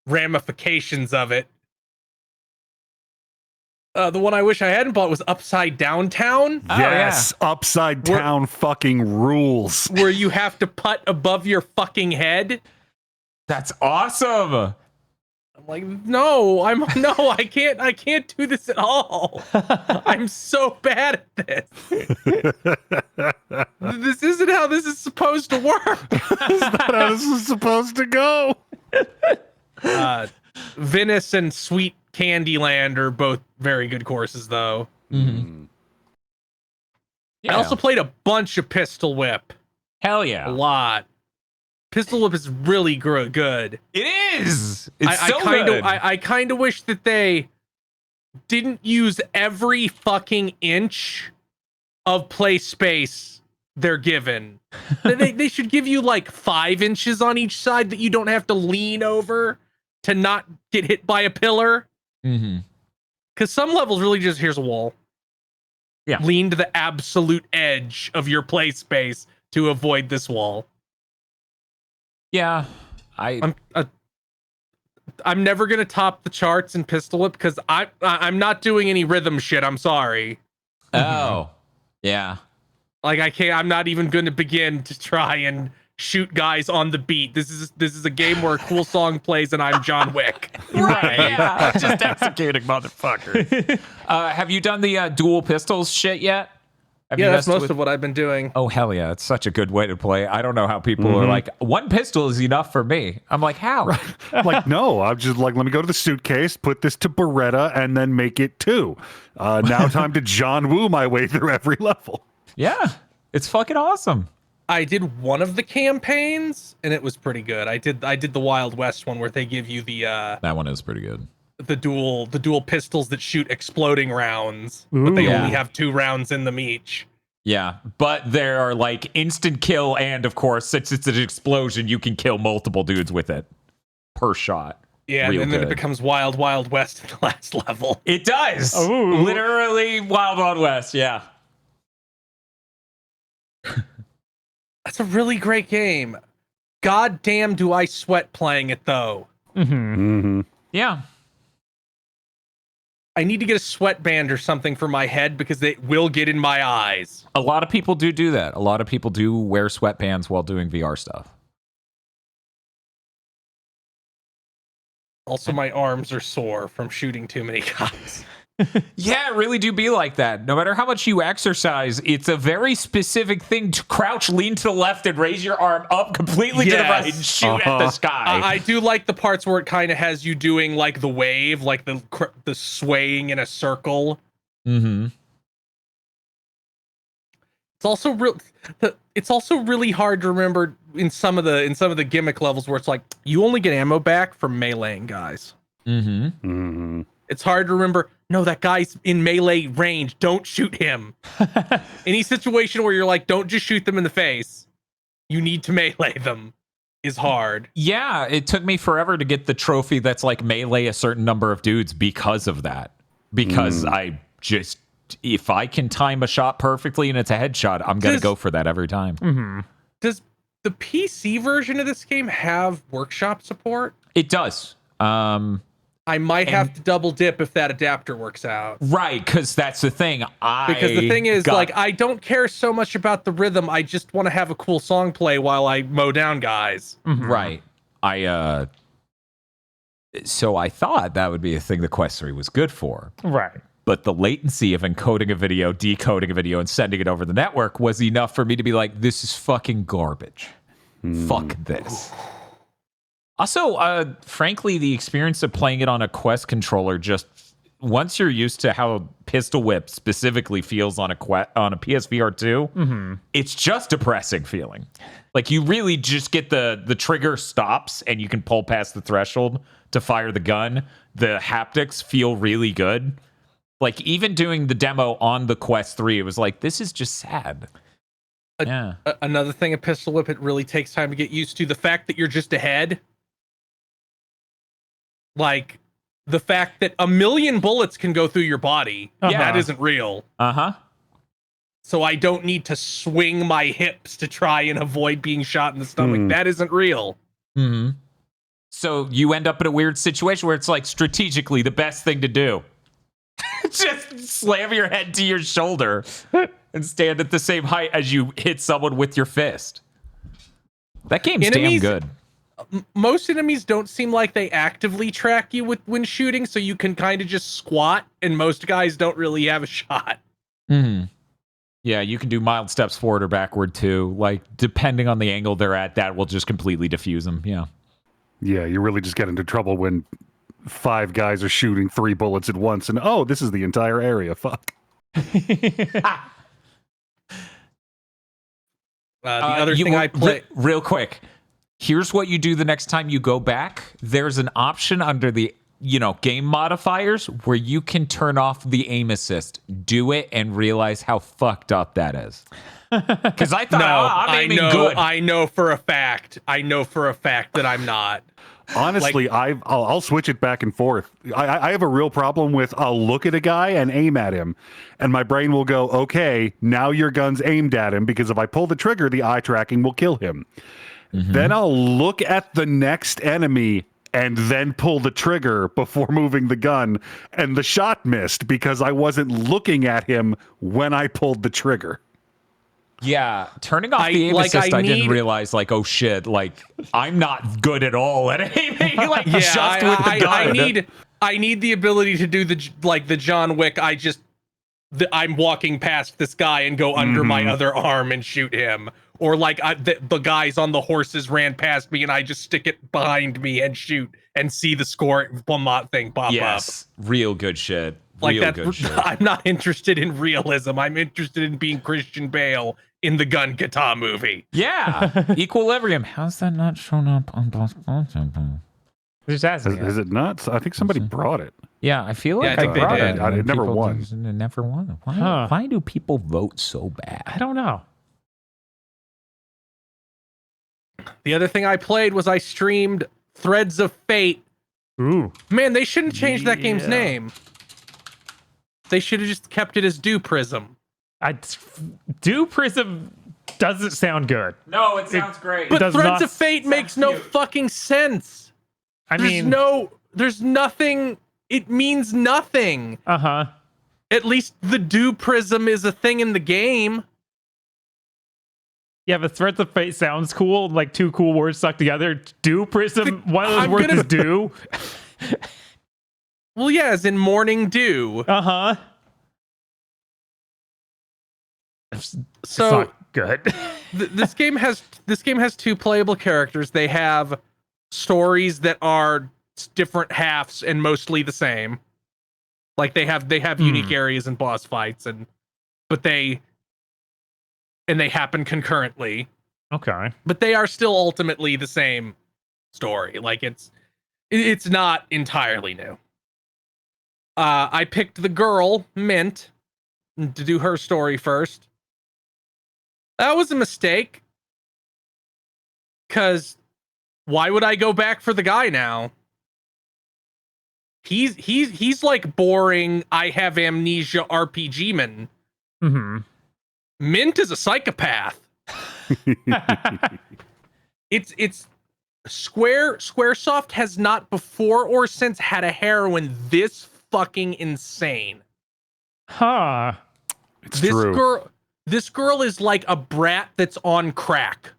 ramifications of it. The one I wish I hadn't bought was Upside Downtown. Yes, Upside Down fucking rules. Where you have to putt above your fucking head. That's awesome. I'm like, no, I can't do this at all. I'm so bad at this. This isn't how this is supposed to work. That's not how this is supposed to go. Venice and Sweet Candyland are both very good courses, though. Mm-hmm. Yeah. I also played a bunch of Pistol Whip. Hell yeah. A lot. Pistol Whip is really good. It is. It's so good. I kind of wish that they didn't use every fucking inch of play space they're given. They should give you like 5 inches on each side that you don't have to lean over to not get hit by a pillar. Because some levels really just, here's a wall. Yeah. Lean to the absolute edge of your play space to avoid this wall. Yeah. I'm never gonna top the charts in Pistol Whip because I'm not doing any rhythm shit. I'm sorry. Oh. Yeah. Like I can't. I'm not even going to begin to try and shoot guys on the beat. This is a game where a cool song plays and I'm John Wick. Right. Yeah. Just executing motherfuckers. Have you done the dual pistols shit yet? Yeah, that's most of what I've been doing. Oh, hell yeah. It's such a good way to play. I don't know how people are like, 1 pistol is enough for me. I'm like, how? Right. I'm like, no, I'm just like, let me go to the suitcase, put this to Beretta, and then make it 2. Now time to John Woo my way through every level. Yeah. It's fucking awesome. I did one of the campaigns, and it was pretty good. I did the Wild West one where they give you the that one is pretty good. The dual pistols that shoot exploding rounds, but they only have 2 rounds in them each. Yeah, but there are like instant kill, and of course, since it's an explosion, you can kill multiple dudes with it per shot. Yeah, and then it becomes Wild West in the last level. It does. Ooh. Literally Wild West, yeah. That's a really great game. God damn, do I sweat playing it though. Yeah. I need to get a sweatband or something for my head because it will get in my eyes. A lot of people do that. A lot of people do wear sweatpants while doing VR stuff. Also, my arms are sore from shooting too many guys. Yeah, it really do be like that. No matter how much you exercise, it's a very specific thing to crouch, lean to the left, and raise your arm up completely to the right and shoot at the sky. I do like the parts where it kind of has you doing like the wave, like the swaying in a circle. It's also really hard to remember in some of the gimmick levels where it's like you only get ammo back from meleeing guys. It's hard to remember. No, that guy's in melee range. Don't shoot him. Any situation where you're like, don't just shoot them in the face. You need to melee them is hard. Yeah, it took me forever to get the trophy that's like melee a certain number of dudes because of that. Because I just, if I can time a shot perfectly and it's a headshot, I'm going to go for that every time. Does the PC version of this game have workshop support? It does. I might have to double dip if that adapter works out. Right, because that's the thing. Because the thing is, like, I don't care so much about the rhythm. I just want to have a cool song play while I mow down guys. Right. So I thought that would be a thing the Quest 3 was good for. Right. But the latency of encoding a video, decoding a video, and sending it over the network was enough for me to be like, this is fucking garbage. Fuck this. Also, frankly, the experience of playing it on a Quest controller, just once you're used to how Pistol Whip specifically feels on a PSVR2, it's just depressing feeling. Like you really just get the trigger stops and you can pull past the threshold to fire the gun. The haptics feel really good. Like even doing the demo on the Quest 3, it was like, this is just sad. Another thing of Pistol Whip, it really takes time to get used to. The fact that you're just ahead. Like the fact that 1,000,000 bullets can go through your body. That isn't real. So I don't need to swing my hips to try and avoid being shot in the stomach. That isn't real. So you end up in a weird situation where it's like strategically the best thing to do. Just slam your head to your shoulder and stand at the same height as you hit someone with your fist. That game's damn good. Most enemies don't seem like they actively track you when shooting, so you can kind of just squat, and most guys don't really have a shot. Yeah, you can do mild steps forward or backward too. Like depending on the angle they're at, that will just completely diffuse them. Yeah. Yeah, you really just get into trouble when 5 guys are shooting 3 bullets at once, and oh, this is the entire area. Fuck. The other thing I play real quick. Here's what you do the next time you go back. There's an option under the game modifiers where you can turn off the aim assist. Do it and realize how fucked up that is. Because I thought, I'm aiming good. I know for a fact that I'm not. Honestly, I'll switch it back and forth. I have a real problem with I'll look at a guy and aim at him, and my brain will go, okay, now your gun's aimed at him, because if I pull the trigger, the eye tracking will kill him. Then I'll look at the next enemy and then pull the trigger before moving the gun, and the shot missed because I wasn't looking at him when I pulled the trigger. Yeah, turning off the aim assist, I didn't realize, like, oh shit, like, I'm not good at all at aiming, like, just with the gun. I need the ability to do the John Wick. I'm walking past this guy and go under my other arm and shoot him. Or like the guys on the horses ran past me and I just stick it behind me and shoot and see the score thing pop up. Real good shit. Good shit. I'm not interested in realism. I'm interested in being Christian Bale in the Gun Kata movie. Yeah. Equilibrium. How's that not shown up on Boss? Just asking. Is it not? I think somebody brought it. Yeah, I feel like I think they did. It never won. It never won. Why do people vote so bad? I don't know. The other thing I played was I streamed Threads of Fate. Ooh. Man, they shouldn't change that game's name. They should have just kept it as Dew Prism. Dew Prism doesn't sound good. No, it sounds great. But Threads of Fate makes no fucking sense. There's nothing. It means nothing. Uh-huh. At least the Dew Prism is a thing in the game. Yeah, but Threads of Fate sounds cool. Like two cool words stuck together. Dew Prism. One of those words is dew. Well, yeah, as in morning dew. Uh-huh. So not good. this game has two playable characters. They have stories that are different halves and mostly the same. Like they have unique areas and boss fights, but they happen concurrently. Okay. But they are still ultimately the same story. Like it's not entirely new. I picked the girl, Mint, to do her story first. That was a mistake. 'Cause why would I go back for the guy now? He's like boring, I have amnesia RPG man. Mm-hmm. Mint is a psychopath. It's Squaresoft has not before or since had a heroine this fucking insane. Huh. It's true. This girl is like a brat that's on crack.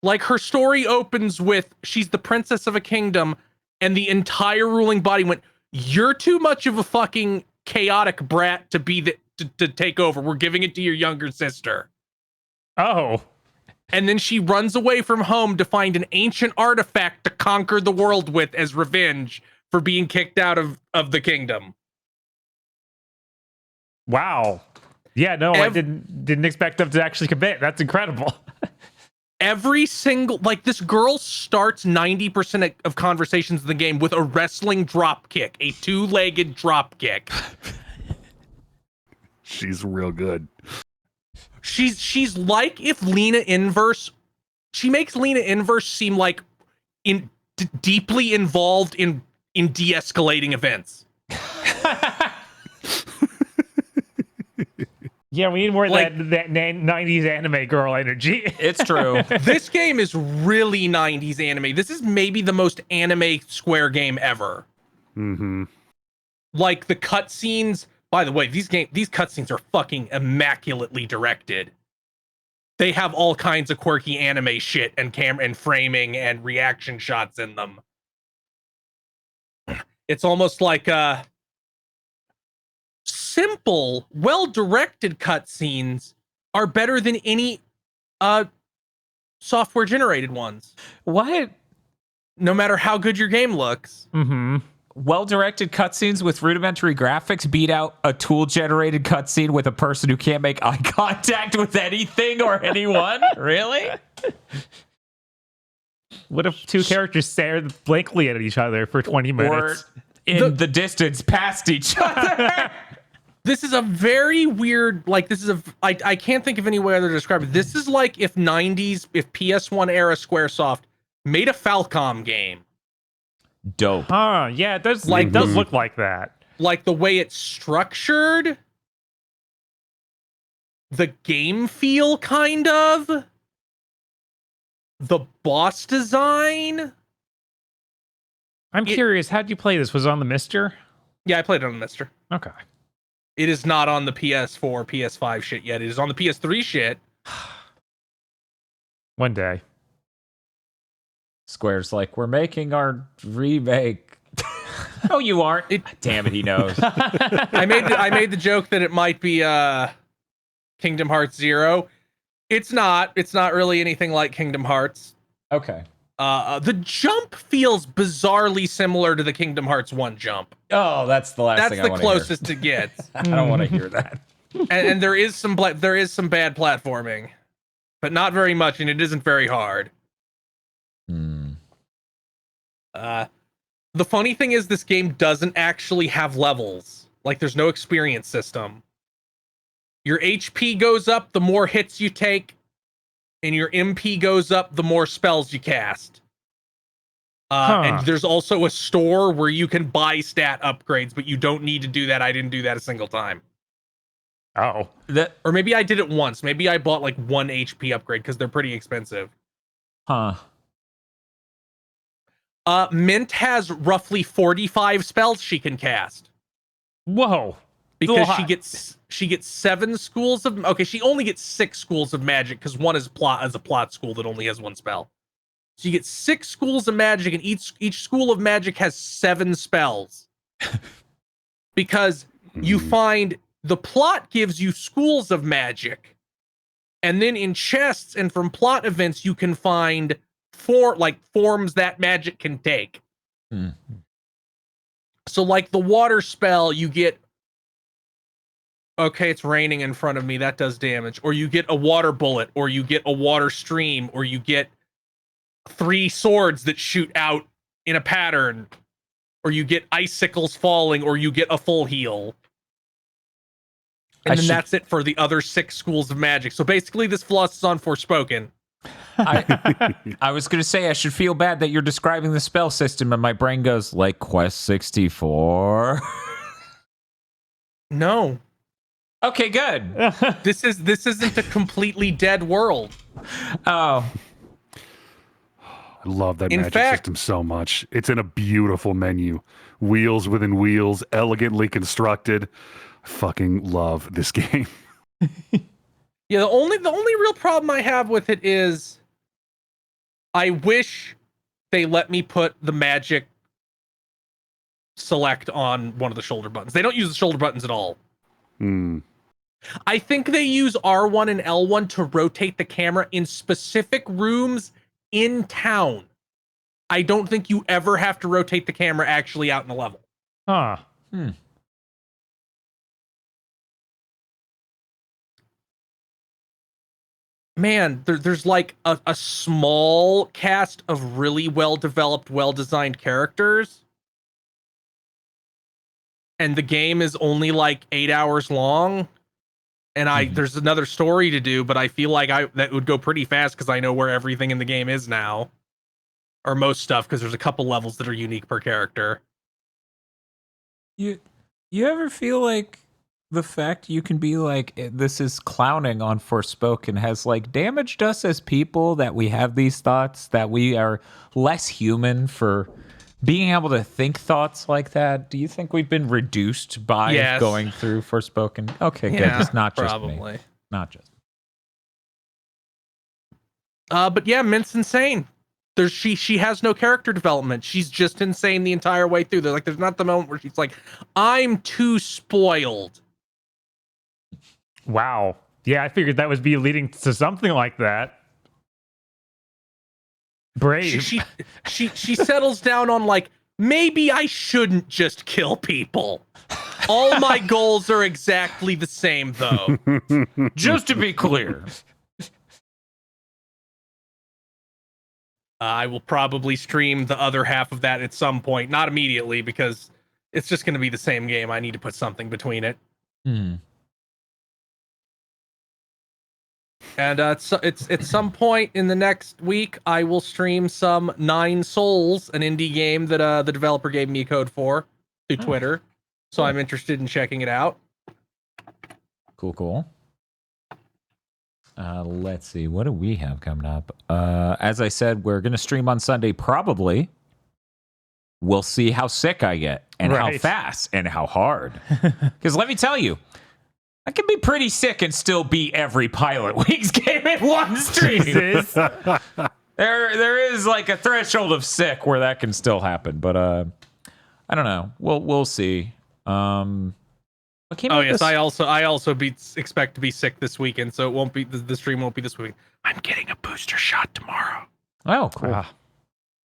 Like her story opens with she's the princess of a kingdom and the entire ruling body went, "You're too much of a fucking chaotic brat to be to take over. We're giving it to your younger sister." Oh. And then she runs away from home to find an ancient artifact to conquer the world with as revenge for being kicked out of the kingdom. Wow. Yeah, no, I didn't expect them to actually commit. That's incredible. Every single, like, this girl starts 90% of conversations in the game with a wrestling drop kick, a two-legged drop kick. She's real good. She's like if Lena Inverse, she makes Lena Inverse seem like deeply involved in de-escalating events. Yeah, we need more of that 90s anime girl energy. It's true. This game is really 90s anime. This is maybe the most anime Square game ever. Mm-hmm. Like the cutscenes. By the way, these cutscenes are fucking immaculately directed. They have all kinds of quirky anime shit and camera and framing and reaction shots in them. It's almost like simple, well-directed cutscenes are better than any software-generated ones. What? No matter how good your game looks. Mm-hmm. Well-directed cutscenes with rudimentary graphics beat out a tool-generated cutscene with a person who can't make eye contact with anything or anyone? Really? What if two characters stare blankly at each other for 20 minutes? Or in the distance past each other. This is a very weird, like, I can't think of any way other to describe it. This is like if PS1 era Squaresoft made a Falcom game. Dope. Yeah, it does look like that. Like the way it's structured, the game feel, kind of, the boss design. I'm curious, how'd you play this? Was it on the Mister? Yeah, I played it on the Mister. Okay. It is not on the PS4, PS5 shit yet. It is on the PS3 shit. One day. Square's like, we're making our remake. Oh, you aren't. Damn it, he knows. I made the joke that it might be Kingdom Hearts 0. It's not. It's not really anything like Kingdom Hearts. Okay. The jump feels bizarrely similar to the Kingdom Hearts 1 jump. Oh, that's the last thing I want to hear. That's the closest it gets. I don't want to hear that. And there is some bad platforming, but not very much, and it isn't very hard. The funny thing is, this game doesn't actually have levels. Like, there's no experience system. Your HP goes up the more hits you take, and your MP goes up the more spells you cast. And there's also a store where you can buy stat upgrades, but you don't need to do that. I didn't do that a single time. Oh. Or maybe I did it once. Maybe I bought like 1 HP upgrade because they're pretty expensive. Mint has roughly 45 spells she can cast. Whoa. Because she gets 7 schools of... Okay, she only gets 6 schools of magic because one is a plot school that only has 1 spell. So you get 6 schools of magic, and each school of magic has 7 spells. Because you find the plot gives you schools of magic, and then in chests and from plot events you can find forms that magic can take. So like the water spell, you get, okay, it's raining in front of me, that does damage, or you get a water bullet, or you get a water stream, or you get 3 swords that shoot out in a pattern, or you get icicles falling, or you get a full heal. And then that's it for the other 6 schools of magic. So basically this floss is on Forspoken. I was going to say I should feel bad that you're describing the spell system, and my brain goes, like Quest 64. No. Okay, good. This isn't a completely dead world. Oh. I love that magic system so much. It's in a beautiful menu. Wheels within wheels, elegantly constructed. I fucking love this game. Yeah, the only real problem I have with it is I wish they let me put the magic select on one of the shoulder buttons. They don't use the shoulder buttons at all. I think they use R1 and L1 to rotate the camera in specific rooms in town. I don't think you ever have to rotate the camera actually out in the level. Man, there's like a small cast of really well-developed, well-designed characters. And the game is only like 8 hours long. And there's another story to do, but I feel like that would go pretty fast because I know where everything in the game is now. Or most stuff, because there's a couple levels that are unique per character. You ever feel like the fact you can be like, this is clowning on Forspoken has like damaged us as people, that we have these thoughts, that we are less human for being able to think thoughts like that? Do you think we've been reduced by going through Forspoken? Okay, good. It's not just me. Not just. But yeah, Mint's insane. She has no character development. She's just insane the entire way through. There's not the moment where she's like, I'm too spoiled. Wow. Yeah, I figured that would be leading to something like that. Brave. She settles down on like, maybe I shouldn't just kill people. All my goals are exactly the same though. Just to be clear. I will probably stream the other half of that at some point, not immediately because it's just going to be the same game. I need to put something between it. And it's at some point in the next week, I will stream some Nine Souls, an indie game that the developer gave me a code for through Twitter. So I'm interested in checking it out. Cool. Let's see. What do we have coming up? As I said, we're going to stream on Sunday, probably. We'll see how sick I get and how fast and how hard. Because let me tell you, I can be pretty sick and still beat every Pilot Wings game in one stream. There is like a threshold of sick where that can still happen, but I don't know. We'll see. Yes, I also expect to be sick this weekend, so it won't be the stream won't be this week. I'm getting a booster shot tomorrow. Oh, cool.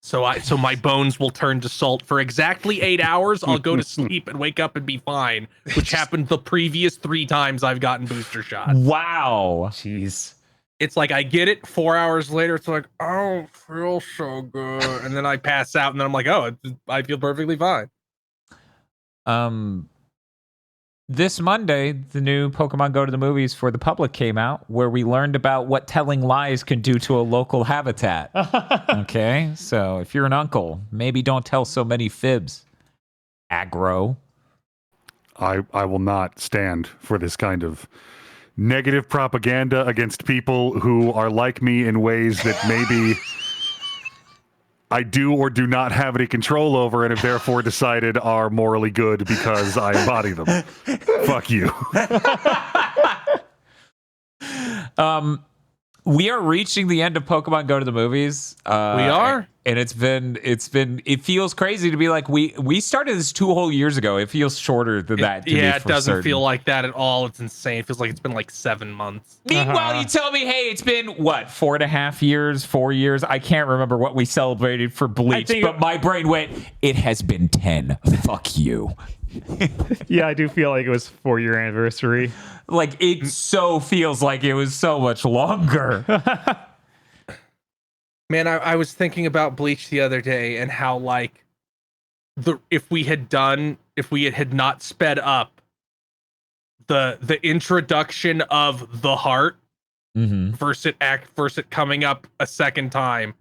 So my bones will turn to salt for exactly 8 hours. I'll go to sleep and wake up and be fine, which happened the previous 3 times I've gotten booster shots. Wow. Jeez. It's like I get it 4 hours later. It's like, I don't feel so good. And then I pass out and then I'm like, oh, I feel perfectly fine. This Monday, the new Pokemon Go to the Movies for the public came out, where we learned about what telling lies can do to a local habitat. Okay, so if you're an uncle, maybe don't tell so many fibs. Aggro. I will not stand for this kind of negative propaganda against people who are like me in ways that maybe I do or do not have any control over and have therefore decided are morally good because I embody them. Fuck you. We are reaching the end of Pokemon Go to the Movies. We are? And it feels crazy to be like, we started this 2 whole years ago. It feels shorter than that to me. It doesn't feel like that at all. It's insane. It feels like it's been like 7 months. Meanwhile, you tell me, hey, it's been, what, 4.5 years, 4 years? I can't remember what we celebrated for Bleach, but my brain went, it has been 10. Fuck you. Yeah, I do feel like it was 4-year anniversary. Like, it so feels like it was so much longer. Man, I was thinking about Bleach the other day and how, like, if we had not sped up the introduction of the heart versus it coming up a second time,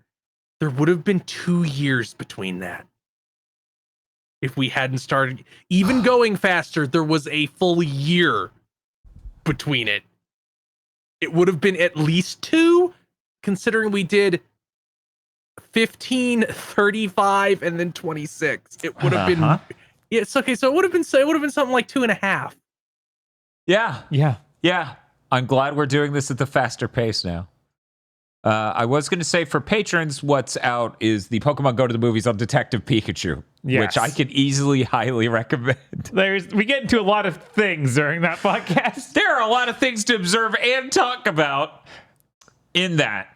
there would have been 2 years between that. If we hadn't started even going faster, there was a full year between it. It would have been at least 2, considering we did 15, 35, and then 26. It would have been it's okay. So it would have been something like 2.5. Yeah. I'm glad we're doing this at the faster pace now. I was going to say for patrons, what's out is the Pokemon Go to the Movies on Detective Pikachu, which I could easily highly recommend. We get into a lot of things during that podcast. There are a lot of things to observe and talk about in that.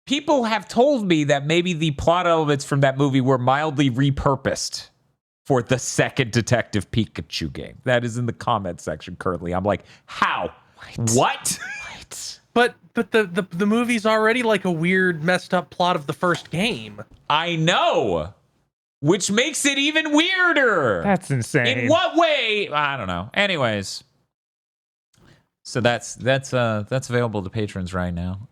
People have told me that maybe the plot elements from that movie were mildly repurposed for the second Detective Pikachu game. That is in the comment section currently. I'm like, how? What? But the movie's already like a weird, messed up plot of the first game. I know, which makes it even weirder. That's insane. In what way? I don't know. Anyways, so that's available to patrons right now.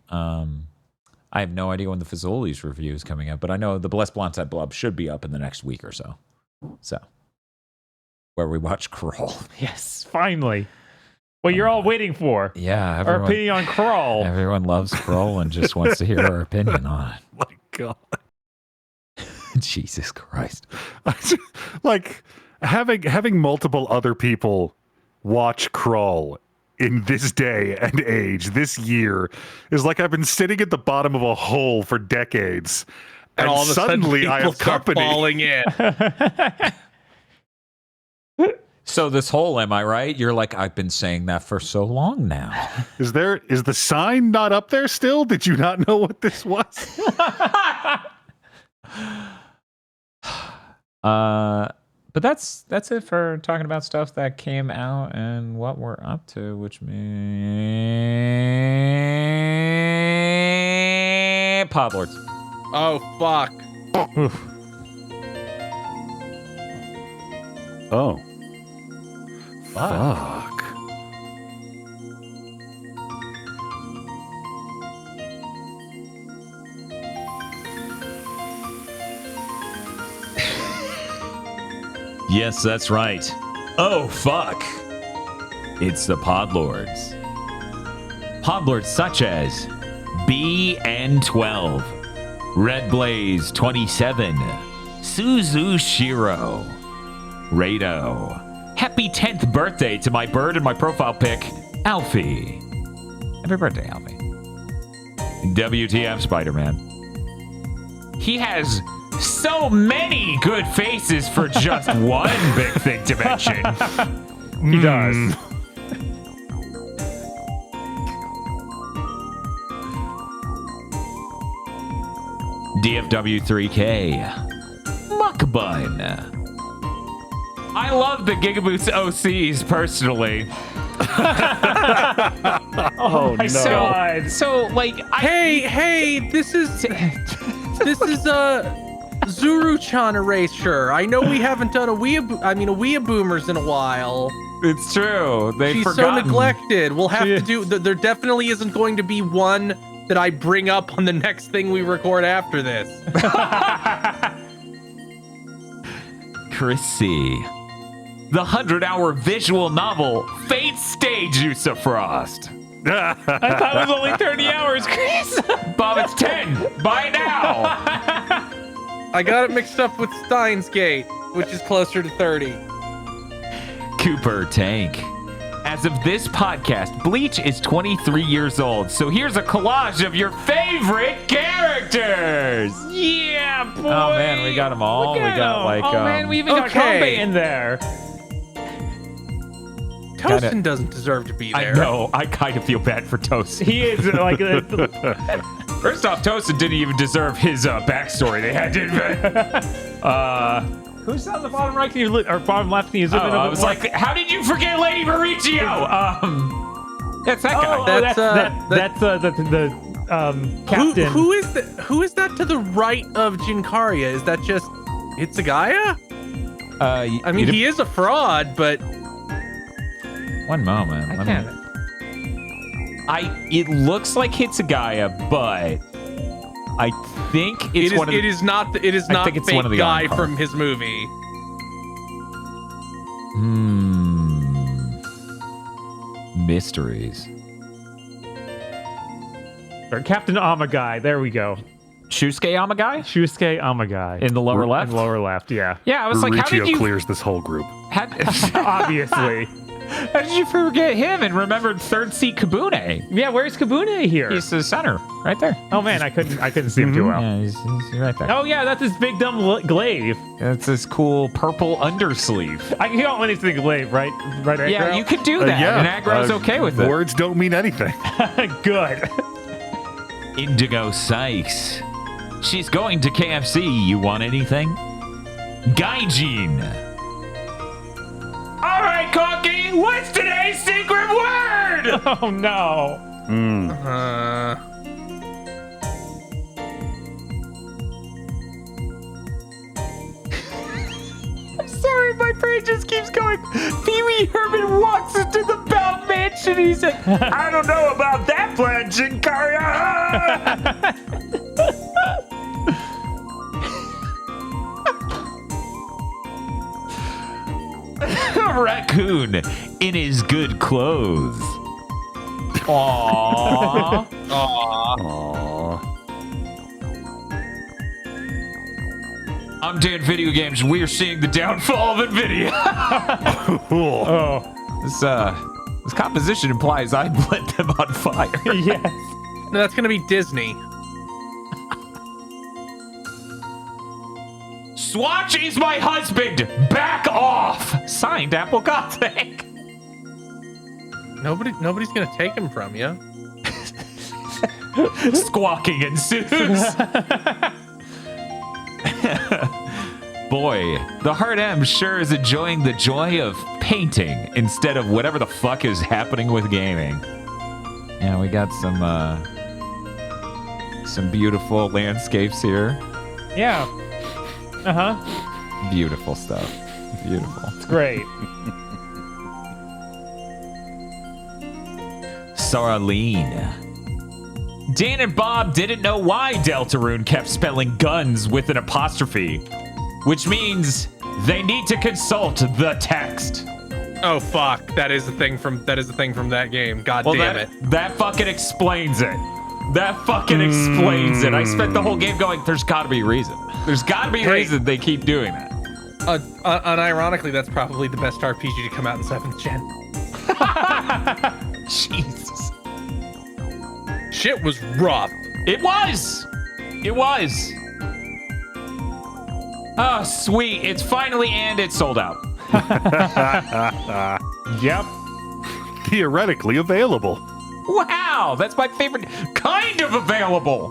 I have no idea when the Fazoli's review is coming up, but I know the Blessed Blindside Blub should be up in the next week or so. So, where we watch Crawl. Yes, finally. What you're all waiting for. Yeah. Our opinion on Crawl. Everyone loves Crawl and just wants to hear our opinion on it. My God. Jesus Christ. Like, having multiple other people watch Crawl in this day and age, this year, is like I've been sitting at the bottom of a hole for decades, and all of a suddenly sudden I have company falling in. So this hole, am I right? You're like, I've been saying that for so long now. Is the sign not up there still? Did you not know what this was? But that's it for talking about stuff that came out and what we're up to, which means Podlords. Oh, fuck. Oof. Oh. Fuck. Yes, that's right. Oh, fuck. It's the Podlords. Podlords such as BN12, Red Blaze 27, Suzu Shiro, Rado. Happy 10th birthday to my bird and my profile pic, Alfie. Happy birthday, Alfie. WTF Spider-Man. He has so many good faces for just one big thing to mention. He does. DFW3K. Muckbun. I love the Gigaboots OCs personally. Oh my god. So like, Hey, this is Zuru-chan erasure. I know we haven't done a Weeab Boomers in a while. it's true. They've She's forgotten. so neglected. We'll have to She- do. There definitely isn't going to be one that I bring up on the next thing we record after this. Chrissy. The 100-hour visual novel Fate Stay Juice of Frost. I thought it was only 30 hours, Chris. Bob, it's 10. Buy now. I got it mixed up with Steins Gate, which is closer to 30. Cooper Tank. As of this podcast, Bleach is 23 years old, so here's a collage of your favorite characters. Yeah, boy. Oh man, we got them all. Look We at got him. like, oh man, we even got okay. Kombe in there. Toastin doesn't deserve to be I there. know. I kind of feel bad for Toast. He is like First off, Toast didn't even deserve his backstory. They had to. who's on the bottom right or bottom left? Can you zoom in a I bit was more? like, how did you forget Lady Mauricio? That's that guy. That's, the captain. Who is that to the right of Jinkaria? Is that just Hitsugaya? I mean, he is a fraud, but One moment. I can't. It looks like Hitsugaya, but I think it's one of the, it is not think it's fake one of the guy on-cars. from his movie. Mysteries. Or Captain Amagai. There we go. Shusuke Amagai Shusuke Amagai. in the lower left. In the lower left, yeah. Yeah, I was like, how did Mauricio you? clears this whole group. Obviously. How did you forget him and remembered third seat Kabune? Yeah, where's Kabune here? He's the center, right there. Oh man, I couldn't see him too well. Yeah, he's right there. Oh yeah, that's his big dumb glaive. That's this cool purple undersleeve. You don't want anything glaive, right? Right. Yeah, Aggro? you could do that, and Agro's okay with it. Words don't mean anything. Good. Indigo Sykes. She's going to KFC. You want anything? Gaijin. All right, Corky, what's today's secret word? Oh no. I'm sorry, my brain just keeps going. Pee Wee Herman walks into the Bell Mansion. He's like, I don't know about that plan, Jinkaria. Raccoon in his good clothes. Aww. Aww. I'm Dan Video Games. We're seeing the downfall of NVIDIA. Oh. This composition implies I'd lit them on fire. Yes. No, that's gonna be Disney. Swatch is my husband. Back off. Signed, Apple Gothic. Nobody's gonna take him from you. Squawking ensues. Boy, the Hard M sure is enjoying the joy of painting instead of whatever the fuck is happening with gaming. Yeah, we got some Some beautiful landscapes here. Yeah. Uh-huh. Beautiful stuff. Beautiful. It's great. Sarlene. Dan and Bob didn't know why Deltarune kept spelling guns with an apostrophe, which means they need to consult the text. Oh fuck! That is a thing from that game. God damn it! That fucking explains it. That fucking explains it. I spent the whole game going, there's got to be a reason. There's got to be a reason they keep doing that. Unironically, that's probably the best RPG to come out in 7th gen. Jesus. Shit was rough. It was. It was. Oh, sweet. It's finally and it's sold out. Yep. Theoretically available. Wow, that's my favorite kind of available.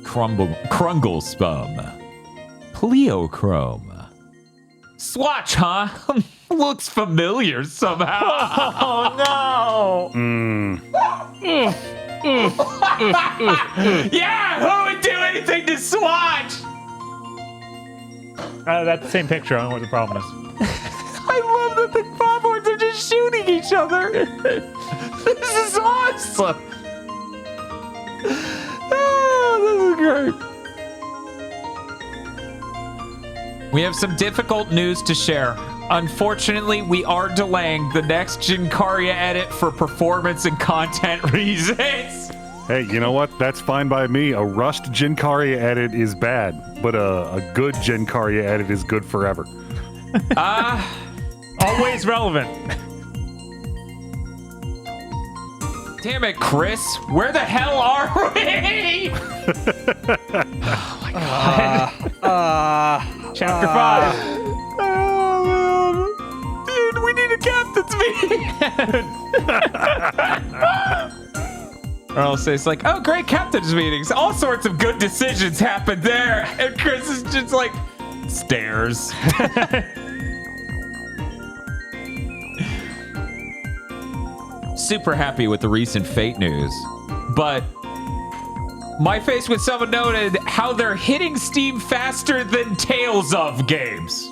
Krungle Spum. Pleochrome. Swatch, huh? Looks familiar somehow. Oh no. Yeah, who would do anything to Swatch? That's the same picture. I don't know what the problem is. I love that the platforms are just shooting each other. This is awesome. Oh, this is great. We have some difficult news to share. Unfortunately, we are delaying the next Jinkaria edit for performance and content reasons. Hey, you know what? That's fine by me. A rushed Jinkaria edit is bad, but a good Jinkaria edit is good forever. Always relevant. Damn it, Chris. Where the hell are we? Oh my god. Chapter 5. Oh, man. Dude, we need a captain's meeting. Or I'll say it's like, oh, great captain's meetings. All sorts of good decisions happened there. And Chris is just like, stares. Super happy with the recent Fate news, but my face when someone noted how they're hitting Steam faster than Tales of games.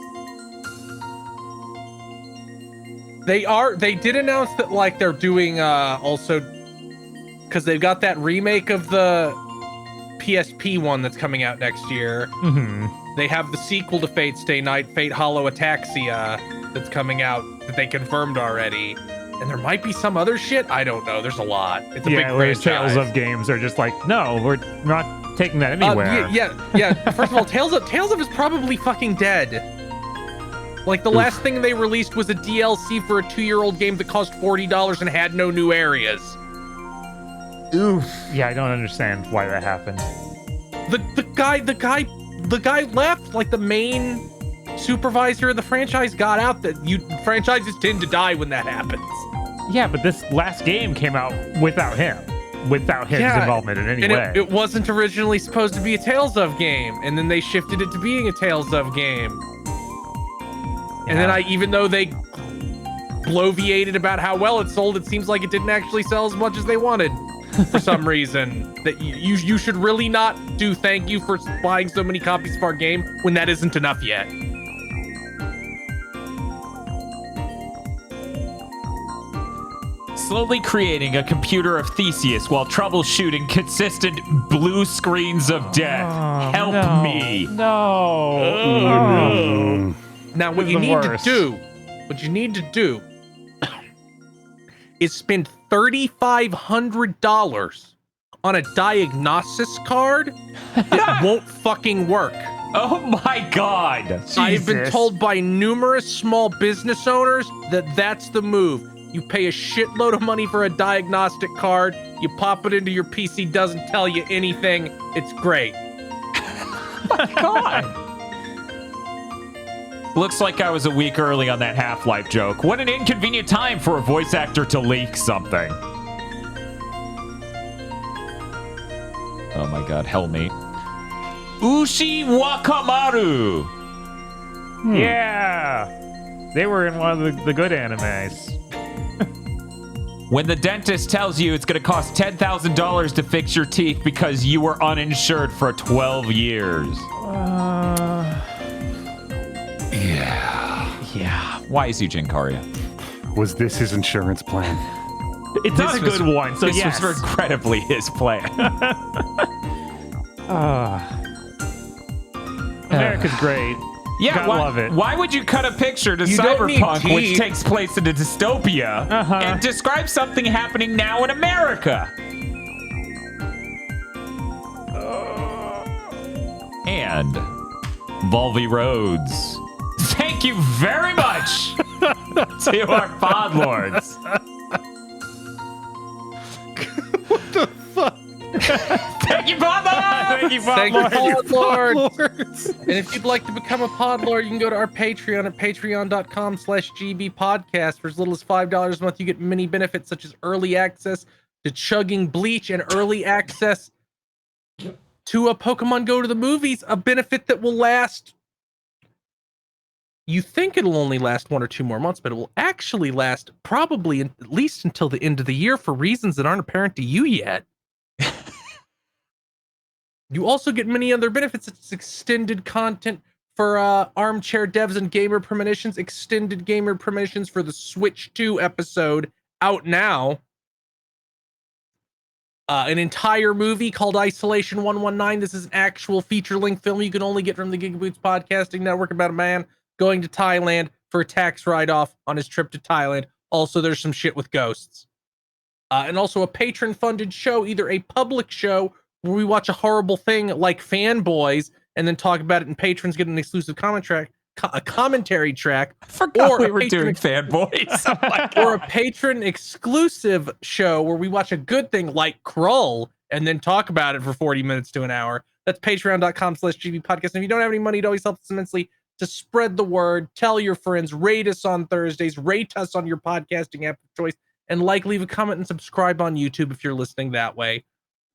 They did announce that like they're doing also because they've got that remake of the PSP one that's coming out next year. Mm-hmm. They have the sequel to Fate Stay Night, Fate Hollow Ataxia, that's coming out that they confirmed already. And there might be some other shit. I don't know. There's a lot. It's a big franchise. Tales of games are just like, no, we're not taking that anywhere. Yeah. First of all, Tales of is probably fucking dead. Like the last thing they released was a DLC for a 2-year-old game that cost $40 and had no new areas. Oof. Yeah, I don't understand why that happened. The guy left. Like the main supervisor of the franchise got out. Franchises tend to die when that happens. Yeah, but this last game came out without him. Without his involvement in any way. It wasn't originally supposed to be a Tales of game, and then they shifted it to being a Tales of game. And then even though they bloviated about how well it sold, it seems like it didn't actually sell as much as they wanted for some reason. That you should really not do thank you for buying so many copies of our game when that isn't enough yet. Slowly creating a computer of Theseus while troubleshooting consistent blue screens of death. Help me. No. Now, what you need to do is spend $3,500 on a diagnosis card that won't fucking work. Oh my god. Jesus. I've been told by numerous small business owners that that's the move. You pay a shitload of money for a diagnostic card, you pop it into your PC, doesn't tell you anything, it's great. My god. Looks like I was a week early on that Half-Life joke. What an inconvenient time for a voice actor to leak something. Oh my god, helmet. Ushi Wakamaru. Yeah. They were in one of the good animes. When the dentist tells you it's going to cost $10,000 to fix your teeth because you were uninsured for 12 years. Yeah. Why is Eugene Karia? Was this his insurance plan? It's not a good one, so this yes. was incredibly his plan. America's great. Yeah, Gotta love it. Why would you cut a picture to You don't need Cyberpunk, which teeth. takes place in a dystopia, and describe something happening now in America? And Volvy Roads. Thank you very much to our podlords. Thank you, Podlords! Thank you, Thank you, Podlord. Podlords. And if you'd like to become a Podlord, you can go to our Patreon at patreon.com/gbpodcast. For as little as $5 a month, you get many benefits such as early access to chugging Bleach and early access to a Pokemon Go to the movies, a benefit that will last. You think it'll only last 1 or 2 more months, but it will actually last probably at least until the end of the year for reasons that aren't apparent to you yet. You also get many other benefits, such as extended content for armchair devs and gamer premonitions, extended gamer premonitions for the Switch 2 episode out now. An entire movie called Isolation 119. This is an actual feature-length film you can only get from the Gigaboots Podcasting Network about a man going to Thailand for a tax write-off on his trip to Thailand. Also, there's some shit with ghosts. And also a patron-funded show, either a public show where we watch a horrible thing like Fanboys and then talk about it, and patrons get an exclusive a commentary track. I forgot Or we a were patron doing fanboys. Oh my God. Or a patron-exclusive show where we watch a good thing like Krull and then talk about it for 40 minutes to an hour. That's patreon.com/gbpodcast. And if you don't have any money, it always helps us immensely to spread the word, tell your friends, rate us on Thursdays, rate us on your podcasting app of choice, and leave a comment and subscribe on YouTube if you're listening that way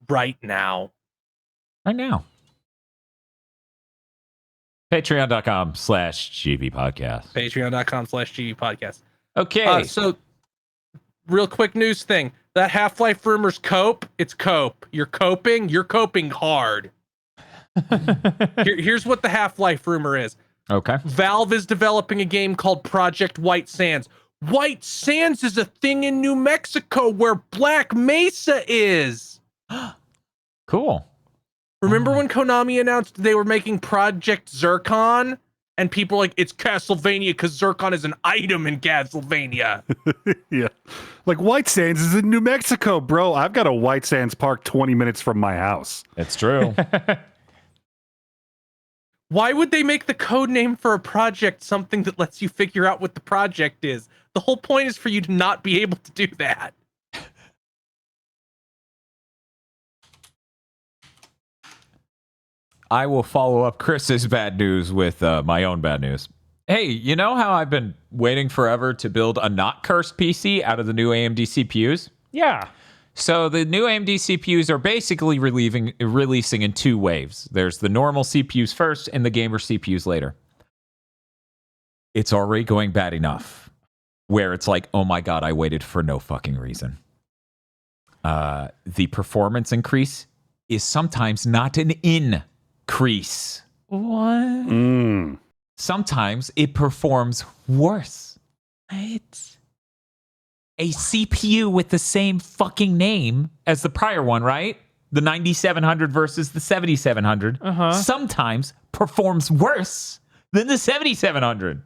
right now. Right now. Patreon.com/GBpodcast. Patreon.com/gbpodcast. Okay. So, real quick news thing. That Half-Life rumor's cope. It's cope. You're coping. You're coping hard. Here's what the Half-Life rumor is. Okay. Valve is developing a game called Project White Sands. White Sands is a thing in New Mexico where Black Mesa is. Cool. Remember when Konami announced they were making Project Zircon? And people were like, it's Castlevania because Zircon is an item in Castlevania. Yeah. Like, White Sands is in New Mexico, bro. I've got a White Sands park 20 minutes from my house. It's true. Why would they make the code name for a project something that lets you figure out what the project is? The whole point is for you to not be able to do that. I will follow up Chris's bad news with my own bad news. Hey, you know how I've been waiting forever to build a not cursed PC out of the new AMD CPUs? Yeah. So the new AMD CPUs are basically releasing in 2 waves. There's the normal CPUs first and the gamer CPUs later. It's already going bad enough where it's like, oh my God, I waited for no fucking reason. The performance increase is sometimes not an increase. What? Sometimes it performs worse. What? A CPU with the same fucking name as the prior one, right? The 9700 versus the 7700 sometimes performs worse than the 7700.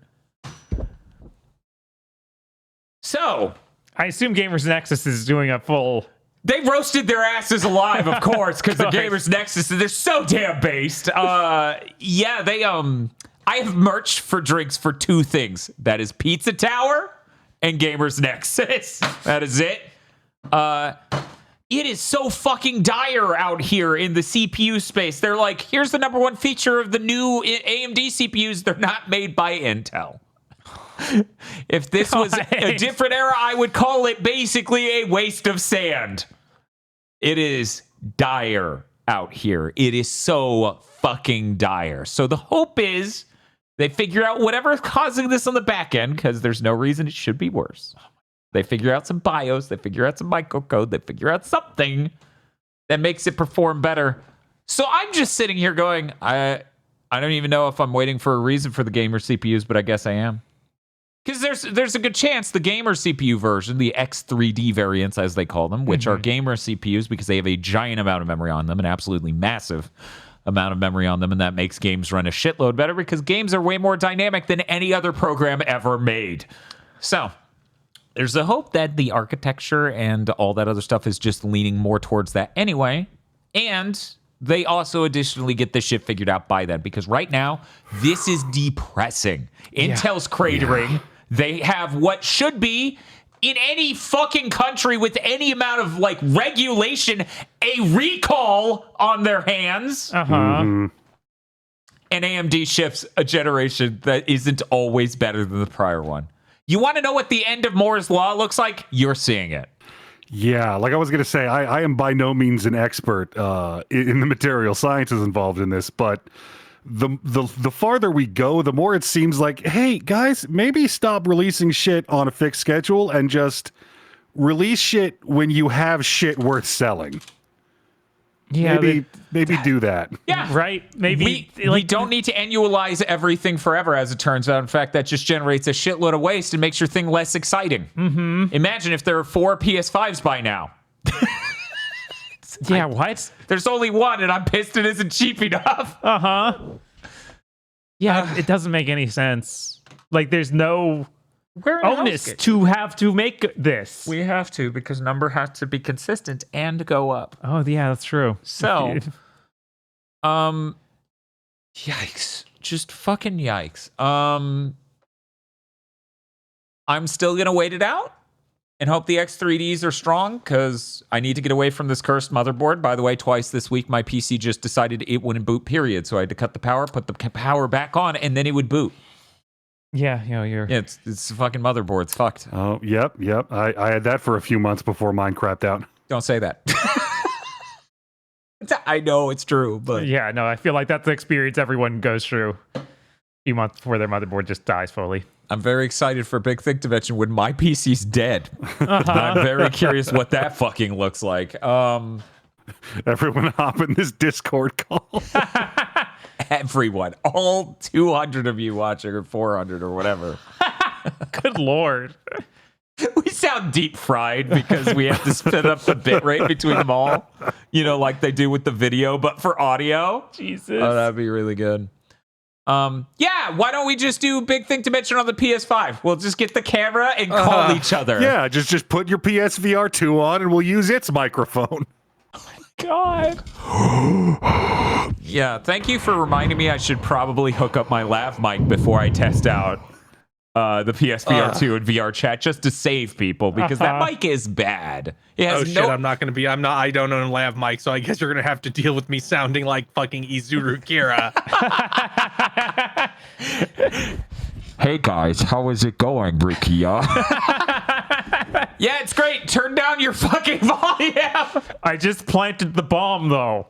So, I assume Gamers Nexus is doing a full... they roasted their asses alive, of course, because the Gamers Nexus, they're so damn based. Yeah, they I have merch for drinks for 2 things. That is Pizza Tower and Gamers Nexus. That is it. It is so fucking dire out here in the CPU space. They're like, here's the #1 feature of the new AMD CPUs. They're not made by Intel. If this was a different era, I would call it basically a waste of sand. It is dire out here. It is so fucking dire. So the hope is they figure out whatever is causing this on the back end, because there's no reason it should be worse. They figure out some BIOS, they figure out some microcode, they figure out something that makes it perform better. So I'm just sitting here going, I don't even know if I'm waiting for a reason for the gamer CPUs, but I guess I am. Because there's a good chance the gamer CPU version, the X3D variants as they call them, which are gamer CPUs because they have a giant amount of memory on them, an absolutely massive amount of memory on them, and that makes games run a shitload better because games are way more dynamic than any other program ever made. So there's a hope that the architecture and all that other stuff is just leaning more towards that anyway. And they also additionally get this shit figured out by then, because right now, this is depressing. Intel's cratering. Yeah. They have what should be, in any fucking country with any amount of, like, regulation, a recall on their hands. And AMD ships a generation that isn't always better than the prior one. You want to know what the end of Moore's Law looks like? You're seeing it. Yeah, like I was going to say, I am by no means an expert in the material sciences involved in this, but the farther we go, the more it seems like, hey, guys, maybe stop releasing shit on a fixed schedule and just release shit when you have shit worth selling. Yeah, maybe do that. Yeah, right. Maybe we don't need to annualize everything forever, as it turns out. In fact, that just generates a shitload of waste and makes your thing less exciting. Imagine if there are 4 PS5s by now. What? There's only one, and I'm pissed it isn't cheap enough. Yeah, it doesn't make any sense. Like, there's no onus to have to make this. We have to, because number has to be consistent and go up. Oh, yeah, that's true. So, yikes. Just fucking yikes. I'm still going to wait it out and hope the X3Ds are strong, because I need to get away from this cursed motherboard. By the way, twice this week, my PC just decided it wouldn't boot, period. So I had to cut the power, put the power back on, and then it would boot. Yeah, you're... Yeah, it's a fucking motherboard. It's fucked. Oh, yep. I had that for a few months before mine crapped out. Don't say that. I know it's true, but... Yeah, no, I feel like that's the experience everyone goes through a few months before their motherboard just dies fully. I'm very excited for Big Think Dimension when my PC's dead. I'm very curious what that fucking looks like. Everyone hop in this Discord call. Everyone. All 200 of you watching, or 400 or whatever. Good lord. We sound deep fried because we have to split up the bitrate between them all. You know, like they do with the video, but for audio. Jesus. Oh, that'd be really good. Yeah, why don't we just do Big Think Dimension on the PS5? We'll just get the camera and call each other. Yeah, just put your PSVR2 on and we'll use its microphone. God. Yeah, thank you for reminding me I should probably hook up my lav mic before I test out the PSVR2 and VR chat, just to save people, because that mic is bad. It has shit, I don't own a lav mic, so I guess you're gonna have to deal with me sounding like fucking Izuru Kira. Hey guys, how is it going, Brikia? Yeah, it's great. Turn down your fucking volume. I just planted the bomb, though.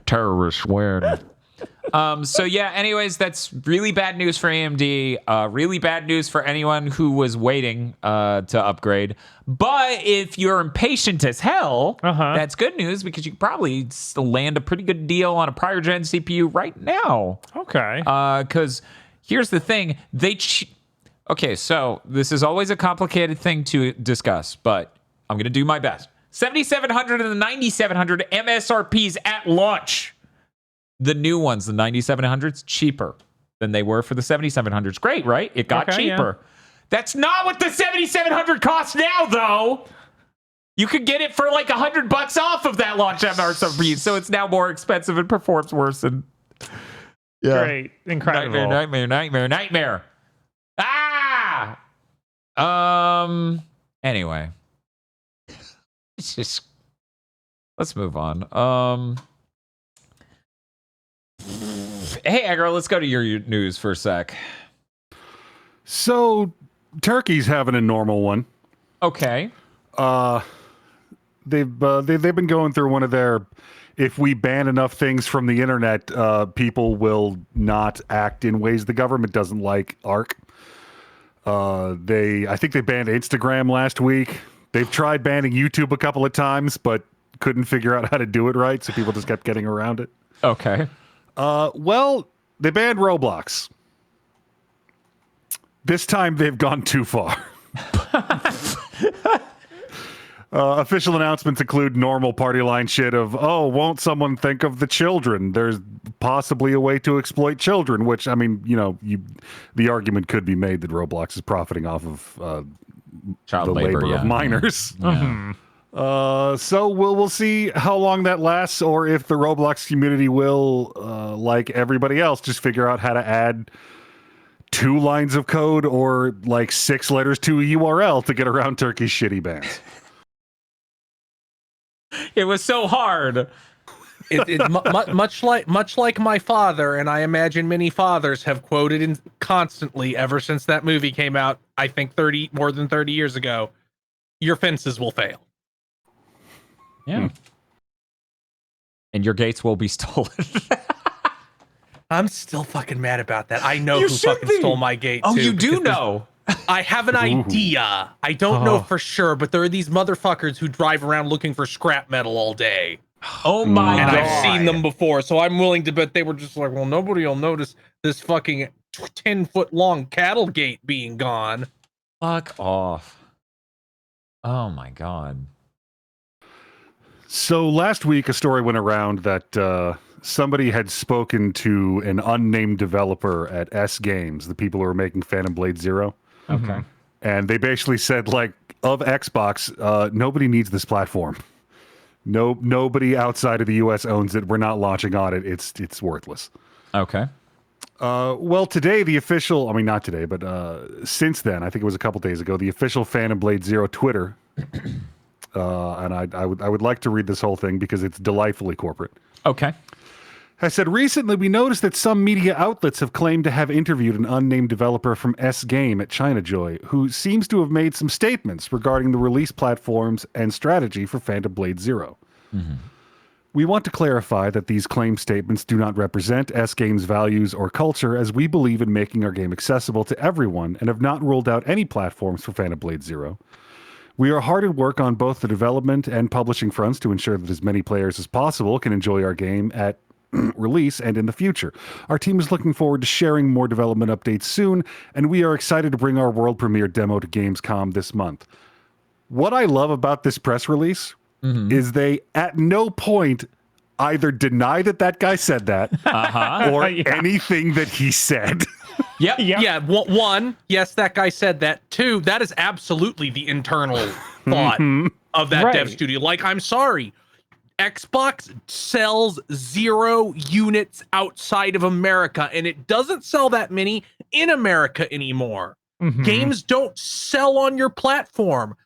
Terrorists win. So yeah, anyways, that's really bad news for AMD. Really bad news for anyone who was waiting to upgrade. But if you're impatient as hell, that's good news, because you can probably land a pretty good deal on a prior gen CPU right now. Okay. Because here's the thing. Okay, so this is always a complicated thing to discuss, but I'm going to do my best. 7700 and the 9700 MSRPs at launch. The new ones, the 9700s, cheaper than they were for the 7700s. Great, right? It got cheaper. Yeah. That's not what the 7700 costs now, though. You could get it for like $100 off of that launch MSRP, so it's now more expensive and performs worse. And Great, incredible. Nightmare. Anyway, let's move on. Hey, Aggro, let's go to your news for a sec. So, Turkey's having a normal one. Okay. They've been going through one of their, if we ban enough things from the internet, people will not act in ways the government doesn't like, arc. I think they banned Instagram last week. They've tried banning YouTube a couple of times, but couldn't figure out how to do it right, so people just kept getting around it. Okay. Well, they banned Roblox. This time they've gone too far. Official announcements include normal party line shit of, oh, won't someone think of the children? There's possibly a way to exploit children, which, I mean, the argument could be made that Roblox is profiting off of Child the labor of minors. Yeah. So we'll see how long that lasts, or if the Roblox community will, like everybody else, just figure out how to add 2 lines of code or like 6 letters to a URL to get around Turkey's shitty bans. It was so hard. Much like my father, and I imagine many fathers have quoted constantly ever since that movie came out, I think more than 30 years ago, your fences will fail. Yeah. And your gates will be stolen. I'm still fucking mad about that. I know You who should fucking be. stole my gate, Oh, too, you do because know. I have an idea. I don't know for sure, but there are these motherfuckers who drive around looking for scrap metal all day. Oh my And god. I've seen them before, so I'm willing to bet they were just like, well, nobody will notice this fucking 10-foot long cattle gate being gone. Fuck off. Oh my god. So last week, a story went around that somebody had spoken to an unnamed developer at S Games, the people who are making Phantom Blade Zero. Okay. And they basically said, like, of Xbox, nobody needs this platform. Nobody outside of the US owns it. We're not launching on it. It's worthless. Okay. Well, today, not today, but since then, I think it was a couple days ago, the official Phantom Blade Zero Twitter, and I would like to read this whole thing because it's delightfully corporate. Okay. I said, recently we noticed that some media outlets have claimed to have interviewed an unnamed developer from S Game at ChinaJoy, who seems to have made some statements regarding the release platforms and strategy for Phantom Blade Zero. Mm-hmm. We want to clarify that these claim statements do not represent S Game's values or culture, as we believe in making our game accessible to everyone and have not ruled out any platforms for Phantom Blade Zero. We are hard at work on both the development and publishing fronts to ensure that as many players as possible can enjoy our game at release and in the future. Our team is looking forward to sharing more development updates soon, and we are excited to bring our world premiere demo to Gamescom this month. What I love about this press release is they at no point either deny that guy said that or anything that he said. Yep. Yeah, one, yes, that guy said that. 2, that is absolutely the internal thought of that dev studio. Like, I'm sorry, Xbox sells 0 units outside of America, and it doesn't sell that many in America anymore. Games don't sell on your platform.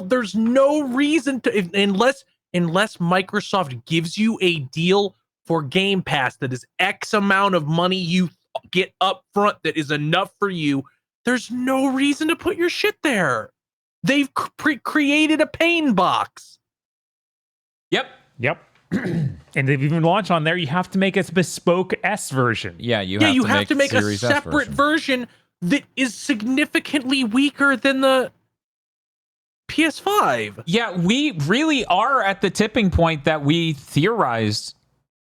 There's no reason to, unless Microsoft gives you a deal for Game Pass that is X amount of money you get up front that is enough for you, there's no reason to put your shit there. They've created a pain box. Yep. And they've even launched on there. You have to make a bespoke S version. Yeah, you have to make a separate version that is significantly weaker than the PS5. Yeah, we really are at the tipping point that we theorized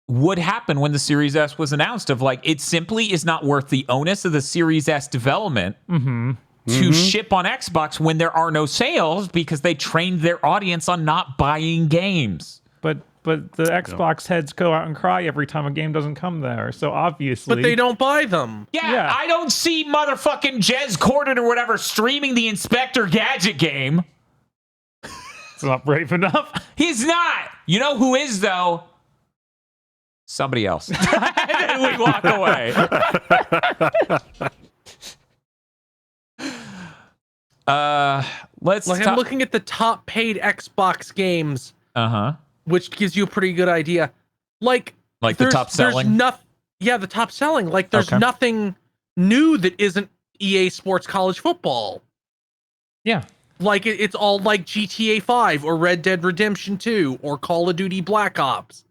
would happen when the Series S was announced, of like, it simply is not worth the onus of the Series S development to ship on Xbox when there are no sales, because they trained their audience on not buying games. But the Xbox heads go out and cry every time a game doesn't come there. So obviously, but they don't buy them. Yeah, I don't see motherfucking Jez Corden or whatever streaming the Inspector Gadget game. It's not brave enough. He's not. You know who is, though? Somebody else. And then we walk away. I'm looking at the top paid Xbox games. Which gives you a pretty good idea. Like the top selling? The top selling. Like, there's nothing new that isn't EA Sports College Football. Yeah. Like, it's all like GTA 5 or Red Dead Redemption 2 or Call of Duty Black Ops.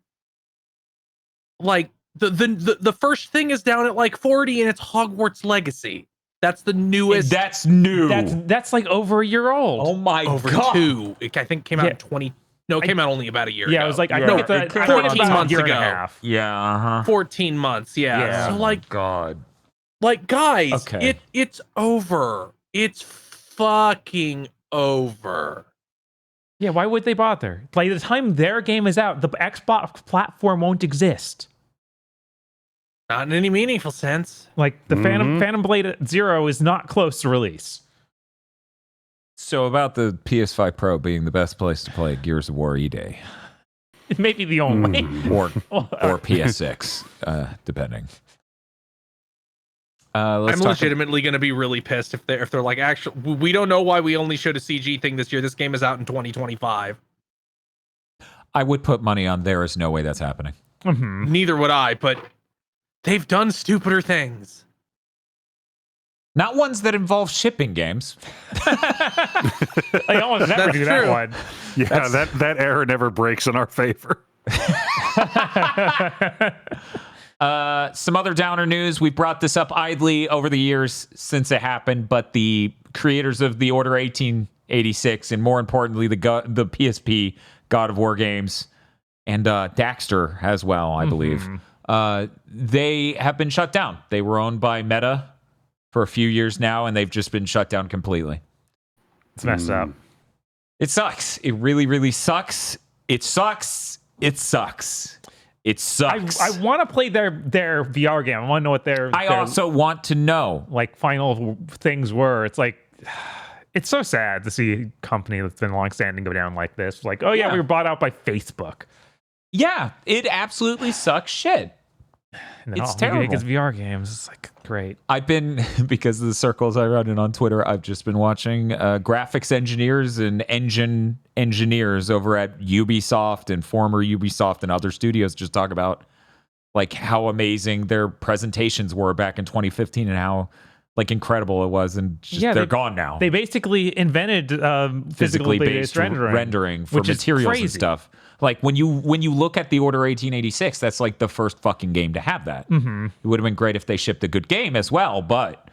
Like, the first thing is down at like 40, and it's Hogwarts Legacy. That's the newest. That's new. That's like over a year old. Oh my over god. 2. I think it came out in 20. No, it came out only about a year ago. Yeah, it was like, I Yeah. think it's a, 14 months year and ago. a half. Yeah. 14 months. Yeah. So like, God. like guys, Okay. it's over. It's fucking over. Yeah, why would they bother? By the time their game is out, the Xbox platform won't exist. Not in any meaningful sense. Like the Phantom Blade Zero is not close to release. So about the PS5 Pro being the best place to play Gears of War E-Day. It may be the only. Or PS6, depending. I'm legitimately going to be really pissed if they're like, actually, we don't know why we only showed a CG thing this year. This game is out in 2025. I would put money on there is no way that's happening. Mm-hmm. Neither would I, but they've done stupider things. Not ones that involve shipping games. I almost never That's do true. that one. Yeah, that error never breaks in our favor. Some other downer news. We brought this up idly over the years since it happened, but the creators of the Order 1886 and more importantly the PSP God of War games and Daxter as well, I believe, they have been shut down. They were owned by Meta for a few years now, and they've just been shut down completely. It's messed up. It sucks. It really, really sucks. It sucks. It sucks. It sucks. I want to play their VR game. I want to know what their also want to know. like final things were. It's like it's so sad to see a company that's been long-standing go down like this. Like, oh yeah, we were bought out by Facebook. Yeah, it absolutely sucks shit. And then, It's we terrible. make his VR games. It's like great. I've been, because of the circles I run in on Twitter, I've just been watching graphics engineers and engine engineers over at Ubisoft and former Ubisoft and other studios just talk about like how amazing their presentations were back in 2015 and how like incredible it was, and just, they're gone now. They basically invented physically based rendering for which is materials crazy. and stuff. Like when you look at the Order 1886, that's like the first fucking game to have that. Mm-hmm. It would have been great if they shipped a good game as well, but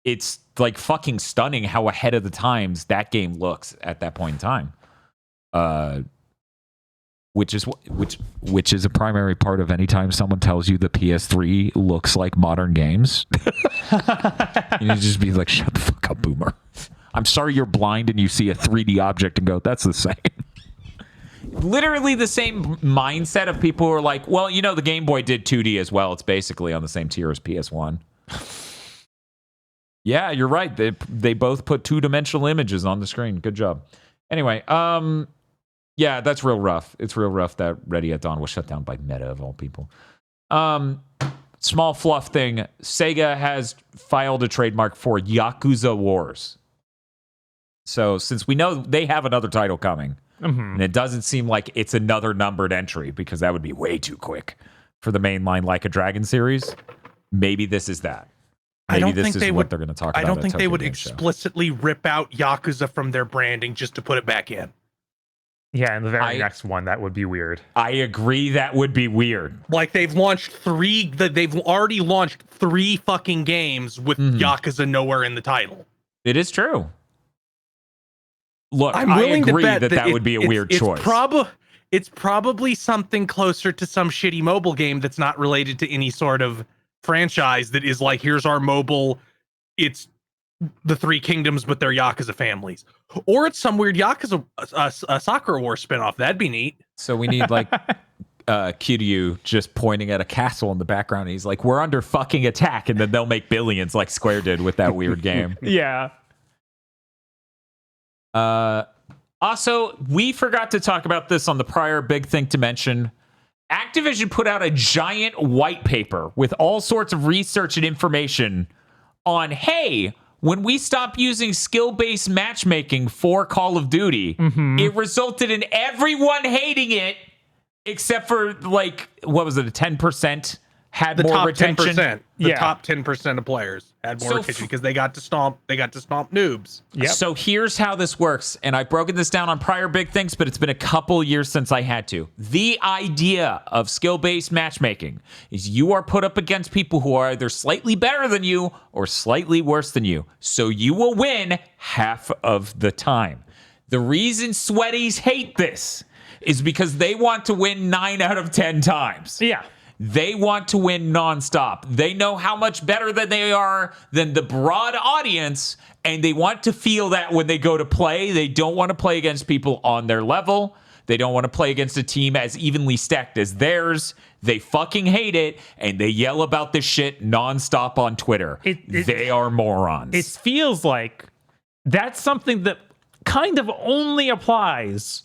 it's like fucking stunning how ahead of the times that game looks at that point in time. Which is a primary part of any time someone tells you the PS3 looks like modern games. You need to just be like, shut the fuck up, boomer. I'm sorry you're blind and you see a 3D object and go, that's the same. Literally the same mindset of people who are like, well, you know, the Game Boy did 2D as well. It's basically on the same tier as PS1. Yeah, you're right. They both put two-dimensional images on the screen. Good job. Anyway, yeah, that's real rough. It's real rough that Ready at Dawn was shut down by Meta, of all people. Small fluff thing. Sega has filed a trademark for Yakuza Wars. So since we know they have another title coming, and it doesn't seem like it's another numbered entry because that would be way too quick for the mainline Like a Dragon series, maybe this is that. Maybe this is what they're going to talk about. I don't think they would explicitly rip out Yakuza from their branding just to put it back in. Yeah, and the very next one, that would be weird. I agree, that would be weird. Like they've already launched 3 fucking games with Yakuza nowhere in the title. It is true. Look, I'm I willing agree to bet that would be a weird choice. It's probably something closer to some shitty mobile game that's not related to any sort of franchise that is like, here's our mobile, it's the 3 Kingdoms, but they're Yakuza families. Or it's some weird Yakuza Sakura War spinoff. That'd be neat. So we need like Kiryu just pointing at a castle in the background. And he's like, we're under fucking attack. And then they'll make billions like Square did with that weird game. Yeah. Also, we forgot to talk about this on the prior big thing to mention. Activision put out a giant white paper with all sorts of research and information on, hey, when we stop using skill-based matchmaking for Call of Duty, it resulted in everyone hating it, except for, like, what was it, a 10% had The more top retention? 10%. The top 10% of players. had more attention because they got to stomp noobs. Yep. So here's how this works, and I've broken this down on prior big things, but it's been a couple years since I had to. The idea of skill-based matchmaking is you are put up against people who are either slightly better than you or slightly worse than you. So you will win half of the time. The reason sweaties hate this is because they want to win 9 out of 10 times. Yeah. They want to win nonstop. They know how much better than they are than the broad audience, and they want to feel that when they go to play. They don't want to play against people on their level. They don't want to play against a team as evenly stacked as theirs. They fucking hate it, and they yell about this shit nonstop on Twitter. They are morons. It feels like that's something that kind of only applies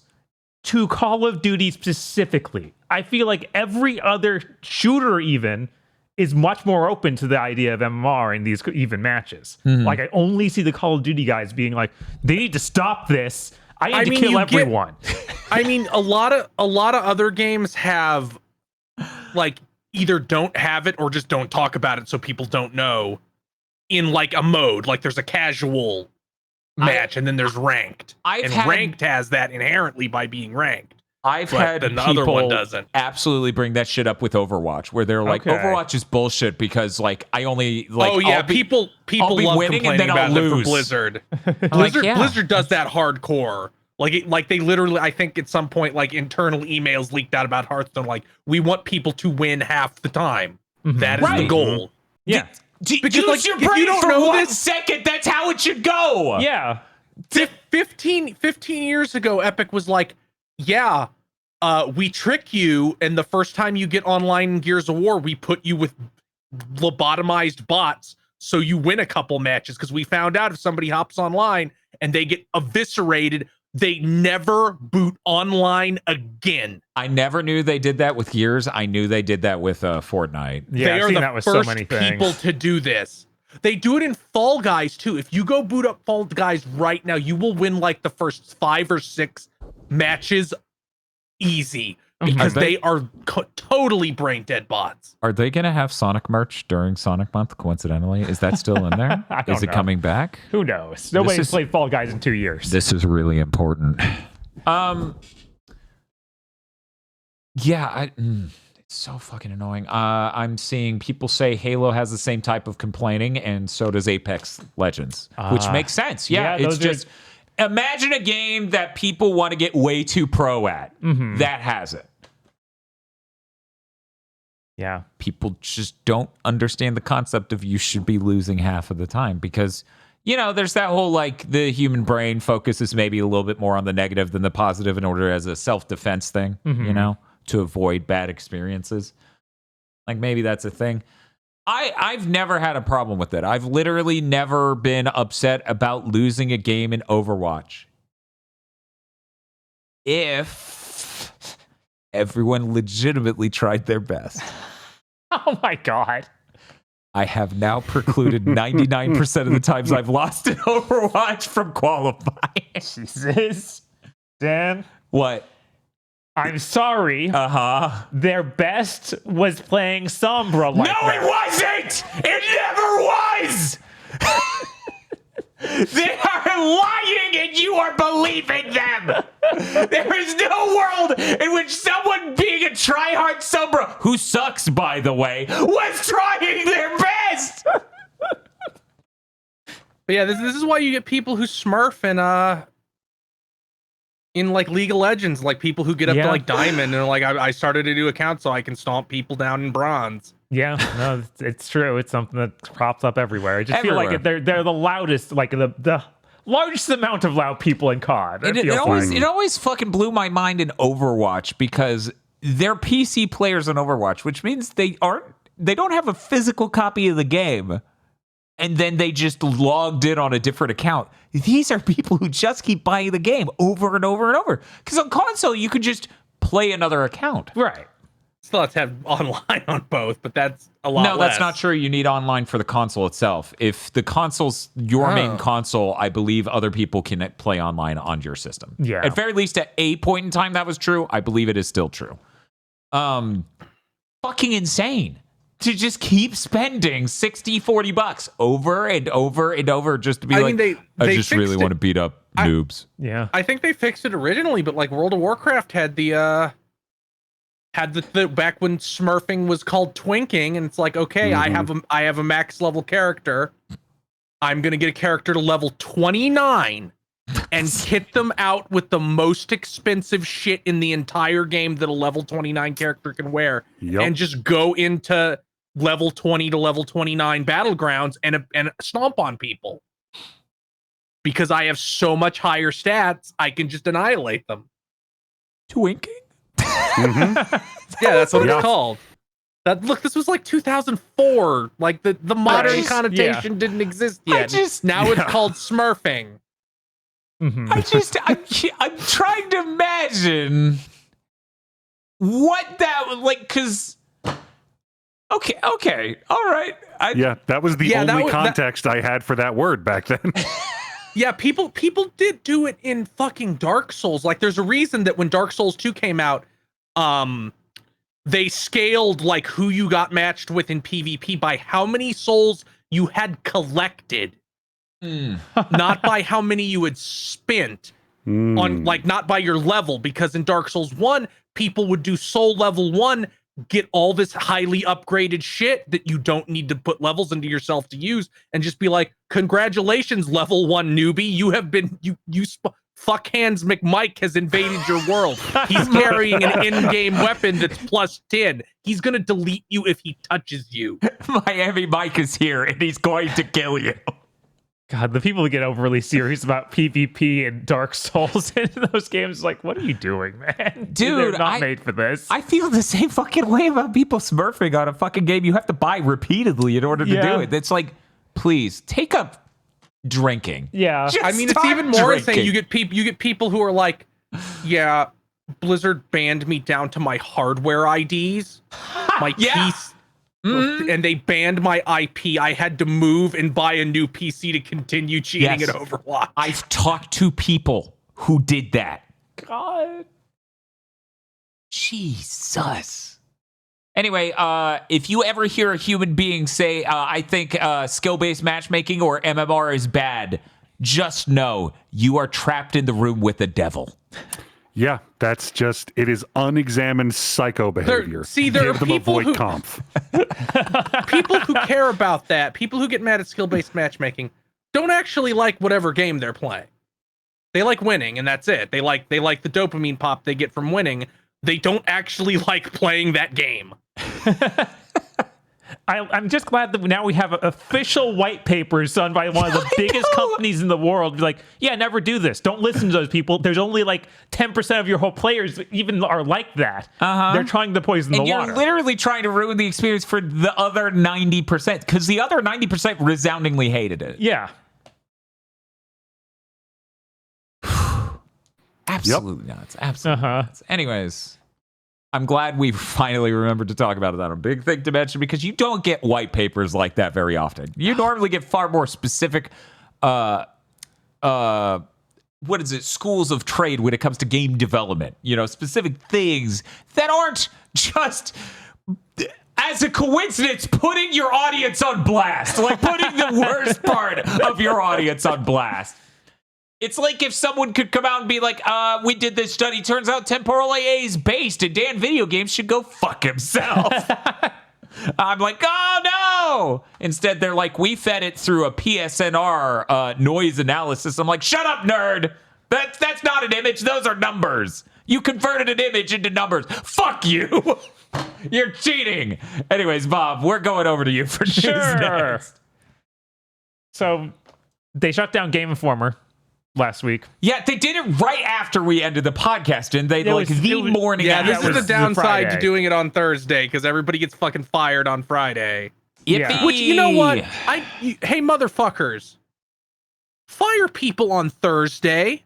to Call of Duty specifically. I feel like every other shooter even is much more open to the idea of MMR in these even matches. Like, I only see the Call of Duty guys being like, they need to stop this. I need to kill everyone. I mean, a lot of other games have, like, either don't have it or just don't talk about it so people don't know in, like, a mode. Like, there's a casual match and then there's ranked. Ranked has that inherently by being ranked. I've had the people other one doesn't. absolutely bring that shit up with Overwatch, where they're like, Overwatch is bullshit because, like, I only, like, people love winning and complaining then I'll about it for lose. Blizzard. Like, yeah. Blizzard does that hardcore. Like they literally, I think at some point, like, internal emails leaked out about Hearthstone, like, we want people to win half the time. That is the goal. Yeah. Because, use your brain for 1 second. That's how it should go. Yeah. 15 years ago, Epic was like, yeah, we trick you, and the first time you get online in Gears of War, we put you with lobotomized bots so you win a couple matches, because we found out if somebody hops online and they get eviscerated, they never boot online again. I never knew they did that with Gears. I knew they did that with Fortnite. Yeah, they I've are seen the that with first so many people things. to do this. They do it in Fall Guys too. If you go boot up Fall Guys right now, you will win like the first 5 or 6 matches easy, because they are totally brain dead bots. Are they going to have Sonic merch during Sonic Month, coincidentally? Is that still in there? Is it coming back? Who knows? Nobody's played Fall Guys in 2 years. This is really important. Yeah, it's so fucking annoying. I'm seeing people say Halo has the same type of complaining, and so does Apex Legends, which makes sense. Yeah, it's just... Imagine a game that people want to get way too pro at. That has it. Yeah. People just don't understand the concept of you should be losing half of the time, because, you know, there's that whole, like, the human brain focuses maybe a little bit more on the negative than the positive in order as a self-defense thing, you know, to avoid bad experiences. Like, maybe that's a thing. I've never had a problem with it. I've literally never been upset about losing a game in Overwatch. If everyone legitimately tried their best. Oh my God. I have now precluded 99% of the times I've lost in Overwatch from qualifying. Jesus. Dan? What? I'm sorry. Their best was playing Sombra like No, that. it wasn't! It never was! They are lying and you are believing them! There is no world in which someone being a tryhard Sombra, who sucks, by the way, was trying their best! But yeah, this is why you get people who smurf in like League of Legends, like people who get up to like Diamond and are like, I started a new account so I can stomp people down in Bronze. Yeah, no, it's true. It's something that crops up everywhere. I just feel like they're the loudest, like the largest amount of loud people in COD. It always fucking blew my mind in Overwatch, because they're PC players in Overwatch, which means they don't have a physical copy of the game. And then they just logged in on a different account. These are people who just keep buying the game over and over and over. Because on console, you could just play another account. Right. Still have to have online on both, but that's a lot No, less. that's not true. You need online for the console itself. If the console's your main console, I believe other people can play online on your system. Yeah. At very least, at a point in time, that was true. I believe it is still true. Fucking insane. to just keep spending $60-$40 over and over and over just to be I just really want to beat up noobs. Yeah. I think they fixed it originally, but like World of Warcraft had the back when smurfing was called twinking, and it's like, okay, I have a max level character. I'm gonna get a character to level 29 and kit them out with the most expensive shit in the entire game that a level 29 character can wear, and just go into level 20 to level 29 battlegrounds and stomp on people. Because I have so much higher stats, I can just annihilate them. Twinking? Yeah, that's what it's called. This was like 2004. Like the modern connotation didn't exist yet. Now it's called smurfing. I'm trying to imagine what that would like, because okay, all right. That was the only context I had for that word back then. Yeah, people did do it in fucking Dark Souls. Like, there's a reason that when Dark Souls 2 came out, they scaled like who you got matched with in PvP by how many souls you had collected. Not by how many you had spent on, like, not by your level, because in Dark Souls 1, people would do soul level 1, get all this highly upgraded shit that you don't need to put levels into yourself to use, and just be like, congratulations, level 1 newbie, you have been, fuck hands McMike has invaded your world. He's carrying an in-game weapon that's plus 10. He's gonna delete you if he touches you. Miami Mike is here and he's going to kill you. God, the people who get overly serious about PvP and Dark Souls in those games, like, what are you doing, man? Dude, they're not made for this. I feel the same fucking way about people smurfing on a fucking game you have to buy repeatedly in order to do it. It's like, please take up drinking. Yeah, I mean, it's even more insane. You get people who are like, yeah, Blizzard banned me down to my hardware IDs, my keys. And they banned my IP. I had to move and buy a new PC to continue cheating at Overwatch. I've talked to people who did that. God. Jesus. Anyway, if you ever hear a human being say, I think skill-based matchmaking or MMR is bad, just know you are trapped in the room with the devil. Yeah, that's just, it is unexamined psycho behavior. There are people who people who care about that, people who get mad at skill-based matchmaking, don't actually like whatever game they're playing. They like winning, and that's it. They like the dopamine pop they get from winning. They don't actually like playing that game. I'm just glad that now we have official white papers done by one of the biggest companies in the world. Like, yeah, never do this. Don't listen to those people. There's only like 10% of your whole players even are like that. They're trying to poison the water. You're literally trying to ruin the experience for the other 90%, because the other 90% resoundingly hated it. Yeah. Absolutely nuts. Absolutely nuts. Anyways, I'm glad we finally remembered to talk about it on a big thing to mention, because you don't get white papers like that very often. You normally get far more specific, schools of trade when it comes to game development. You know, specific things that aren't just, as a coincidence, putting your audience on blast. Like putting the worst part of your audience on blast. It's like if someone could come out and be like, we did this study. Turns out temporal AA is based, and Dan Video Games should go fuck himself. I'm like, oh no! Instead, they're like, we fed it through a PSNR noise analysis. I'm like, shut up, nerd! That's not an image. Those are numbers. You converted an image into numbers. Fuck you! You're cheating! Anyways, Bob, we're going over to you for news next. So, they shut down Game Informer last week. Yeah, they did it right after we ended the podcast, didn't they? Morning. Yeah, this is the downside to doing it on Thursday, because everybody gets fucking fired on Friday. Yeah. Which, you know what? Hey, motherfuckers. Fire people on Thursday.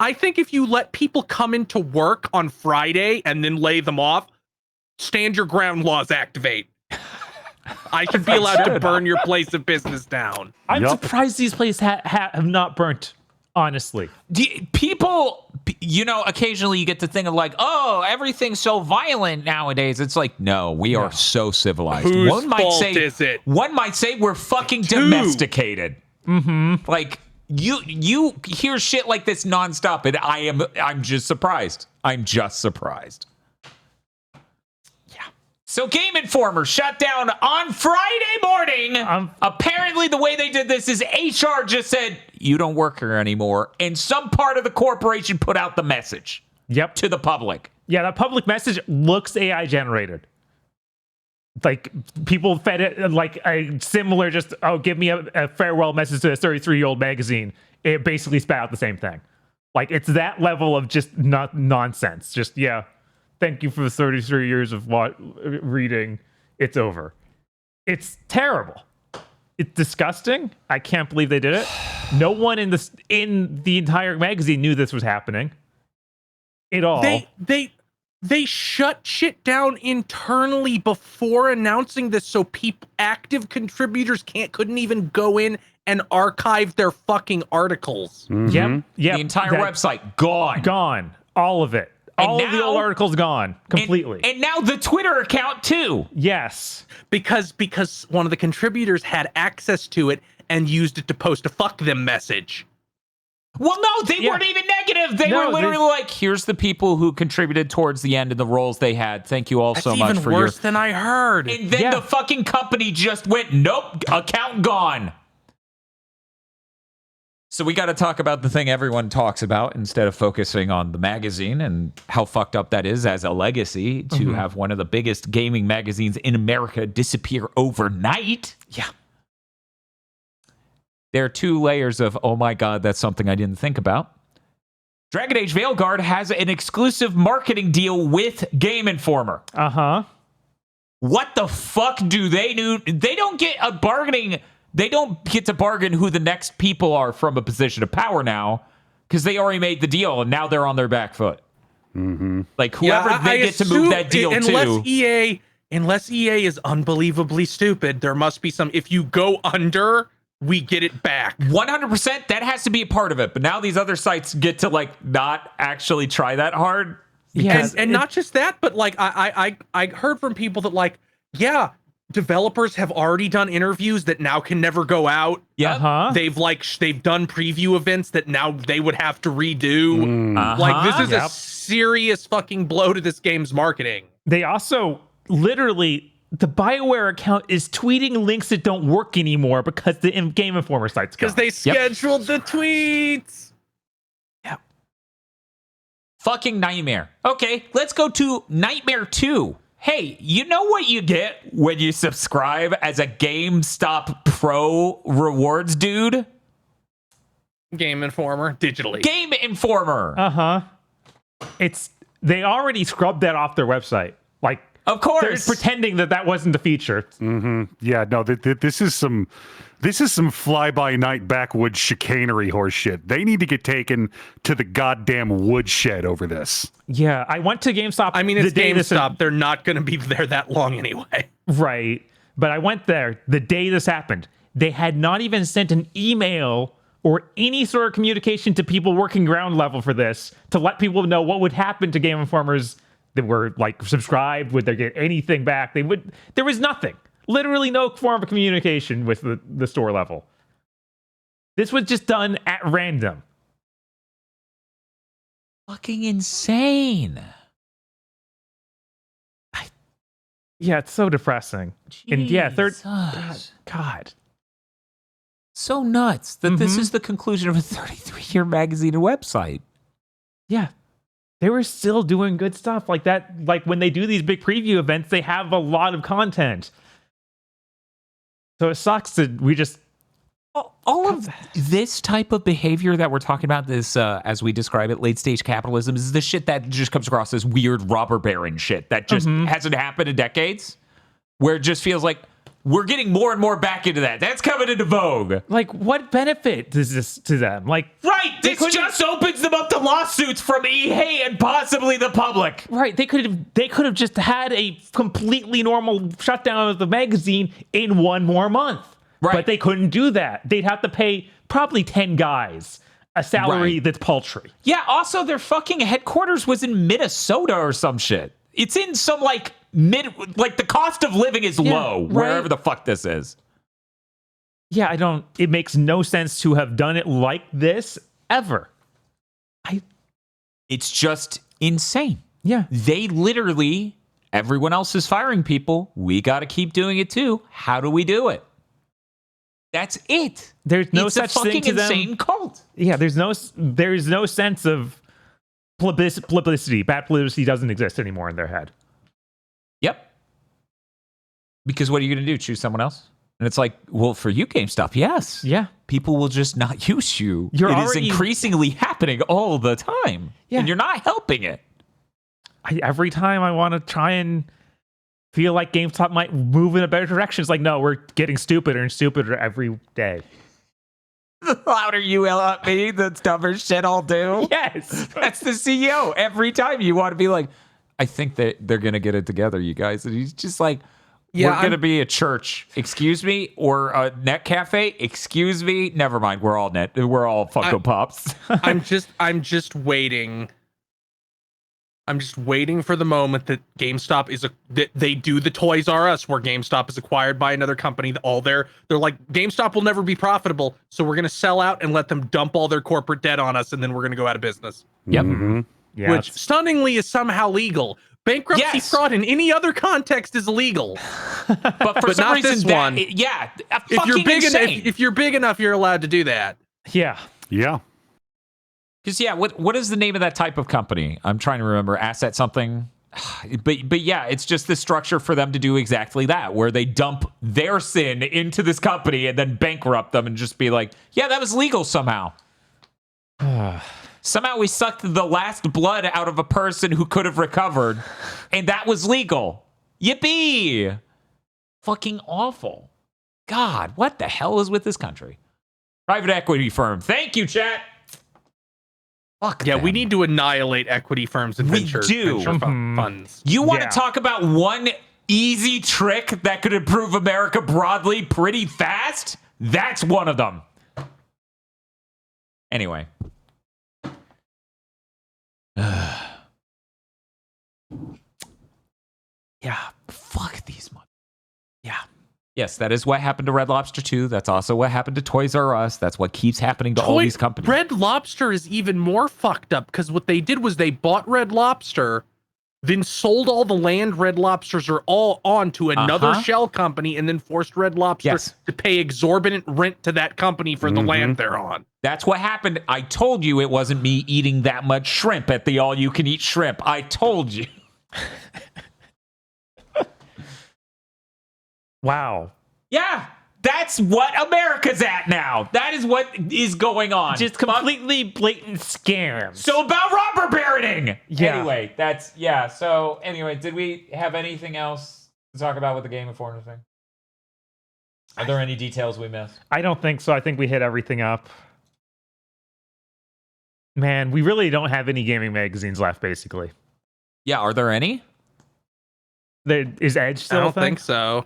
I think if you let people come into work on Friday and then lay them off, stand your ground laws activate. I should be allowed to burn your place of business down. I'm surprised these places have not burnt. Honestly, occasionally you get the thing of like, oh, everything's so violent nowadays. It's like, no, we are so civilized. Whose One might fault say, is it? One might say we're fucking domesticated. Like you hear shit like this nonstop, and I'm just surprised. I'm just surprised. So Game Informer shut down on Friday morning. Apparently the way they did this is HR just said, you don't work here anymore. And some part of the corporation put out the message to the public. Yeah, that public message looks AI generated. Like, people fed it like a similar just, give me a farewell message to a 33-year-old magazine. It basically spat out the same thing. Like, it's that level of just nonsense. Just, thank you for the 33 years of reading. It's over. It's terrible. It's disgusting. I can't believe they did it. No one in the entire magazine knew this was happening at all. They shut shit down internally before announcing this, so active contributors couldn't even go in and archive their fucking articles. Yep. The entire website gone. All of it. All of the old articles gone completely. And now the Twitter account too. Yes. Because one of the contributors had access to it and used it to post a fuck them message. Well, no, they weren't even negative. They were literally like, here's the people who contributed towards the end and the roles they had. Thank you all so much for That's even worse than I heard. And then the fucking company just went, nope, account gone. So we got to talk about the thing everyone talks about instead of focusing on the magazine and how fucked up that is as a legacy to have one of the biggest gaming magazines in America disappear overnight. Yeah. There are two layers of, oh my God, that's something I didn't think about. Dragon Age Veilguard has an exclusive marketing deal with Game Informer. What the fuck do they do? They don't get a bargaining... They don't get to bargain who the next people are from a position of power now, because they already made the deal and now they're on their back foot. Like whoever they get to move that deal to. Unless EA is unbelievably stupid, there must be some. If you go under, we get it back. 100%. That has to be a part of it. But now these other sites get to like not actually try that hard. And not just that, but like I heard from people that like, developers have already done interviews that now can never go out. They've done preview events that now they would have to redo. Like this is a serious fucking blow to this game's marketing. They also literally, the BioWare account is tweeting links that don't work anymore because the Game Informer site's gone. Because they scheduled the tweets. Fucking nightmare. Okay, let's go to Nightmare 2. Hey, you know what you get when you subscribe as a GameStop Pro rewards dude? Game Informer, digitally. Game Informer. They already scrubbed that off their website. Like, of course, they're pretending that wasn't a feature. Yeah, no, this is some fly-by-night backwoods chicanery horse shit. They need to get taken to the goddamn woodshed over this. Yeah, I went to GameStop. I mean, it's GameStop. They're not going to be there that long anyway. Right. But I went there the day this happened. They had not even sent an email or any sort of communication to people working ground level for this to let people know what would happen to Game Informers that were like subscribed. Would they get anything back? There was nothing. Literally no form of communication with the store level. This was just done at random. Fucking insane. Yeah, it's so depressing. Jesus. And God. So nuts that this is the conclusion of a 33-year magazine and website. Yeah. They were still doing good stuff like that. Like when they do these big preview events, they have a lot of content. So it sucks that we just... All of this type of behavior that we're talking about, this, as we describe it, late-stage capitalism, is the shit that just comes across as weird robber baron shit that just hasn't happened in decades, where it just feels like we're getting more and more back into that. That's coming into vogue. Like, what benefit does this to them? Like, right, this just opens them up to lawsuits from EA and possibly the public. Right, they could have just had a completely normal shutdown of the magazine in one more month. Right. But they couldn't do that. They'd have to pay probably 10 guys a salary Right. that's paltry. Yeah, also their fucking headquarters was in Minnesota or some shit. It's in some like the cost of living is low wherever the fuck this is. Yeah, it makes no sense to have done it like this ever. It's just insane. Yeah. They literally, everyone else is firing people. We got to keep doing it too. How do we do it? That's it. There's no it's such a fucking thing to them. insane cult. Yeah, there's no sense of publicity. Bad publicity doesn't exist anymore in their head. Yep. Because what are you going to do? Choose someone else? And it's like, well, for you, GameStop, yes. Yeah. People will just not use you. It is increasingly happening all the time. Yeah. And you're not helping it. Every time I want to try and feel like GameStop might move in a better direction, it's like, no, we're getting stupider and stupider every day. The louder you yell at me, the dumber shit I'll do. Yes. That's the CEO. Every time you want to be like, I think that they're going to get it together, you guys. And he's just like, we're going to be a church. Excuse me? Or a net cafe? Excuse me? Never mind. We're all Funko Pops. I'm just waiting. I'm just waiting for the moment that GameStop that they do the Toys R Us where GameStop is acquired by another company. They're like, GameStop will never be profitable, so we're going to sell out and let them dump all their corporate debt on us, and then we're going to go out of business. Yep. Mm-hmm. Yeah, Which stunningly is somehow legal. Bankruptcy fraud in any other context is illegal. But for some not reason, this one. If If you're big enough, you're allowed to do that. Yeah. Yeah. Because what is the name of that type of company? I'm trying to remember. Asset something. But yeah, it's just the structure for them to do exactly that, where they dump their sin into this company and then bankrupt them and just be like, yeah, that was legal somehow. Somehow we sucked the last blood out of a person who could have recovered, and that was legal. Yippee! Fucking awful. God, what the hell is with this country? Private equity firm. Thank you, chat. Fuck Yeah, them. we need to annihilate equity firms and venture funds. You want Yeah. to talk about one easy trick that could improve America broadly pretty fast? That's one of them. Anyway. Yeah, fuck these months. Yeah. Yes, that is what happened to Red Lobster 2. That's also what happened to Toys R Us. That's what keeps happening to all these companies. Red Lobster is even more fucked up because what they did was they bought Red Lobster, then sold all the land Red Lobsters are all on to another shell company, and then forced Red Lobster to pay exorbitant rent to that company for the land they're on. That's what happened. I told you it wasn't me eating that much shrimp at the all-you-can-eat shrimp. I told you. Wow. Yeah, that's what America's at now. That is what is going on. Just completely blatant scams. So about robber baroning. Yeah. Anyway, so anyway, did we have anything else to talk about with the Game Informer thing? Are there any details we missed? I don't think so. I think we hit everything up. Man, we really don't have any gaming magazines left, basically. Yeah, are there any? Is Edge still I a don't thing? think so.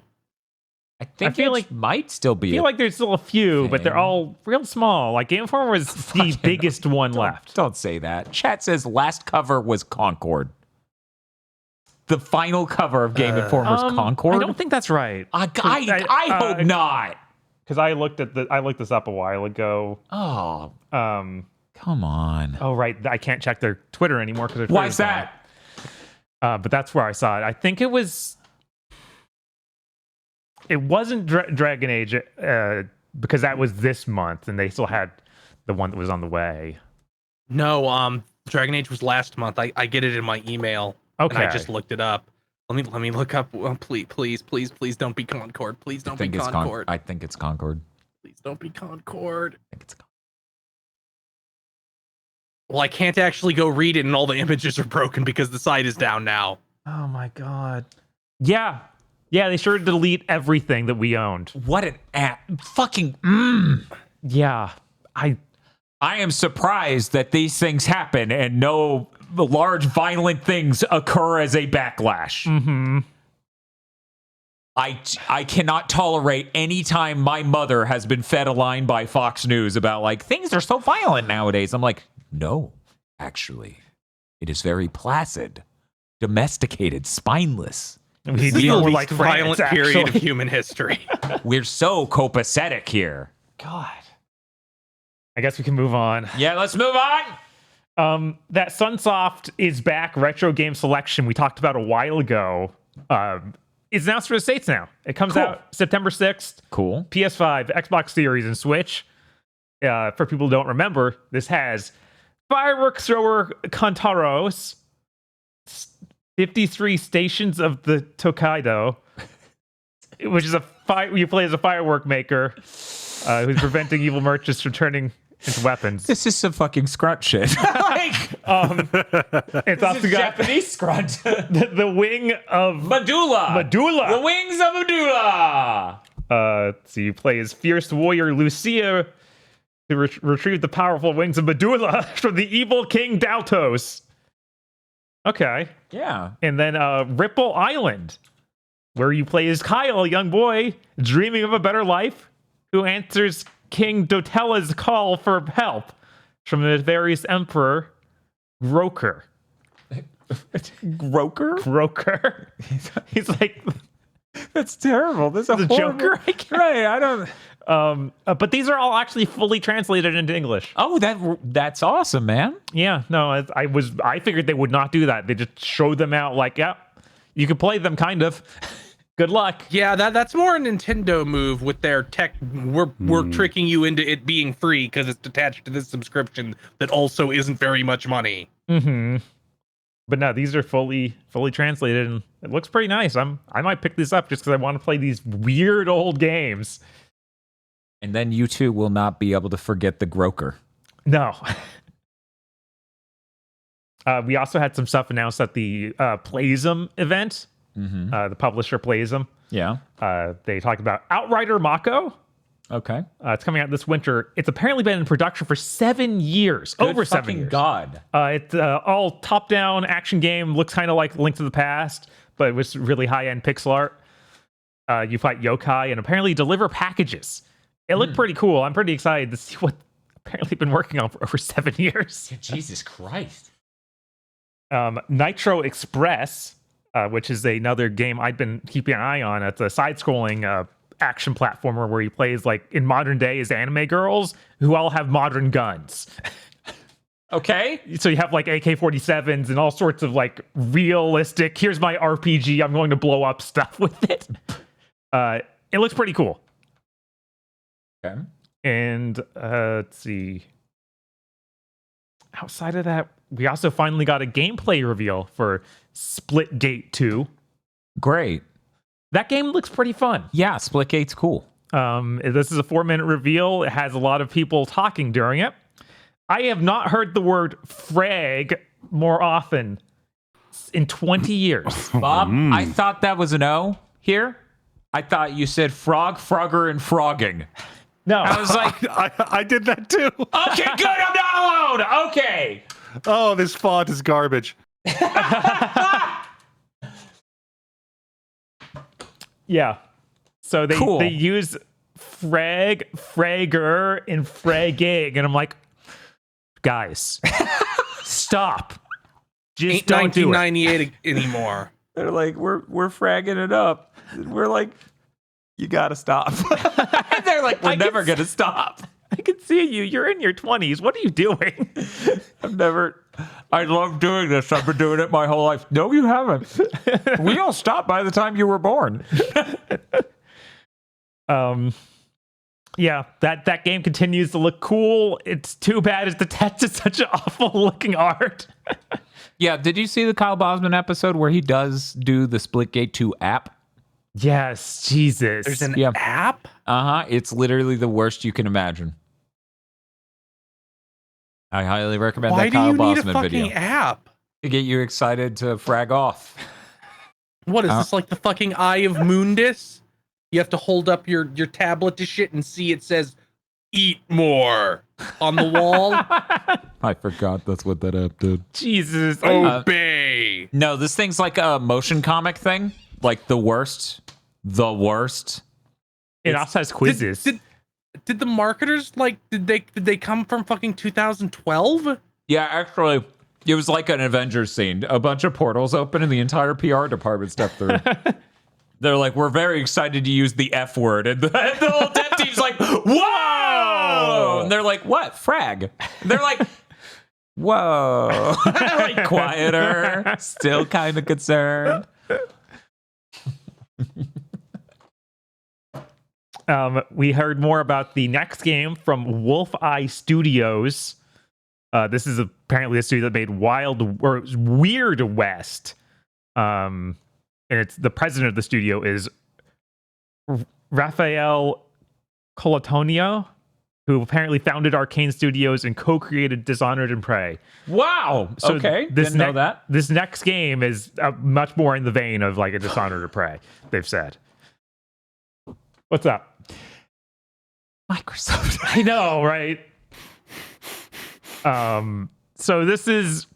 I think I feel it like- might still be. I feel like there's still a few, but they're all real small. Like Game Informer was the biggest one left. Don't say that. Chat says last cover was Concord. The final cover of Game Informer's Concord. I don't think that's right. I hope not. Because I looked this up a while ago. Oh, come on. Oh, right. I can't check their Twitter anymore because Why is that? But that's where I saw it. I think it was. It wasn't Dragon Age because that was this month, and they still had the one that was on the way. No, Dragon Age was last month. I get it in my email. Okay. And I just looked it up. Let me look up. Please don't be Concord. Please don't be Concord. I think it's Concord. Please don't be Concord. I think it's Concord. Well, I can't actually go read it, and all the images are broken because the site is down now. Oh my god. Yeah. Yeah, they sure delete everything that we owned. What an fucking. Yeah. I am surprised that these things happen and no large violent things occur as a backlash. Mm-hmm. I cannot tolerate any time my mother has been fed a line by Fox News about like things are so violent nowadays. I'm like, no, actually, it is very placid, domesticated, spineless. We the more least like violent France, period of actually. human history. We're so copacetic here. God. I guess we can move on. Yeah, let's move on. That Sunsoft is back retro game selection we talked about a while ago. It's announced for the States now. It comes out September 6th. Cool. PS5, Xbox Series, and Switch. For people who don't remember, this has Fireworks Thrower Kantaros, 53 Stations of the Tokaido, which is you play as a firework maker who's preventing evil merchants from turning into weapons. This is some fucking scrunt shit. It's also got Japanese scrunt. the wing of Medulla. Medulla. The wings of Medulla. So you play as fierce warrior Lucia to retrieve the powerful wings of Medulla from the evil King Daltos. Okay. Yeah. And then Ripple Island, where you play as Kyle, a young boy dreaming of a better life, who answers King Dotella's call for help from the various emperor, Groker. Groker? He's like... That's terrible. This is the Joker? Right, I don't... but these are all actually fully translated into English. Oh, that's awesome, man. Yeah, no, I figured they would not do that. They just showed them out like, yeah, you can play them, kind of. Good luck. Yeah, that's more a Nintendo move with their tech. We're tricking you into it being free because it's attached to this subscription that also isn't very much money. Mm-hmm. But no, these are fully translated, and it looks pretty nice. I might pick this up just because I want to play these weird old games. And then you two will not be able to forget the Groker. No. We also had some stuff announced at the Playism event. Mm-hmm. The publisher Playism. Yeah. They talked about Outrider Mako. Okay. It's coming out this winter. It's apparently been in production for 7 years. Good over 7 fucking years. God. It's all top-down action game. Looks kind of like Link to the Past, but it was really high-end pixel art. You fight yokai and apparently deliver packages. It looked pretty cool. I'm pretty excited to see what apparently been working on for over 7 years. Jesus Christ. Nitro Express, which is another game I've been keeping an eye on. It's a side-scrolling action platformer where he plays, like, in modern day, as anime girls who all have modern guns. Okay. So you have, like, AK-47s and all sorts of, like, realistic, here's my RPG, I'm going to blow up stuff with it. It looks pretty cool. Okay. And let's see. Outside of that, we also finally got a gameplay reveal for Splitgate 2. Great. That game looks pretty fun. Yeah, Splitgate's cool. This is a 4-minute reveal. It has a lot of people talking during it. I have not heard the word frag more often in 20 years. Bob, I thought that was an O here. I thought you said frog, frogger, and frogging. No. I was like, I did that too. okay, good, I'm not alone. Okay. Oh, this font is garbage. Yeah. So Cool. they use frag, fragger, and fragging, and I'm like, guys, stop. Just Ain't don't do it. 1998 anymore. They're like, we're fragging it up. We're like, you gotta stop. And they're like, we're never gonna stop. I can see you. You're in your 20s. What are you doing? I love doing this. I've been doing it my whole life. No, you haven't. We all stopped by the time you were born. Yeah, that game continues to look cool. It's too bad it's attached to such an awful looking art. Yeah, did you see the Kyle Bosman episode where he does do the Splitgate 2 app? Yes, Jesus. There's an Yeah. app? Uh-huh. It's literally the worst you can imagine. I highly recommend Why that do Kyle you need a Bosman fucking video app? to get you excited to frag off. What is this, like the fucking Eye of Mundus? You have to hold up your tablet to shit and see it says "Eat more" on the wall. I forgot that's what that app did. Jesus. Obey. No, this thing's like a motion comic thing, like the worst, the worst. It also has quizzes. Did the marketers did they come from fucking 2012? Yeah, actually, it was like an Avengers scene. A bunch of portals open and the entire PR department stepped through. They're like, we're very excited to use the F word. And the whole dev team's like, whoa! And they're like, what? Frag. And they're like, whoa. Like quieter. Still kind of concerned. We heard more about the next game from Wolfeye Studios. This is apparently a studio that made Weird West. And it's the president of the studio is Rafael Colatonio, who apparently founded Arcane Studios and co-created Dishonored and Prey. Wow. So okay. Didn't know that. This next game is much more in the vein of like a Dishonored or Prey, they've said. What's up? Microsoft. I know, right? So this is,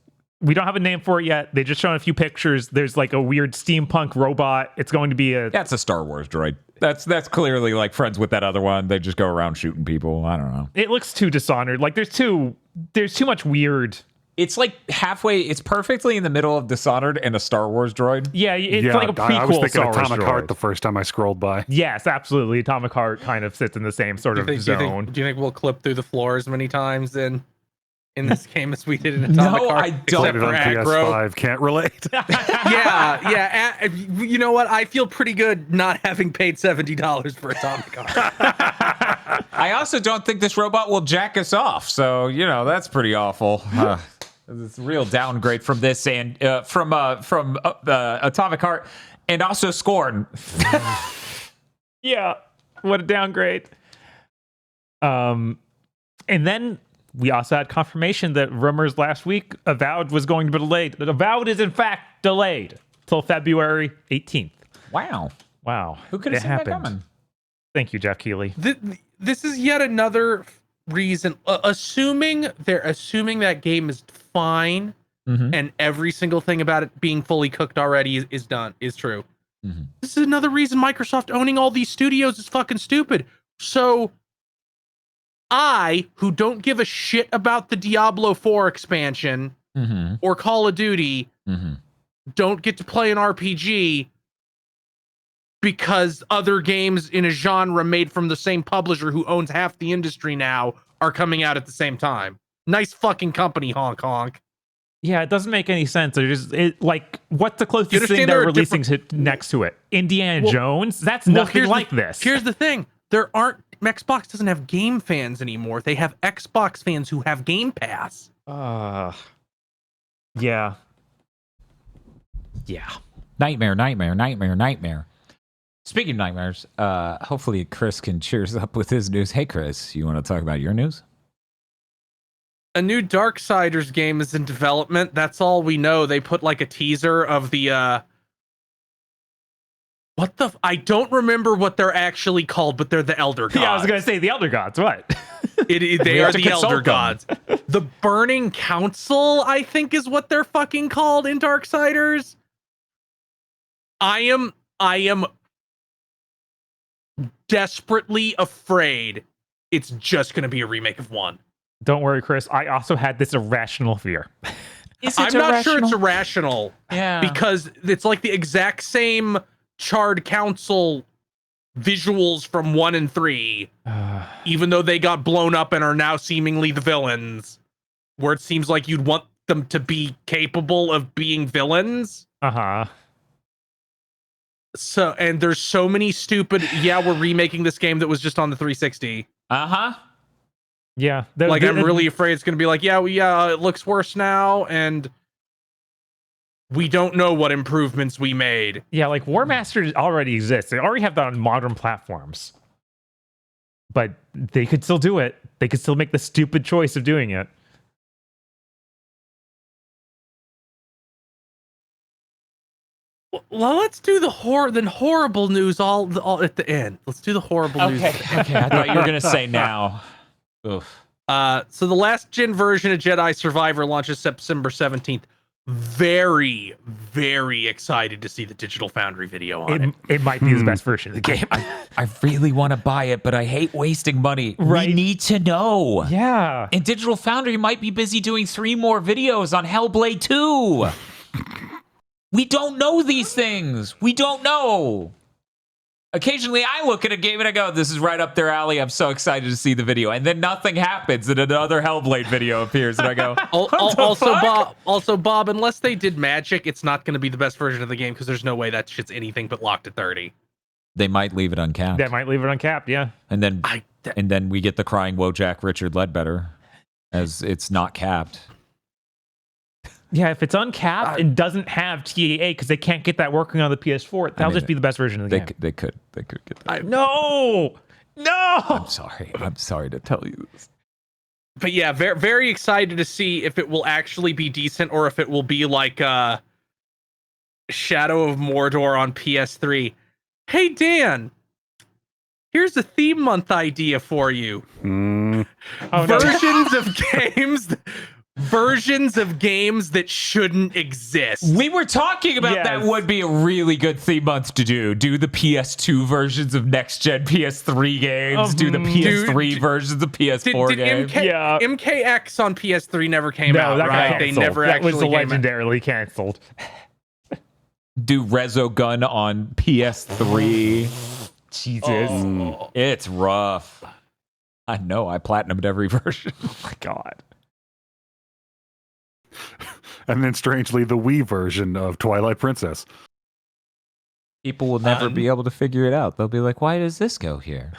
we don't have a name for it yet. They just shown a few pictures. There's like a weird steampunk robot. It's going to be That's a Star Wars droid. That's clearly like friends with that other one. They just go around shooting people. I don't know. It looks too Dishonored. Like there's too much weird. It's like halfway. It's perfectly in the middle of Dishonored and a Star Wars droid. Yeah, it's like a prequel. I was thinking Star Wars Atomic droid. Heart the first time I scrolled by. Yes, absolutely. Atomic Heart kind of sits in the same sort of zone. Do you think we'll clip through the floor as many times in this game as we did in Atomic Heart? I don't. Played it on PS5. Can't relate. yeah. You know what? I feel pretty good not having paid $70 for Atomic Heart. I also don't think this robot will jack us off. So that's pretty awful. It's a real downgrade from this and from Atomic Heart and also Scorn. Yeah, what a downgrade. And then we also had confirmation that rumors last week Avowed was going to be delayed. Avowed is in fact delayed till February 18th. Wow. Wow. Who could have seen that coming? Thank you, Jeff Keighley. This is yet another reason, assuming that game is fine and every single thing about it being fully cooked already is true. Mm-hmm. This is another reason Microsoft owning all these studios is fucking stupid. So I, who don't give a shit about the Diablo 4 expansion or Call of Duty, don't get to play an RPG because other games in a genre made from the same publisher who owns half the industry now are coming out at the same time. Nice fucking company, honk honk. Yeah, it doesn't make any sense. What's the closest thing they're releasing next to it? Indiana Jones? That's nothing like this. Here's the thing. Xbox doesn't have game fans anymore. They have Xbox fans who have Game Pass. Yeah. Yeah. Nightmare. Speaking of nightmares, hopefully Chris can cheer us up with his news. Hey, Chris, you want to talk about your news? A new Darksiders game is in development. That's all we know. They put like a teaser of the I don't remember what they're actually called, but they're the Elder Gods. Yeah, I was gonna say the Elder Gods. What? They are the Elder Gods. The Burning Council, I think, is what they're fucking called in Darksiders. I am desperately afraid it's just gonna be a remake of 1. Don't worry, Chris. I also had this irrational fear. I'm not sure it's irrational. Yeah. Because it's like the exact same Charred Council visuals from 1 and 3, even though they got blown up and are now seemingly the villains, where it seems like you'd want them to be capable of being villains. So, and there's so many stupid, we're remaking this game that was just on the 360. Yeah. I'm really afraid it's going to be like, it looks worse now, and we don't know what improvements we made. Yeah, like War Master already exists. They already have that on modern platforms. But they could still do it. They could still make the stupid choice of doing it. Well, let's do the horrible news all at the end. Let's do the horrible news. Okay, I thought you were going to say now. Oof. So the last gen version of Jedi Survivor launches September 17th. very, very excited to see the Digital Foundry video on it. It might be the best version of the game. I really want to buy it, but I hate wasting money. Right. We need to know. Yeah. And Digital Foundry might be busy doing 3 more videos on Hellblade 2. We don't know these things. We don't know. Occasionally, I look at a game and I go, this is right up their alley. I'm so excited to see the video. And then nothing happens and another Hellblade video appears. And I go, Also, Bob, unless they did magic, it's not going to be the best version of the game because there's no way that shit's anything but locked at 30. they might leave it uncapped. They might leave it uncapped, yeah. And then we get the crying Wojak Richard Ledbetter as it's not capped. Yeah, if it's uncapped and doesn't have TAA because they can't get that working on the PS4, that'll just be the best version of the game. They could get that. No! I'm sorry to tell you this. But yeah, very, very excited to see if it will actually be decent or if it will be like Shadow of Mordor on PS3. Hey, Dan, here's a theme month idea for you. Versions of games that shouldn't exist. We were talking about that would be a really good theme month to do. Do the PS2 versions of next-gen PS3 games. Do the PS3 versions of PS4 games. MKX on PS3 never came out, right? They never actually was legendarily canceled. Do Resogun on PS3. Jesus. It's rough. I know. I platinumed every version. Oh my God. And then, strangely, the Wii version of Twilight Princess. People will never be able to figure it out. They'll be like, why does this go here?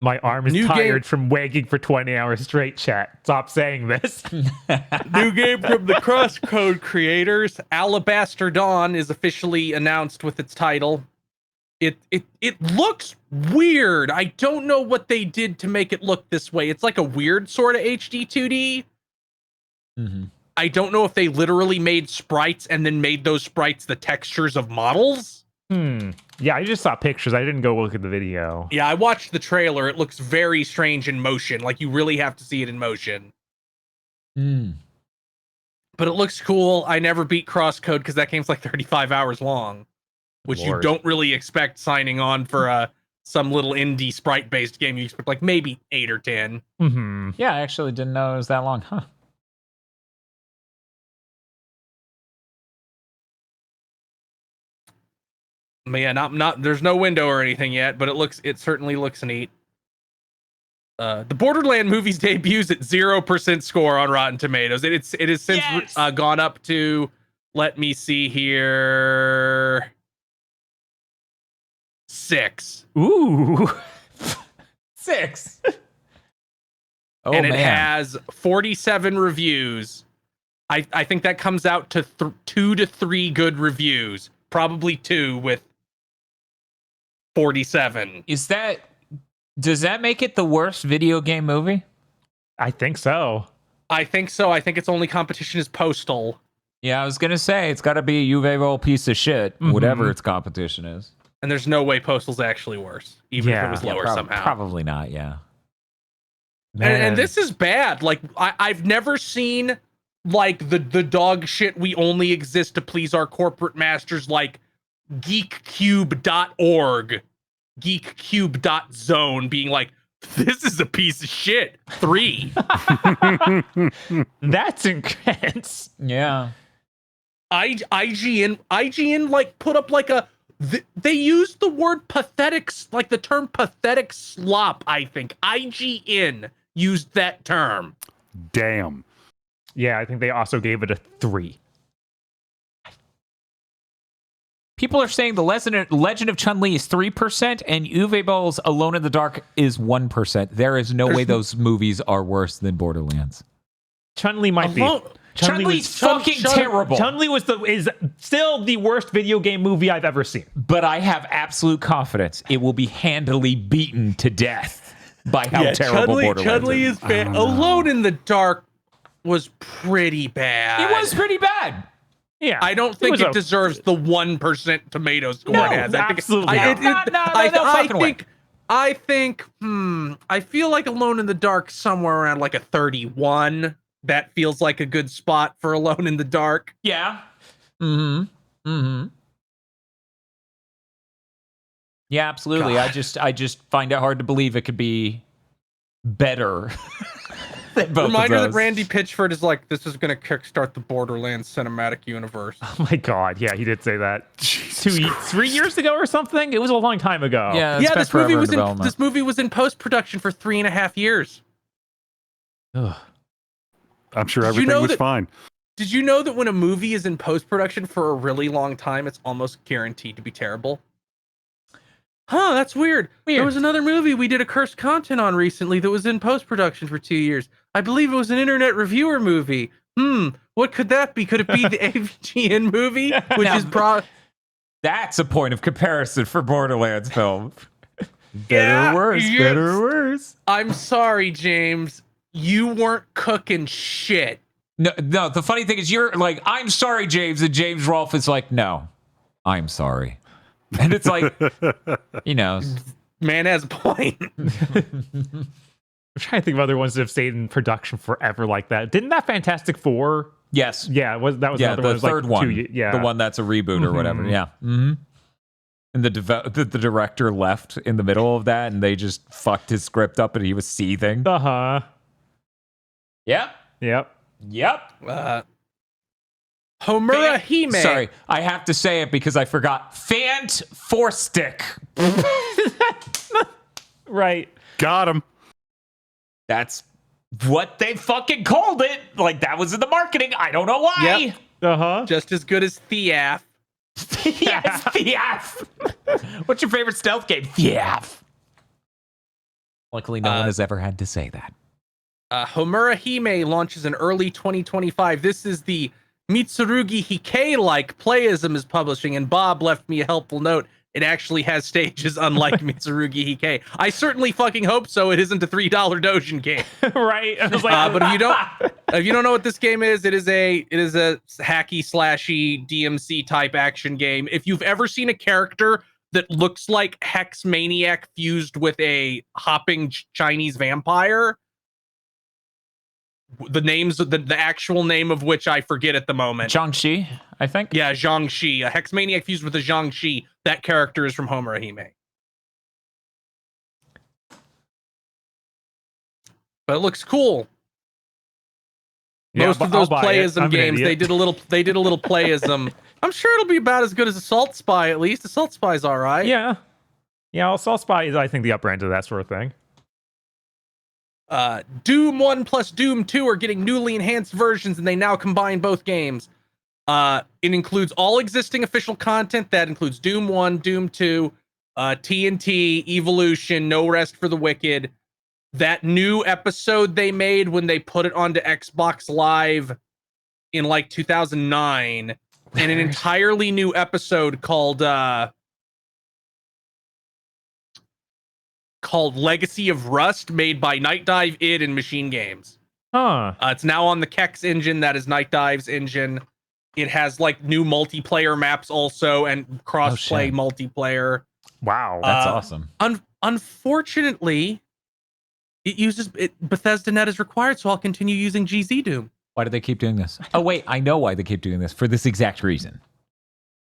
My arm is tired from wagging for 20 hours straight, chat. Stop saying this. New game from the Crosscode creators. Alabaster Dawn is officially announced with its title. It looks weird. I don't know what they did to make it look this way. It's like a weird sort of HD 2D. Mm-hmm. I don't know if they literally made sprites and then made those sprites the textures of models. Yeah, I just saw pictures. I didn't go look at the video. Yeah, I watched the trailer. It looks very strange in motion. Like, you really have to see it in motion. But it looks cool. I never beat Crosscode because that game's like 35 hours long, which you don't really expect signing on for some little indie sprite-based game. You expect like maybe 8 or 10. Mm-hmm. Yeah, I actually didn't know it was that long. Huh. But yeah, not there's no window or anything yet, but it certainly looks neat. The Borderlands movies debuts at 0% score on Rotten Tomatoes. It has since gone up to, let me see here, 6. Ooh. 6. And it has 47 reviews. I think that comes out to 2 to 3 good reviews. Probably 2 with 47. Does that make it the worst video game movie? I think so. I think so. I think its only competition is Postal. Yeah, I was going to say, it's got to be a Juve roll piece of shit, whatever its competition is. And there's no way Postal's actually worse, even if it was lower somehow. Probably not, yeah. And this is bad. Like, I've never seen, like, the dog shit we only exist to please our corporate masters, like geekcube.org, geekcube.zone being like, this is a piece of shit. 3. That's intense. Yeah. IGN like put up like they used the word pathetic, like the term pathetic slop, I think. IGN used that term. Damn. Yeah, I think they also gave it a 3. People are saying the Legend of Chun-Li is 3% and Uwe Boll's Alone in the Dark is 1%. There is no way those movies are worse than Borderlands. Chun-Li might be. Chun-Li's fucking terrible. Chun-Li is still the worst video game movie I've ever seen. But I have absolute confidence it will be handily beaten to death by how terrible Borderlands Chun-Li is bad. Alone in the Dark was pretty bad. It was pretty bad. Yeah, I don't think it deserves the 1% tomato score it has. Absolutely I think I feel like Alone in the Dark somewhere around like a 31, that feels like a good spot for Alone in the Dark. Yeah. Yeah, absolutely. God. I just find it hard to believe it could be better. than both Reminder of that those. Randy Pitchford is like, this is going to kickstart the Borderlands cinematic universe. Oh my god, yeah, he did say that. Jesus 3 years ago or something. It was a long time ago. Yeah, Yeah, this movie was in post-production for 3.5 years. Ugh. I'm sure Did you everything know was that- fine. Did you know that when a movie is in post-production for a really long time, it's almost guaranteed to be terrible? Huh, that's weird. There was another movie we did a cursed content on recently that was in post-production for 2 years. I believe it was an internet reviewer movie. What could that be? Could it be the AVGN movie? Which Now, is That's a point of comparison for Borderlands film. Yeah, Better or worse, yes. better or worse. I'm sorry, James. You weren't cooking shit. No, the funny thing is you're like, I'm sorry, James, and James Rolfe is like, no, I'm sorry. And it's like, you know. Man has a point. I'm trying to think of other ones that have stayed in production forever like that. Didn't that Fantastic Four? Yes. Yeah, that was Yeah, another the one. It was like third one. yeah, The one that's a reboot or whatever. Mhm. Yeah. And the director left in the middle of that, and they just fucked his script up, and he was seething. Yep. Homura Hime. Sorry, I have to say it because I forgot. Fant Force Stick. Right. Got him. That's what they fucking called it. Like, that was in the marketing. I don't know why. Yep. Just as good as Thiaf. Yes, Thiaf. What's your favorite stealth game? Thiaf. Luckily, no one has ever had to say that. Homura Hime launches in early 2025. This is the Mitsurugi Hike-like Playism is publishing, and Bob left me a helpful note. It actually has stages unlike Mitsurugi Hike. I certainly fucking hope so. It isn't a $3 Dojin game. Right. I was like, But if you don't know what this game is, it is a hacky slashy DMC type action game. If you've ever seen a character that looks like Hex Maniac fused with a hopping Chinese vampire, the actual name of which I forget at the moment. Zhangxi, I think. Yeah, Zhang Shi. A Hex Maniac fused with a Zhang Shi. That character is from Homura Hime. But it looks cool. Most of those playism games, they did a little playism. I'm sure it'll be about as good as Assault Spy, at least. Assault Spy's all right. Yeah. Yeah, Assault Spy is, I think, the upper end of that sort of thing. Doom 1 plus Doom 2 are getting newly enhanced versions, and they now combine both games. It includes all existing official content. That includes Doom 1, Doom 2, TNT, Evolution, No Rest for the Wicked. That new episode they made when they put it onto Xbox Live in like 2009, and an entirely new episode called Legacy of Rust, made by Night Dive, id, and Machine Games. It's now on the Kex engine. That is Night Dive's engine. It has like new multiplayer maps also, and cross-play multiplayer. Wow, that's awesome. Unfortunately, Bethesda Net is required, so I'll continue using GZ Doom. Why do they keep doing this? Oh, wait, I know why they keep doing this. For this exact reason.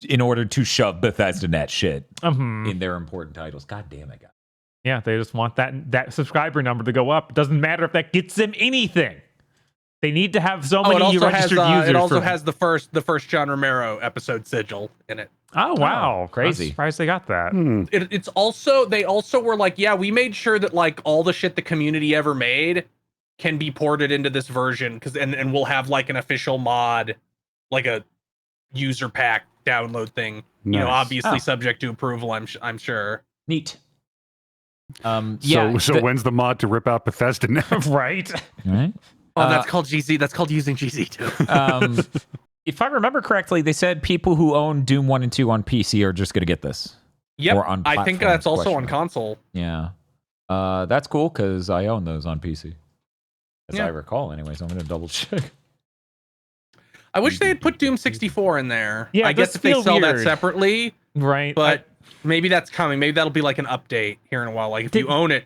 In order to shove Bethesda Net shit in their important titles. God damn it, guys. Yeah, they just want that subscriber number to go up. It doesn't matter if that gets them anything. They need to have so many registered users. It also has the first John Romero episode sigil in it. Oh wow, crazy! I'm surprised they got that. It's also, they also were like, yeah, we made sure that like all the shit the community ever made can be ported into this version, and we'll have like an official mod, like a user pack download thing. Nice. You know, obviously subject to approval. I'm sure. Neat. So when's the mod to rip out Bethesda Net? Right. Oh, that's called GZ. That's called using GZ too. If I remember correctly, they said people who own Doom 1 and 2 on PC are just going to get this. Yep. Or on I think that's also on console. Yeah. That's cool because I own those on PC. As I recall, anyways. I'm going to double check. I wish they had put Doom 64 in there. Yeah, I guess if they sell that separately. Right. But maybe that's coming. Maybe that'll be like an update here in a while. Like if you own it,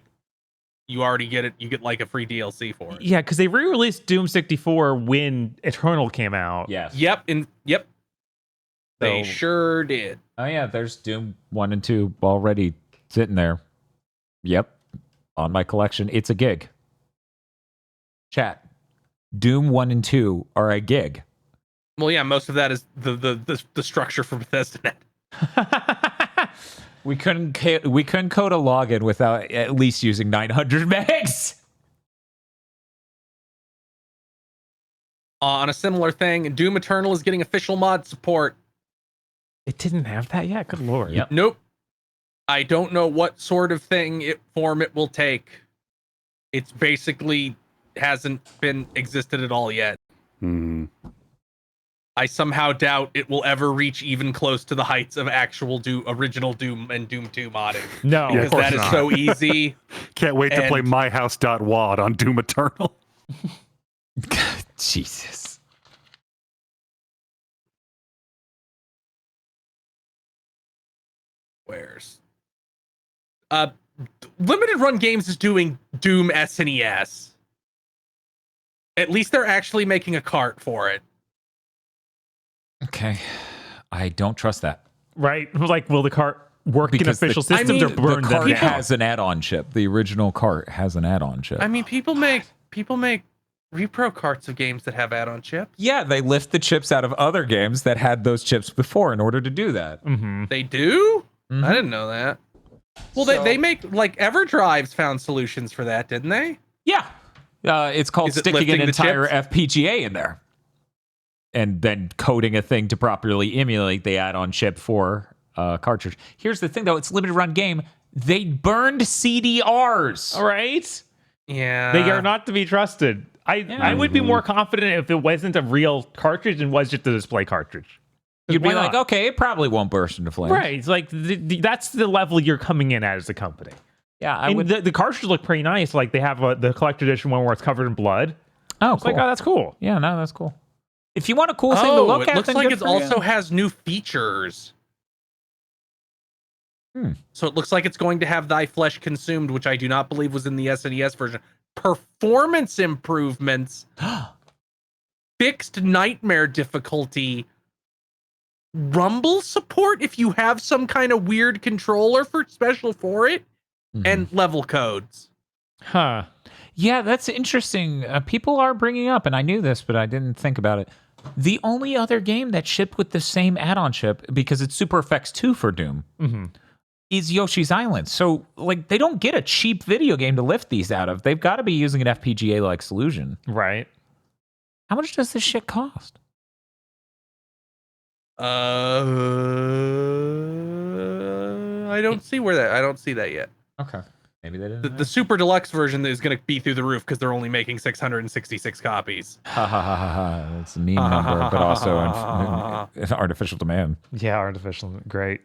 you already get it. You get like a free DLC for it. Yeah, because they re-released Doom 64 when Eternal came out. Yes. Yep. They So- sure did. Oh yeah, there's Doom 1 and 2 already sitting there. Yep. On my collection. It's a gig. Chat. Doom 1 and 2 are a gig. Well, yeah, most of that is the structure for Bethesda Net. We couldn't code a login without at least using 900 megs. On a similar thing, Doom Eternal is getting official mod support. It didn't have that yet? Good lord. Yep. Nope. I don't know what sort of form it will take. It's basically hasn't been existed at all yet. Hmm. I somehow doubt it will ever reach even close to the heights of actual original Doom and Doom 2 modding. No, Yeah, of Because course that is not. so easy. Can't wait to play And- myhouse.wad on Doom Eternal. Jesus. Where's Limited Run Games is doing Doom SNES. At least they're actually making a cart for it. Okay. I don't trust that. Right? Like, will the cart work in Because the- official I systems mean, or burn the them cart down? has an add-on chip. The original cart has an add-on chip. I mean, people make repro carts of games that have add-on chips. Yeah, they lift the chips out of other games that had those chips before in order to do that. Mm-hmm. They do? Mhm. I didn't know that. Well, So- they make, like, EverDrive's found solutions for that, didn't they? Yeah. It's called Is it sticking an lifting the entire chips? FPGA in there. And then coding a thing to properly emulate the add-on chip for cartridge. Here's the thing, though. It's a limited run game. They burned CDRs. All right. Yeah. They are not to be trusted. I would be more confident if it wasn't a real cartridge and was just a display cartridge. You'd be Why like, not? okay, it probably won't burst into flames. Right. It's like that's the level you're coming in at as a company. Yeah, I And would. the cartridges look pretty nice. Like they have the collector edition one where it's covered in blood. Oh, It's cool. like, oh, that's cool. Yeah, no, that's cool. If you want a cool thing to Oh, look it at, looks then like good it for you. also has new features. Hmm. So it looks like it's going to have Thy Flesh Consumed, which I do not believe was in the SNES version. Performance improvements, fixed nightmare difficulty, rumble support if you have some kind of weird controller for special for it, Mhm. and level codes. Huh. Yeah, that's interesting. People are bringing up, and I knew this, but I didn't think about it. The only other game that shipped with the same add-on chip, because it's Super Effects 2 for Doom, Mm-hmm. is Yoshi's Island. So, like, they don't get a cheap video game to lift these out of. They've got to be using an FPGA-like solution. Right. How much does this shit cost? I don't see that yet. Okay. Maybe they didn't. The Super Deluxe version is going to be through the roof because they're only making 666 copies. Ha ha ha ha ha. That's a meme number, but also an artificial demand. Yeah, artificial. Great.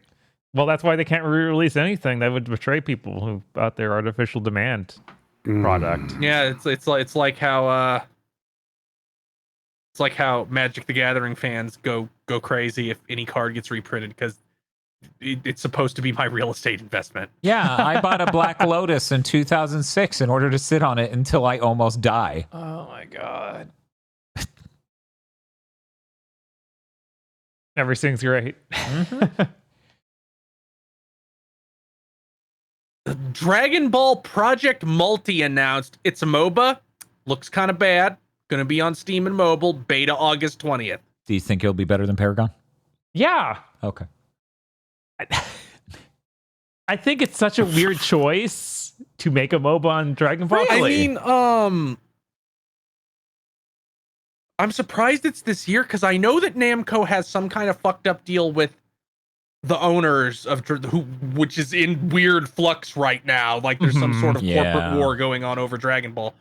Well, that's why they can't re-release anything that would betray people who bought their artificial demand product. Yeah, it's like how Magic the Gathering fans go crazy if any card gets reprinted because it's supposed to be my real estate investment. Yeah, I bought a Black Lotus in 2006 in order to sit on it until I almost die. Oh my god. Everything's great. Dragon Ball Project Multi announced it's a MOBA. Looks kind of bad. Gonna be on Steam and mobile. Beta August 20th. Do you think it'll be better than Paragon? Yeah. Okay. I think it's such a weird choice to make a MOBA on Dragon Ball. I mean, I'm surprised it's this year because I know that Namco has some kind of fucked up deal with the owners of which is in weird flux right now. Like there's some sort of corporate war going on over Dragon Ball.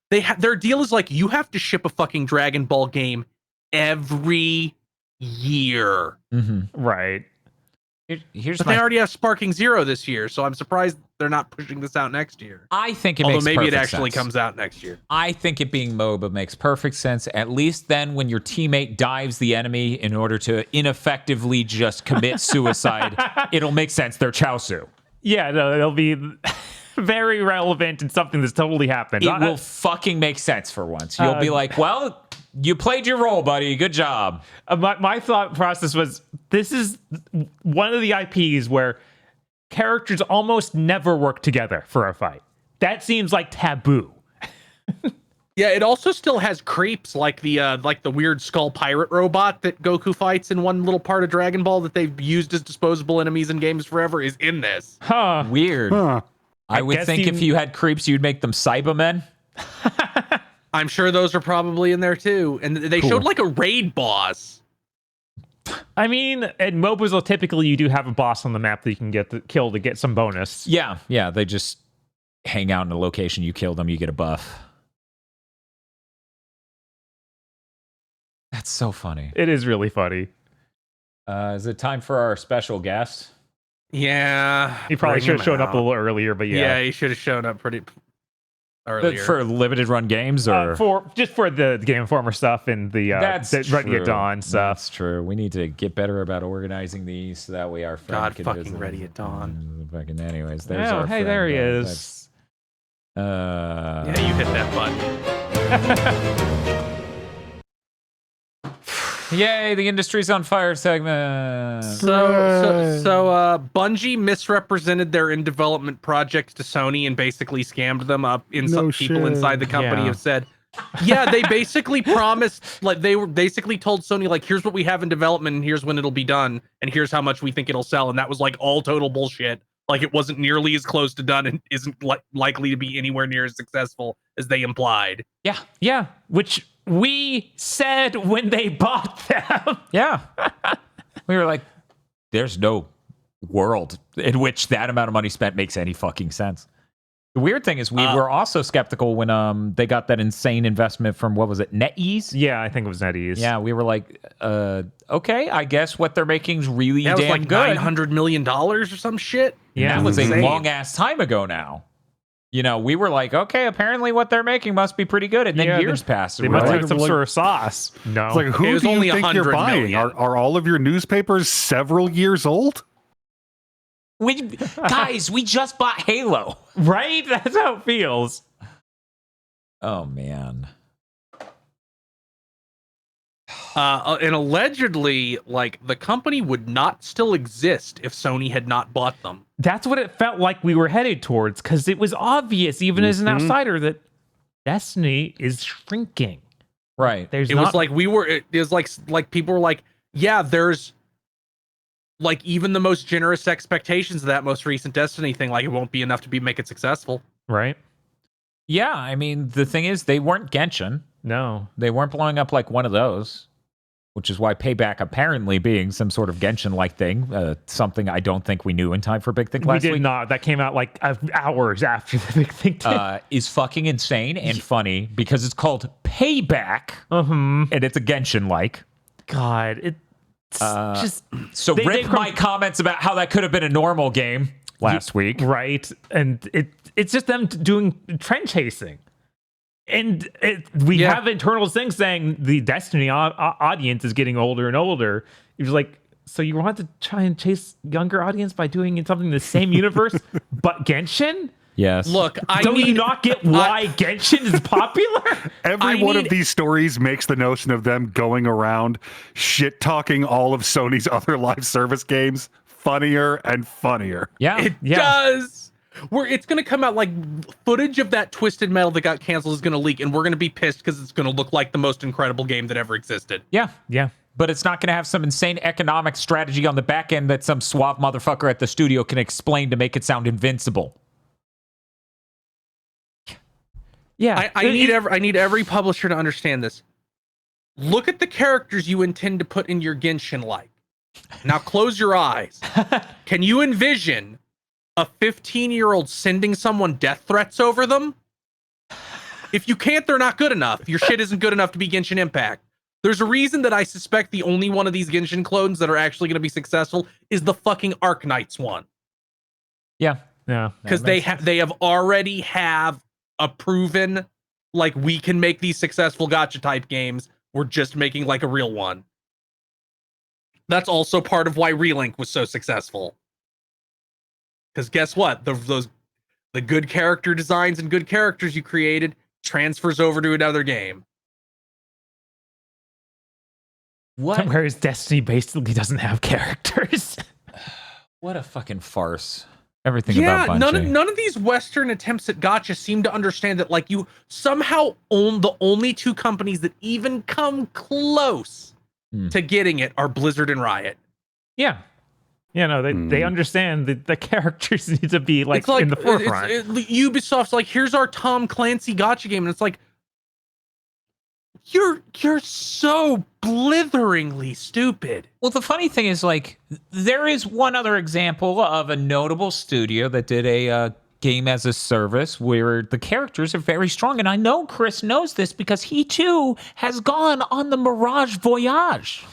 Their deal is like you have to ship a fucking Dragon Ball game every year. Mm-hmm. Right. Here's But my they already have Sparking Zero this year, so I'm surprised they're not pushing this out next year. I think it Although makes maybe it perfect actually sense. comes out next year. I think it being MOBA makes perfect sense. At least then when your teammate dives the enemy in order to ineffectively just commit suicide, it'll make sense. They're Chaosu. Yeah, no, it'll be very relevant and something that's totally happened. It will fucking make sense for once. You'll be like, well, you played your role, buddy. Good job. My thought process was, this is one of the IPs where characters almost never work together for a fight. That seems like taboo. Yeah, it also still has creeps like the weird skull pirate robot that Goku fights in one little part of Dragon Ball that they've used as disposable enemies in games forever is in this. Huh. Weird. Huh. I would think if you had creeps, you'd make them Cybermen. I'm sure those are probably in there too. And they showed like a raid boss. I mean, at MOBAs, typically you do have a boss on the map that you can get the kill to get some bonus. Yeah, they just hang out in a location. You kill them, you get a buff. That's so funny. It is really funny. Is it time for our special guest? Yeah. He probably bring should have him shown up a out. little earlier, but Yeah, he should have shown up pretty earlier. For limited run games, or for the Game Informer stuff and the Ready at Dawn stuff. That's true. We need to get better about organizing these so that way our friend God can fucking visit. Ready at Dawn. Fucking anyways, there's Oh, our hey, friend. there he is. Yeah, you hit that button. Yay, the industry's on fire segment. So Bungie misrepresented their in development project to Sony and basically scammed them up. Some people inside the company Yeah. have said, yeah, they basically promised, like they were basically told Sony, like, here's what we have in development and here's when it'll be done and here's how much we think it'll sell. And that was like all total bullshit. Like it wasn't nearly as close to done and isn't likely to be anywhere near as successful as they implied. Yeah, which we said when they bought them. Yeah. We were like, there's no world in which that amount of money spent makes any fucking sense. The weird thing is we were also skeptical when they got that insane investment from, what was it, NetEase? Yeah, I think it was NetEase. Yeah, we were like, okay, I guess what they're making is really That was damn like good. $900 million or some shit. Yeah, That was a insane. long ass time ago now. You know, we were like, okay, apparently what they're making must be pretty good. And then years passed. They and we're must like, have some sort of sauce. No. It's like, It who was do only you think you're 100 buying? million. Are all of your newspapers several years old? guys, we just bought Halo. Right? That's how it feels. Oh, man. And allegedly, like, the company would not still exist if Sony had not bought them. That's what it felt like we were headed towards, because it was obvious, even as an outsider, that Destiny is shrinking. Right. There's It was like it was like people were like, yeah, there's like even the most generous expectations of that most recent Destiny thing, like it won't be enough to make it successful. right? Yeah, I mean, the thing is, they weren't Genshin. No. They weren't blowing up like one of those, which is why Payback apparently being some sort of Genshin-like thing, something I don't think we knew in time for Big Think We last did week. not. That came out like hours after the big thing did. Is fucking insane and funny because it's called Payback Uh-huh. and it's a Genshin-like. God, it's just So They- rip they my comments about how that could have been a normal game last week. right, and it's just them doing trend chasing, and we Yeah. have internal things saying the Destiny audience is getting older and older. It was like, so you want to try and chase younger audience by doing something in the same universe, but Genshin? Yes. Look, Don't you not get why Genshin is popular? Every one of these stories makes the notion of them going around shit talking all of Sony's other live service games funnier and funnier. Yeah. It Yeah. does. It's gonna come out like footage of that Twisted Metal that got canceled is gonna leak, and we're gonna be pissed because it's gonna look like the most incredible game that ever existed. Yeah. Yeah. But it's not going to have some insane economic strategy on the back end that some suave motherfucker at the studio can explain to make it sound invincible. Yeah. I need every publisher to understand this. Look at the characters you intend to put in your Genshin like. Now close your eyes. Can you envision a 15-year-old sending someone death threats over them? If you can't, they're not good enough. Your shit isn't good enough to be Genshin Impact. There's a reason that I suspect the only one of these Genshin clones that are actually going to be successful is the fucking Arknights one. Yeah. Yeah. Because they have already have a proven, like, we can make these successful gacha type games. We're just making like a real one. That's also part of why Relink was so successful. Because guess what? Those the good character designs and good characters you created transfers over to another game. What? Whereas Destiny basically doesn't have characters. What a fucking farce. Everything about Bungie. none of these Western attempts at gacha seem to understand that, like, you somehow own the only two companies that even come close to getting it are Blizzard and Riot. Yeah. Yeah, no, they understand that the characters need to be like in the forefront. Ubisoft's like, here's our Tom Clancy gacha game, and it's like, you're so blitheringly stupid. Well, the funny thing is, like, there is one other example of a notable studio that did a game as a service where the characters are very strong, and I know Chris knows this because he too has gone on the Mirage Voyage.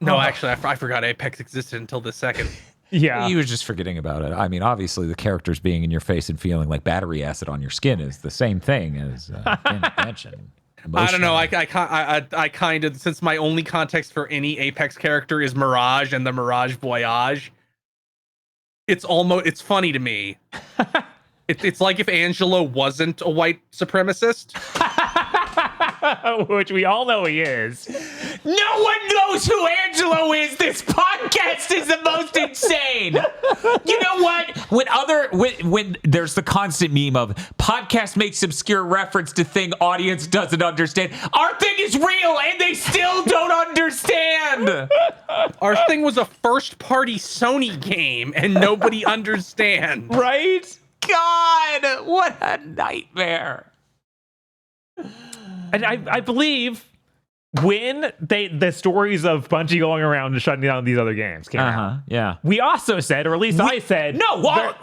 No, actually, I forgot Apex existed until this second. Yeah. He was just forgetting about it. I mean, obviously, the characters being in your face and feeling like battery acid on your skin is the same thing as intention. I don't know. I kind of, since my only context for any Apex character is Mirage and the Mirage Voyage, it's funny to me. It's like if Angelo wasn't a white supremacist. Which we all know he is. No one knows who Angelo is. This podcast is the most insane. You know what? When there's the constant meme of podcast makes obscure reference to thing audience doesn't understand. Our thing is real and they still don't understand. Our thing was a first-party Sony game and nobody understands. Right? God, what a nightmare. And I believe when the stories of Bungie going around and shutting down these other games came out, yeah, we also said, or at least I said,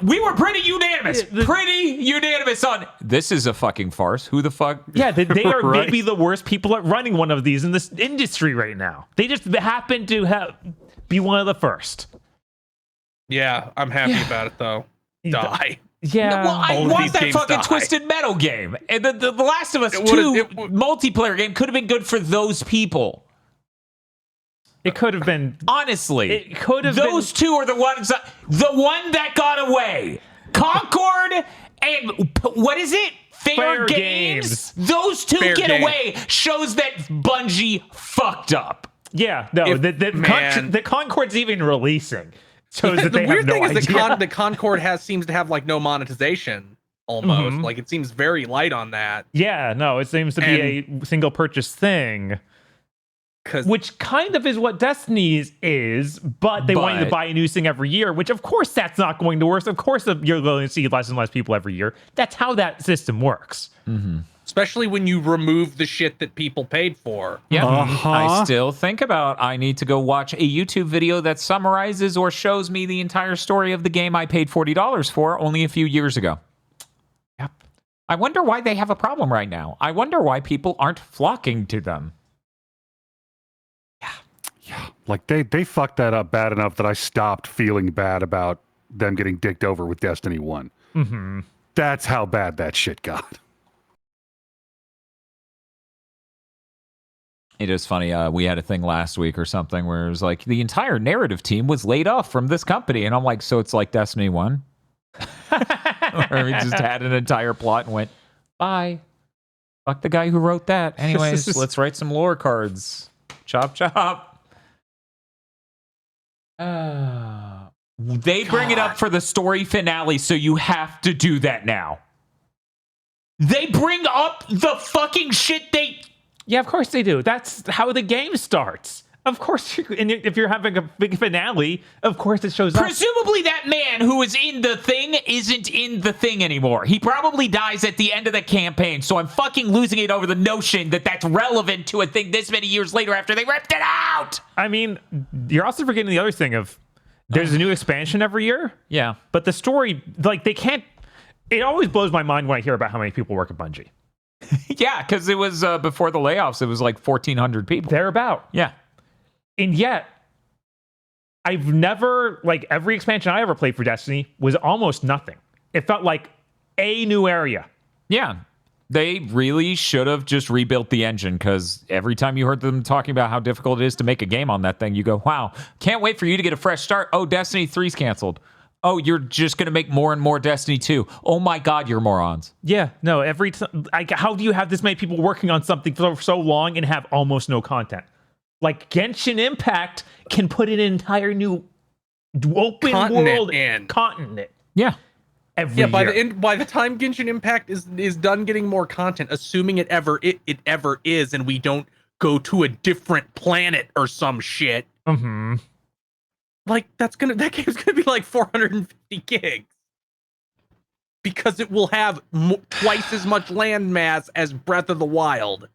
we were pretty unanimous. Pretty unanimous on this is a fucking farce. Who the fuck? Yeah, they are Right. maybe the worst people at running one of these in this industry right now. They just happen to be one of the first. Yeah, I'm happy about it though. Die. Yeah. Well, I All of want these that games fucking die. Twisted Metal game. And the Last of Us 2 multiplayer game could have been good for those people. It could have been. Honestly. It could have Those two are the ones the one that got away. Concord and what is it? Fair Games. Those two Fair get Game. away shows that Bungie fucked up. Yeah, no, the Concord's even releasing. Shows that The they weird have no thing is idea. the Concord seems to have like no monetization almost. Like it seems very light on that. Yeah, no, it seems to be a single purchase thing. Which kind of is what Destiny's is, but they want you to buy a new thing every year, which of course that's not going to work. Of course you're going to see less and less people every year. That's how that system works. Especially when you remove the shit that people paid for. Yeah, I still think about I need to go watch a YouTube video that summarizes or shows me the entire story of the game I paid $40 for only a few years ago. Yep. I wonder why they have a problem right now. I wonder why people aren't flocking to them. Yeah, like they fucked that up bad enough that I stopped feeling bad about them getting dicked over with Destiny 1. That's how bad that shit got. It is funny. We had a thing last week or something where it was like the entire narrative team was laid off from this company. And I'm like, so it's like Destiny 1? Or we just had an entire plot and went, bye. Fuck the guy who wrote that. Anyways, let's write some lore cards. Chop, chop. They bring it up for the story finale, so you have to do that now. They bring up the fucking shit they... Yeah, of course they do. That's how the game starts. Of course, and if you're having a big finale, of course it shows up. Presumably that man who is in the thing isn't in the thing anymore. He probably dies at the end of the campaign, so I'm fucking losing it over the notion that that's relevant to a thing this many years later after they ripped it out! I mean, you're also forgetting the other thing of there's a new expansion every year. Yeah. But the story, like, they can't... It always blows my mind when I hear about how many people work at Bungie. Yeah, because it was before the layoffs, it was like 1,400 people. Thereabout. Yeah. And yet, I've never, like, every expansion I ever played for Destiny was almost nothing. It felt like a new area. Yeah. They really should have just rebuilt the engine, because every time you heard them talking about how difficult it is to make a game on that thing, you go, wow, can't wait for you to get a fresh start. Oh, Destiny 3's canceled. Oh, you're just going to make more and more Destiny 2. Oh my God, you're morons. Yeah, no, every time. How do you have this many people working on something for so long and have almost no content? Like Genshin Impact can put an entire new open world continent. Yeah. Every year. By the time Genshin Impact is done getting more content, assuming it ever is, and we don't go to a different planet or some shit. Mm-hmm. Like that game's gonna be like 450 gigs because it will have twice as much land mass as Breath of the Wild.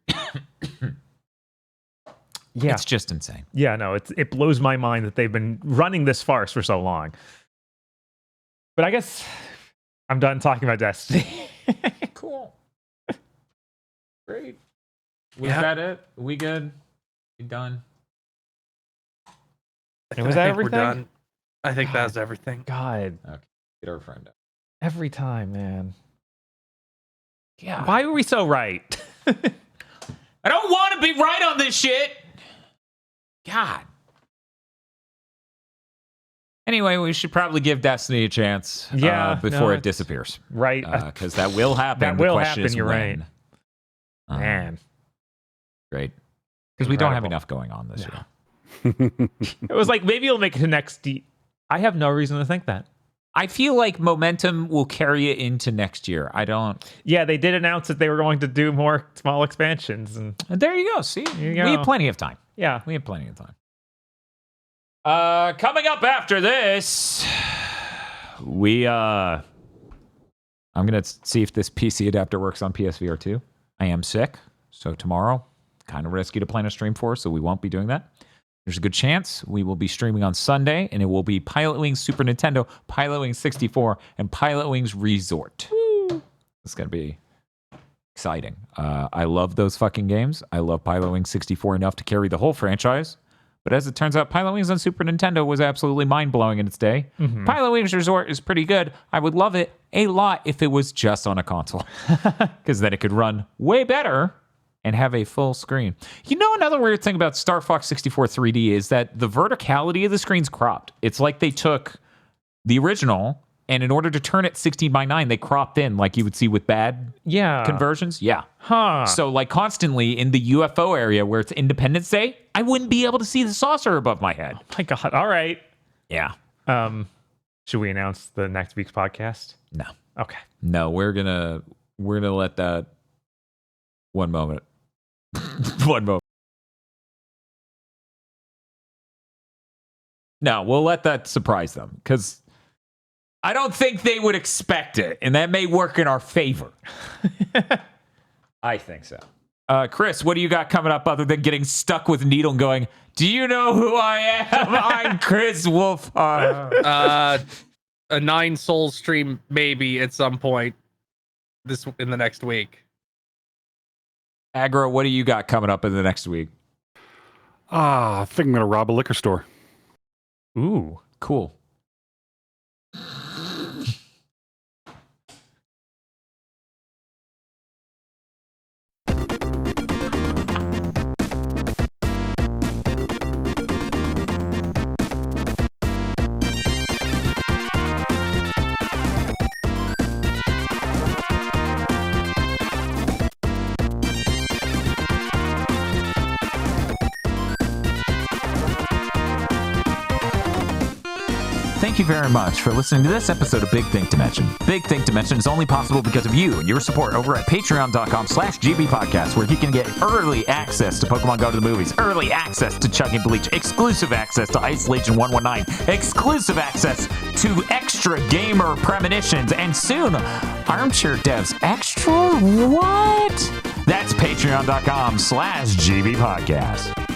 Yeah, it's just insane. Yeah, no, it blows my mind that they've been running this farce for so long. But I guess I'm done talking about Destiny. Cool. Great. Was that it? We good? We done? Was that everything? We're done. I think that's everything. God. Okay. Get our friend up. Every time, man. Yeah. Why are we so right? I don't want to be right on this shit. God. Anyway, we should probably give Destiny a chance before it disappears. Right. Because that will happen. That will happen, you're right. Man. Great. Because we don't have enough going on this year. It was like, maybe it'll make it to next... I have no reason to think that. I feel like momentum will carry it into next year. I don't... Yeah, they did announce that they were going to do more small expansions. And there you go. See? We have plenty of time. Yeah. We have plenty of time. Coming up after this, I'm going to see if this PC adapter works on PSVR2. I am sick, so tomorrow, kind of risky to plan a stream for, so we won't be doing that. There's a good chance we will be streaming on Sunday, and it will be Pilot Wings Super Nintendo, Pilot Wings 64, and Pilot Wings Resort. Woo! It's going to be exciting. I love those fucking games. I love Pilot Wings 64 enough to carry the whole franchise. But as it turns out, Pilot Wings on Super Nintendo was absolutely mind-blowing in its day. Mm-hmm. Pilot Wings Resort is pretty good. I would love it a lot if it was just on a console. Because then it could run way better and have a full screen. You know, another weird thing about Star Fox 64 3D is that the verticality of the screen's cropped. It's like they took the original, and in order to turn it 16:9, they cropped in like you would see with bad conversions. Yeah. Huh. So like constantly in the UFO area where it's Independence Day, I wouldn't be able to see the saucer above my head. Oh my God. All right. Yeah. Should we announce the next week's podcast? No. Okay. No, we're gonna let that one moment. One moment. No, we'll let that surprise them because I don't think they would expect it, and that may work in our favor. I think so. Chris, what do you got coming up other than getting stuck with Needle and going, do you know who I am? I'm Chris Wolf. A 9 Souls stream maybe at some point in the next week. Aggro, what do you got coming up in the next week? I think I'm going to rob a liquor store. Ooh, cool. Thank you very much for listening to this episode of Big Think Dimension. Big Think Dimension is only possible because of you and your support over at patreon.com/gbpodcast, where you can get early access to Pokemon Go to the Movies, early access to Chugging Bleach, exclusive access to Isolation 119, exclusive access to extra gamer premonitions, and soon, Armchair Devs Extra what? That's patreon.com/gbpodcast.